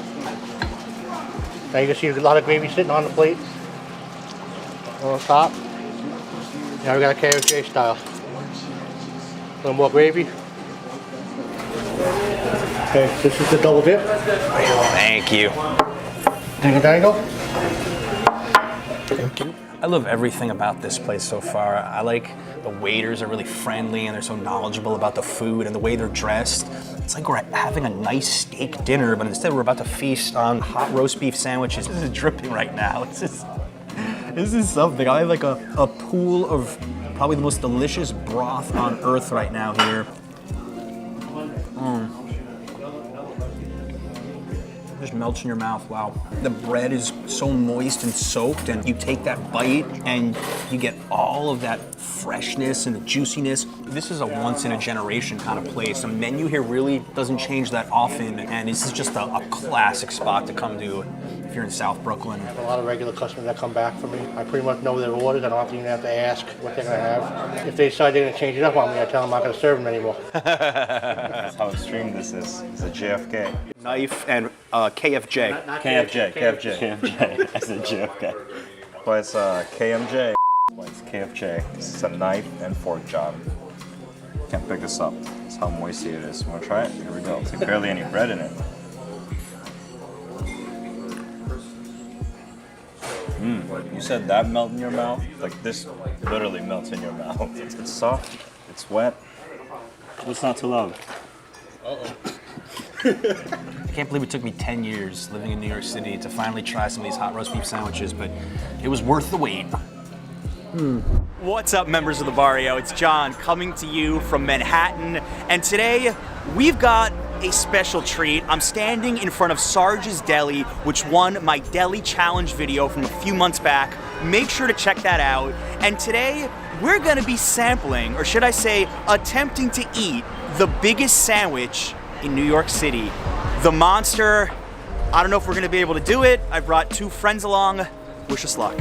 Now you can see a lot of gravy sitting on the plate, on top. Now we got a KFJ style. A little more gravy. Okay, this is the double dip. Thank you. Dingle dangle. Thank you. I love everything about this place so far. I like the waiters are really friendly and they're so knowledgeable about the food and the way they're dressed. It's like we're having a nice steak dinner, but instead we're about to feast on hot roast beef sandwiches. This is dripping right now. This is something. I have like a pool of probably the most delicious broth on earth right now here. Just melts in your mouth, wow. The bread is so moist and soaked, and you take that bite and you get all of that freshness and the juiciness. This is a once in a generation kind of place. The menu here really doesn't change that often, and this is just a classic spot to come to if you're in South Brooklyn. A lot of regular customers that come back for me. I pretty much know their orders. I don't even have to ask what they're gonna have. If they decide they're gonna change it up on me, I tell them I'm not gonna serve them anymore. That's how extreme this is. It's a JFK. Knife and KFJ. KFJ. I said JFK. But it's KMJ. But it's KFJ. This is a knife and fork job. Can't pick this up. That's how moisty it is. Wanna try it? Here we go. It's like barely any bread in it. You said that melt in your mouth? Like this literally melts in your mouth. It's soft, it's wet. What's not to love? I can't believe it took me 10 years living in New York City to finally try some of these hot roast beef sandwiches, but it was worth the wait. What's up, members of the barrio? It's John coming to you from Manhattan, and today we've got a special treat. I'm standing in front of Sarge's Deli, which won my Deli Challenge video from a few months back. Make sure to check that out. And today, we're gonna be sampling, or should I say, attempting to eat the biggest sandwich in New York City, the Monster. I don't know if we're gonna be able to do it. I brought two friends along. Wish us luck.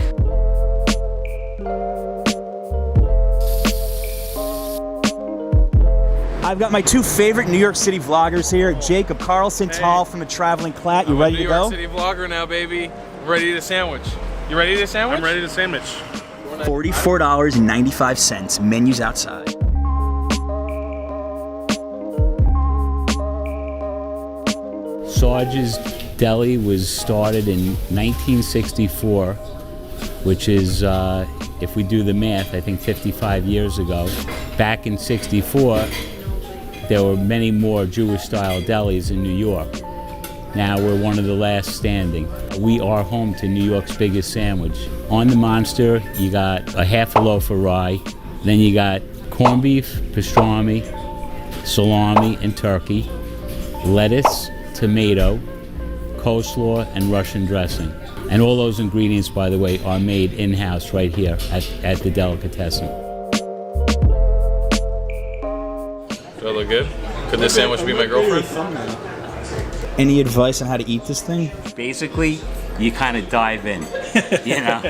I've got my two favorite New York City vloggers here, Jacob Carlson, Tall from the Traveling Clat. You ready to go? I'm a New York City vlogger now, baby. I'm ready to eat a sandwich. You ready to eat a sandwich? I'm ready to sandwich. $44.95, menus outside. Sarge's Deli was started in 1964, which is, if we do the math, I think 55 years ago. Back in '64, there were many more Jewish-style delis in New York. Now we're one of the last standing. We are home to New York's biggest sandwich. On the Monster, you got a half a loaf of rye, then you got corned beef, pastrami, salami, and turkey, lettuce, tomato, coleslaw, and Russian dressing. And all those ingredients, by the way, are made in-house right here at the delicatessen. Do I look good? Could this sandwich be my girlfriend? Any advice on how to eat this thing? Basically, you kind of dive in, you know?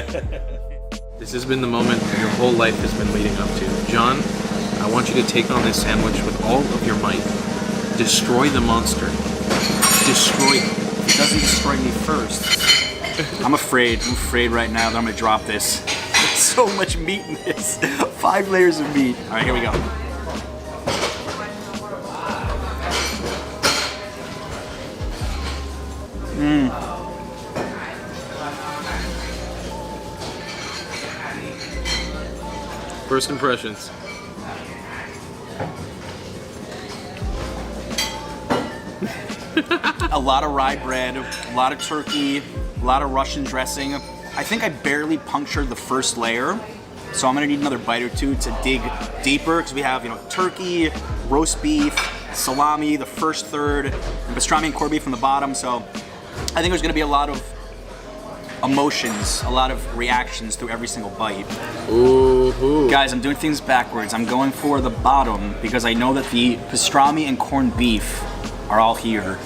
This has been the moment your whole life has been leading up to. John, I want you to take on this sandwich with all of your might. Destroy the monster. Destroy him. If it doesn't destroy me first, I'm afraid right now that I'm gonna drop this. There's so much meat in this. 5 layers of meat. All right, here we go. First impressions. A lot of rye bread, a lot of turkey, a lot of Russian dressing. I think I barely punctured the first layer, so I'm gonna need another bite or two to dig deeper, because we have, turkey, roast beef, salami, the first third, and pastrami and corned beef from the bottom. So I think there's gonna be a lot of emotions, a lot of reactions through every single bite. Ooh. Guys, I'm doing things backwards. I'm going for the bottom because I know that the pastrami and corned beef are all here.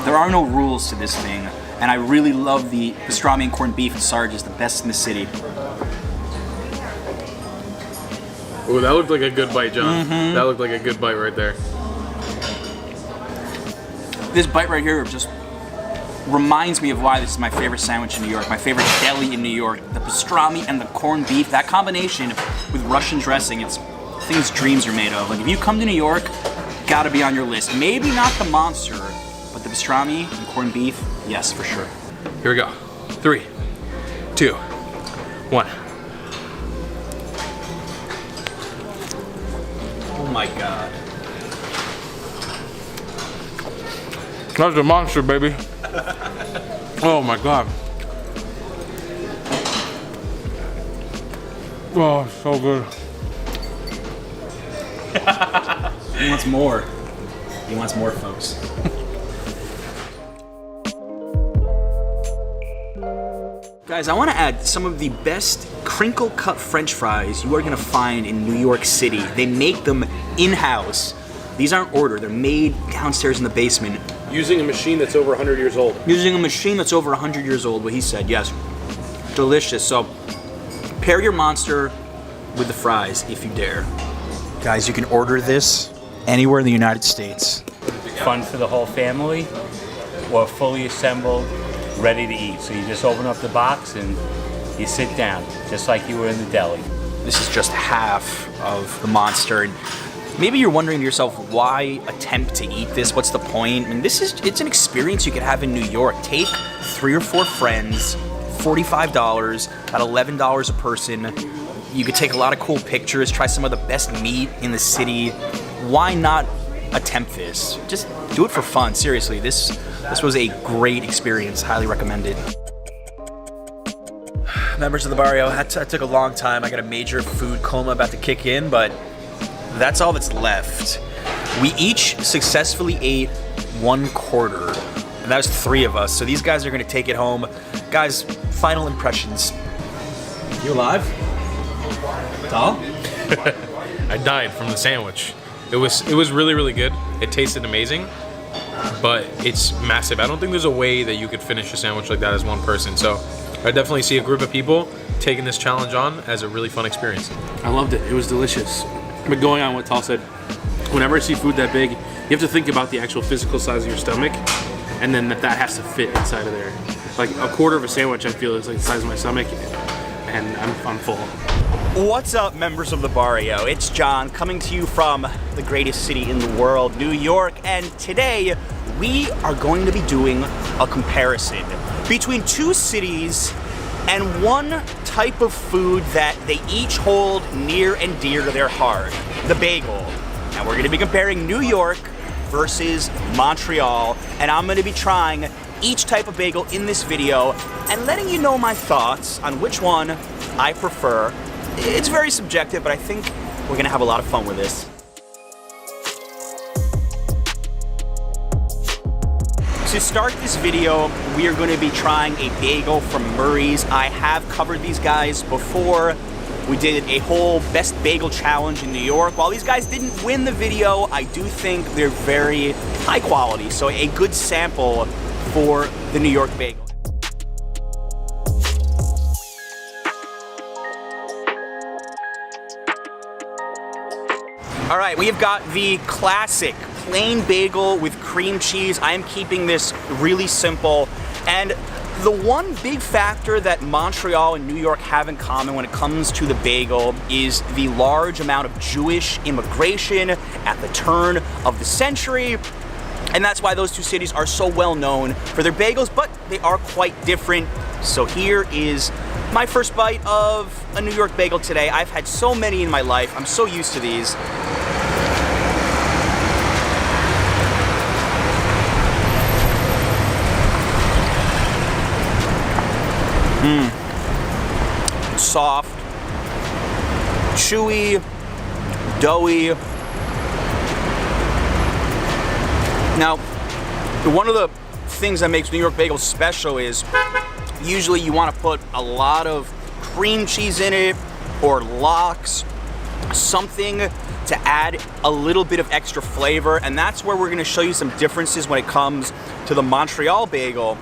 There are no rules to this thing, and I really love the pastrami and corned beef, and Sarge is the best in the city. Ooh, that looked like a good bite, John. That looked like a good bite right there. This bite right here just reminds me of why this is my favorite sandwich in New York, my favorite deli in New York. The pastrami and the corned beef, that combination with Russian dressing, it's things dreams are made of. Like if you come to New York, gotta be on your list. Maybe not the monster, but the pastrami and corned beef, yes, for sure. Here we go. 3, 2, 1. Oh my God. That's a monster, baby. Oh my God. Oh, so good. He wants more. He wants more, folks. Guys, I want to add some of the best crinkle cut French fries you are going to find in New York City. They make them in-house. These aren't ordered, they're made downstairs in the basement. Using a machine that's over 100 years old. Using a machine that's over 100 years old, what he said, yes. Delicious. So, pair your monster with the fries if you dare. Guys, you can order this anywhere in the United States. Fun for the whole family, or fully assembled, ready to eat. So you just open up the box and you sit down, just like you were in the deli. This is just half of the monster. And maybe you're wondering to yourself, why attempt to eat this? What's the point? I mean, it's an experience you could have in New York. Take 3 or 4 friends, $45, about $11 a person. You could take a lot of cool pictures, try some of the best meat in the city. Why not attempt this? Just do it for fun, seriously. This was a great experience, highly recommended. Members of the barrio, that took a long time. I got a major food coma about to kick in, but that's all that's left. We each successfully ate 1/4, and that was 3 of us. So these guys are gonna take it home. Guys, final impressions. You alive? Tom? I died from the sandwich. It was really, really good. It tasted amazing, but it's massive. I don't think there's a way that you could finish a sandwich like that as one person. So I definitely see a group of people taking this challenge on as a really fun experience. I loved it. It was delicious. But going on what Tal said, whenever I see food that big, you have to think about the actual physical size of your stomach, and then that has to fit inside of there. Like 1/4 of a sandwich, I feel is like the size of my stomach, and I'm full. What's up, members of the barrio? It's John coming to you from the greatest city in the world, New York, and today we are going to be doing a comparison between 2 cities and one type of food that they each hold near and dear to their heart, the bagel. And we're gonna be comparing New York versus Montreal, and I'm gonna be trying each type of bagel in this video and letting you know my thoughts on which one I prefer. It's very subjective, but I think we're gonna have a lot of fun with this. To start this video, we are going to be trying a bagel from Murray's. I have covered these guys before. We did a whole best bagel challenge in New York. While these guys didn't win the video, I do think they're very high quality, so a good sample for the New York bagel. All right, we've got the classic plain bagel with cream cheese. I am keeping this really simple. And the one big factor that Montreal and New York have in common when it comes to the bagel is the large amount of Jewish immigration at the turn of the century. And that's why those 2 cities are so well known for their bagels, but they are quite different. So here is my first bite of a New York bagel today. I've had so many in my life. I'm so used to these. Soft, chewy, doughy. Now, one of the things that makes New York bagels special is usually you want to put a lot of cream cheese in it or lox. something to add a little bit of extra flavor, and that's where we're gonna show you some differences when it comes to the Montreal bagel.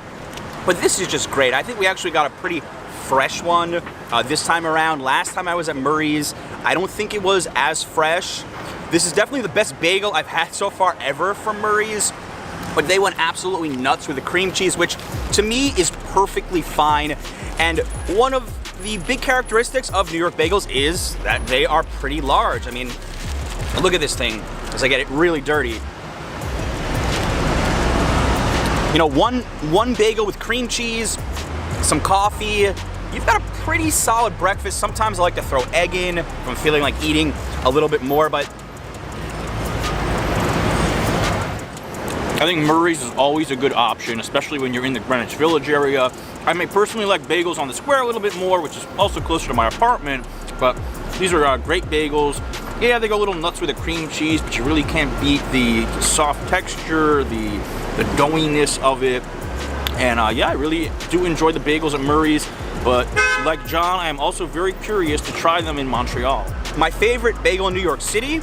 But this is just great. I think we actually got a pretty fresh one this time around. Last time I was at Murray's, I don't think it was as fresh. This is definitely the best bagel I've had so far ever from Murray's, but they went absolutely nuts with the cream cheese, which to me is perfectly fine. And one of the big characteristics of New York bagels is that they are pretty large. I mean, look at this thing as I get it really dirty. You know, one bagel with cream cheese, some coffee, you've got a pretty solid breakfast. Sometimes I like to throw egg in if I'm feeling like eating a little bit more, but I think Murray's is always a good option, especially when you're in the Greenwich Village area. I may personally like bagels on the square a little bit more, which is also closer to my apartment, but these are great bagels. Yeah, they go a little nuts with the cream cheese, but you really can't beat the soft texture, the doughiness of it. And yeah, I really do enjoy the bagels at Murray's, but like John, I am also very curious to try them in Montreal. My favorite bagel in New York City,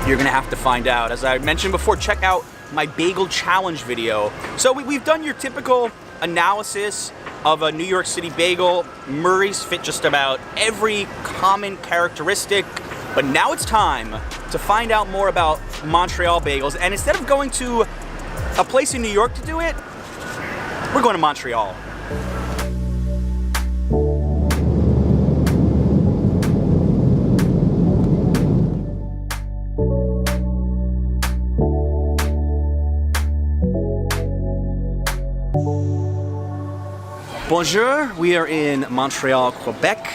you're gonna have to find out. As I mentioned before, check out my bagel challenge video. So we've done your typical analysis of a New York City bagel. Murray's fit just about every common characteristic, but now it's time to find out more about Montreal bagels. And instead of going to a place in New York to do it, we're going to Montreal. Bonjour, we are in Montreal, Quebec.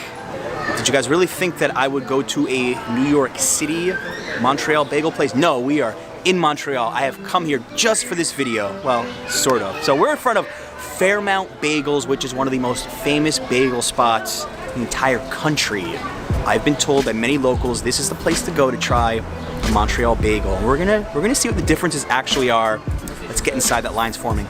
Did you guys really think that I would go to a New York City Montreal bagel place? No, we are in Montreal. I have come here just for this video. Well, sort of. So we're in front of Fairmount Bagels, which is one of the most famous bagel spots in the entire country. I've been told by many locals this is the place to go to try a Montreal bagel. We're gonna see what the differences actually are. Let's get inside that line's forming.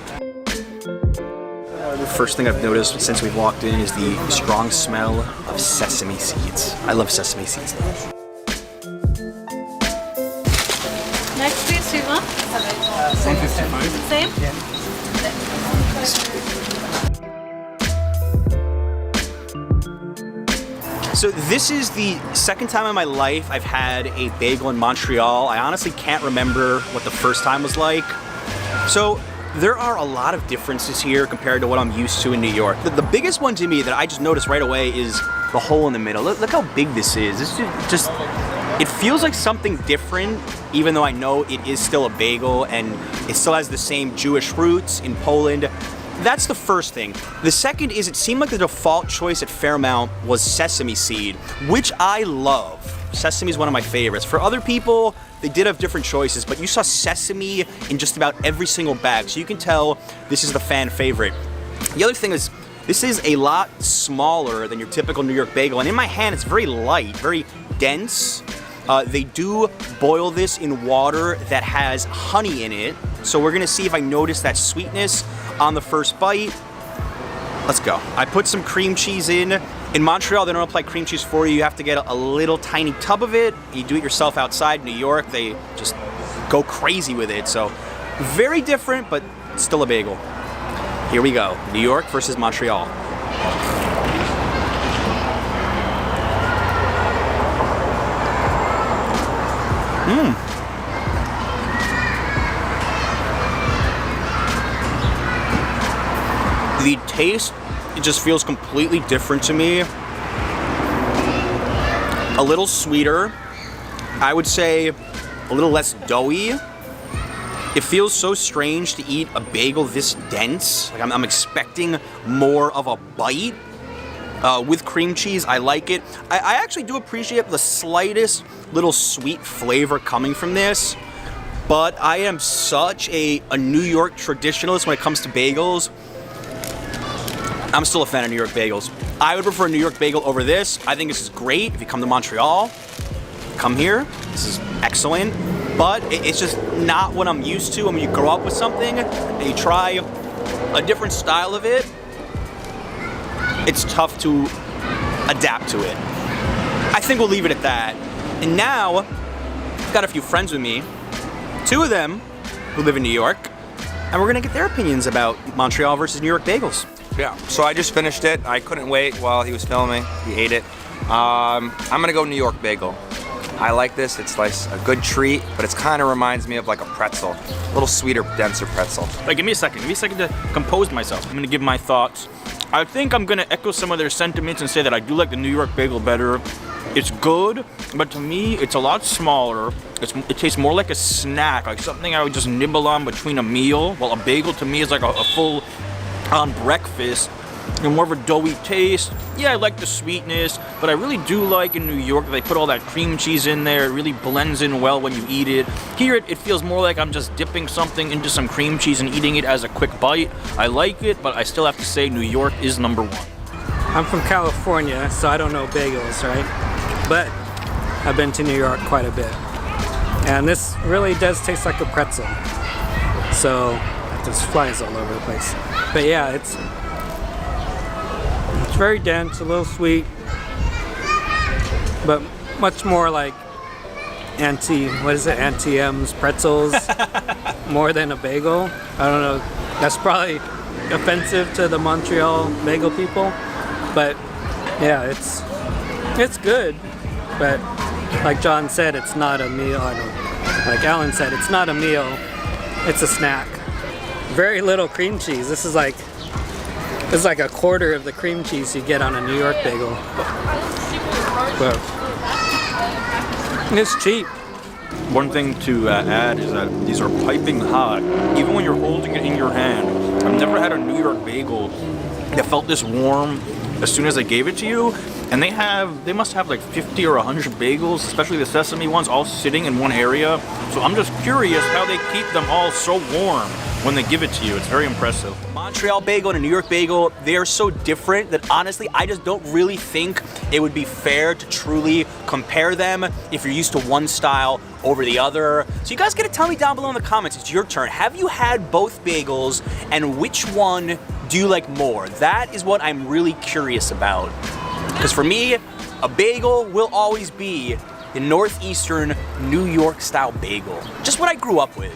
The first thing I've noticed since we've walked in is the strong smell of sesame seeds. I love sesame seeds though. Next please, suivant. Same 55. Same? Yeah. So this is the second time in my life I've had a bagel in Montreal. I honestly can't remember what the first time was like. So there are a lot of differences here compared to what I'm used to in New York. The biggest one to me that I just noticed right away is the hole in the middle. Look how big this is. This is just, it feels like something different, even though I know it is still a bagel and it still has the same Jewish roots in Poland. That's the first thing. The second is it seemed like the default choice at Fairmount was sesame seed, which I love. Sesame is one of my favorites. For other people, they did have different choices, but you saw sesame in just about every single bag, so you can tell this is the fan favorite. The other thing is, this is a lot smaller than your typical New York bagel, and in my hand, it's very light, very dense. They do boil this in water that has honey in it, so we're gonna see if I notice that sweetness on the first bite. Let's go. I put some cream cheese in. In Montreal, they don't apply cream cheese for you. You have to get a little tiny tub of it. You do it yourself outside. New York, they just go crazy with it. So very different, but still a bagel. Here we go. New York versus Montreal. The taste, it just feels completely different to me. A little sweeter. I would say a little less doughy. It feels so strange to eat a bagel this dense. Like I'm expecting more of a bite. With cream cheese, I like it. I actually do appreciate the slightest little sweet flavor coming from this, but I am such a New York traditionalist when it comes to bagels. I'm still a fan of New York bagels. I would prefer a New York bagel over this. I think this is great. If you come to Montreal, come here. This is excellent, but it's just not what I'm used to. When you grow up with something and you try a different style of it, it's tough to adapt to it. I think we'll leave it at that. And now, I've got a few friends with me, 2 of them who live in New York, and we're gonna get their opinions about Montreal versus New York bagels. Yeah, so I just finished it. I couldn't wait while he was filming. He ate it. I'm gonna go New York bagel. I like this. It's like a good treat, but it kind of reminds me of like a pretzel. A little sweeter, denser pretzel. Give me a second to compose myself. I'm gonna give my thoughts. I think I'm gonna echo some of their sentiments and say that I do like the New York bagel better. It's good, but to me, it's a lot smaller. It tastes more like a snack, like something I would just nibble on between a meal, while a bagel to me is like a full-on breakfast. And more of a doughy taste. Yeah, I like the sweetness, but I really do like in New York that they put all that cream cheese in there. It really blends in well when you eat it. Here, it feels more like I'm just dipping something into some cream cheese and eating it as a quick bite. I like it, but I still have to say New York is number 1. I'm from California, so I don't know bagels, right? But I've been to New York quite a bit. And this really does taste like a pretzel. So, there's flies all over the place. But yeah, it's very dense, a little sweet, but much more like Auntie M's pretzels, more than a bagel. I don't know, that's probably offensive to the Montreal bagel people, but yeah, it's good, but like John said, it's not a meal. Like Alan said, it's not a meal, it's a snack. Very little cream cheese. This is like a quarter of the cream cheese you get on a New York bagel. But it's cheap. One thing to add is that these are piping hot. Even when you're holding it in your hand, I've never had a New York bagel that felt this warm as soon as they gave it to you. And they must have like 50 or 100 bagels, especially the sesame ones, all sitting in one area. So I'm just curious how they keep them all so warm when they give it to you. It's very impressive. Montreal bagel and a New York bagel, they are so different that honestly, I just don't really think it would be fair to truly compare them if you're used to one style over the other. So you guys gotta tell me down below in the comments, it's your turn. Have you had both bagels and which one do you like more? That is what I'm really curious about. Because for me, a bagel will always be the northeastern New York style bagel. Just what I grew up with.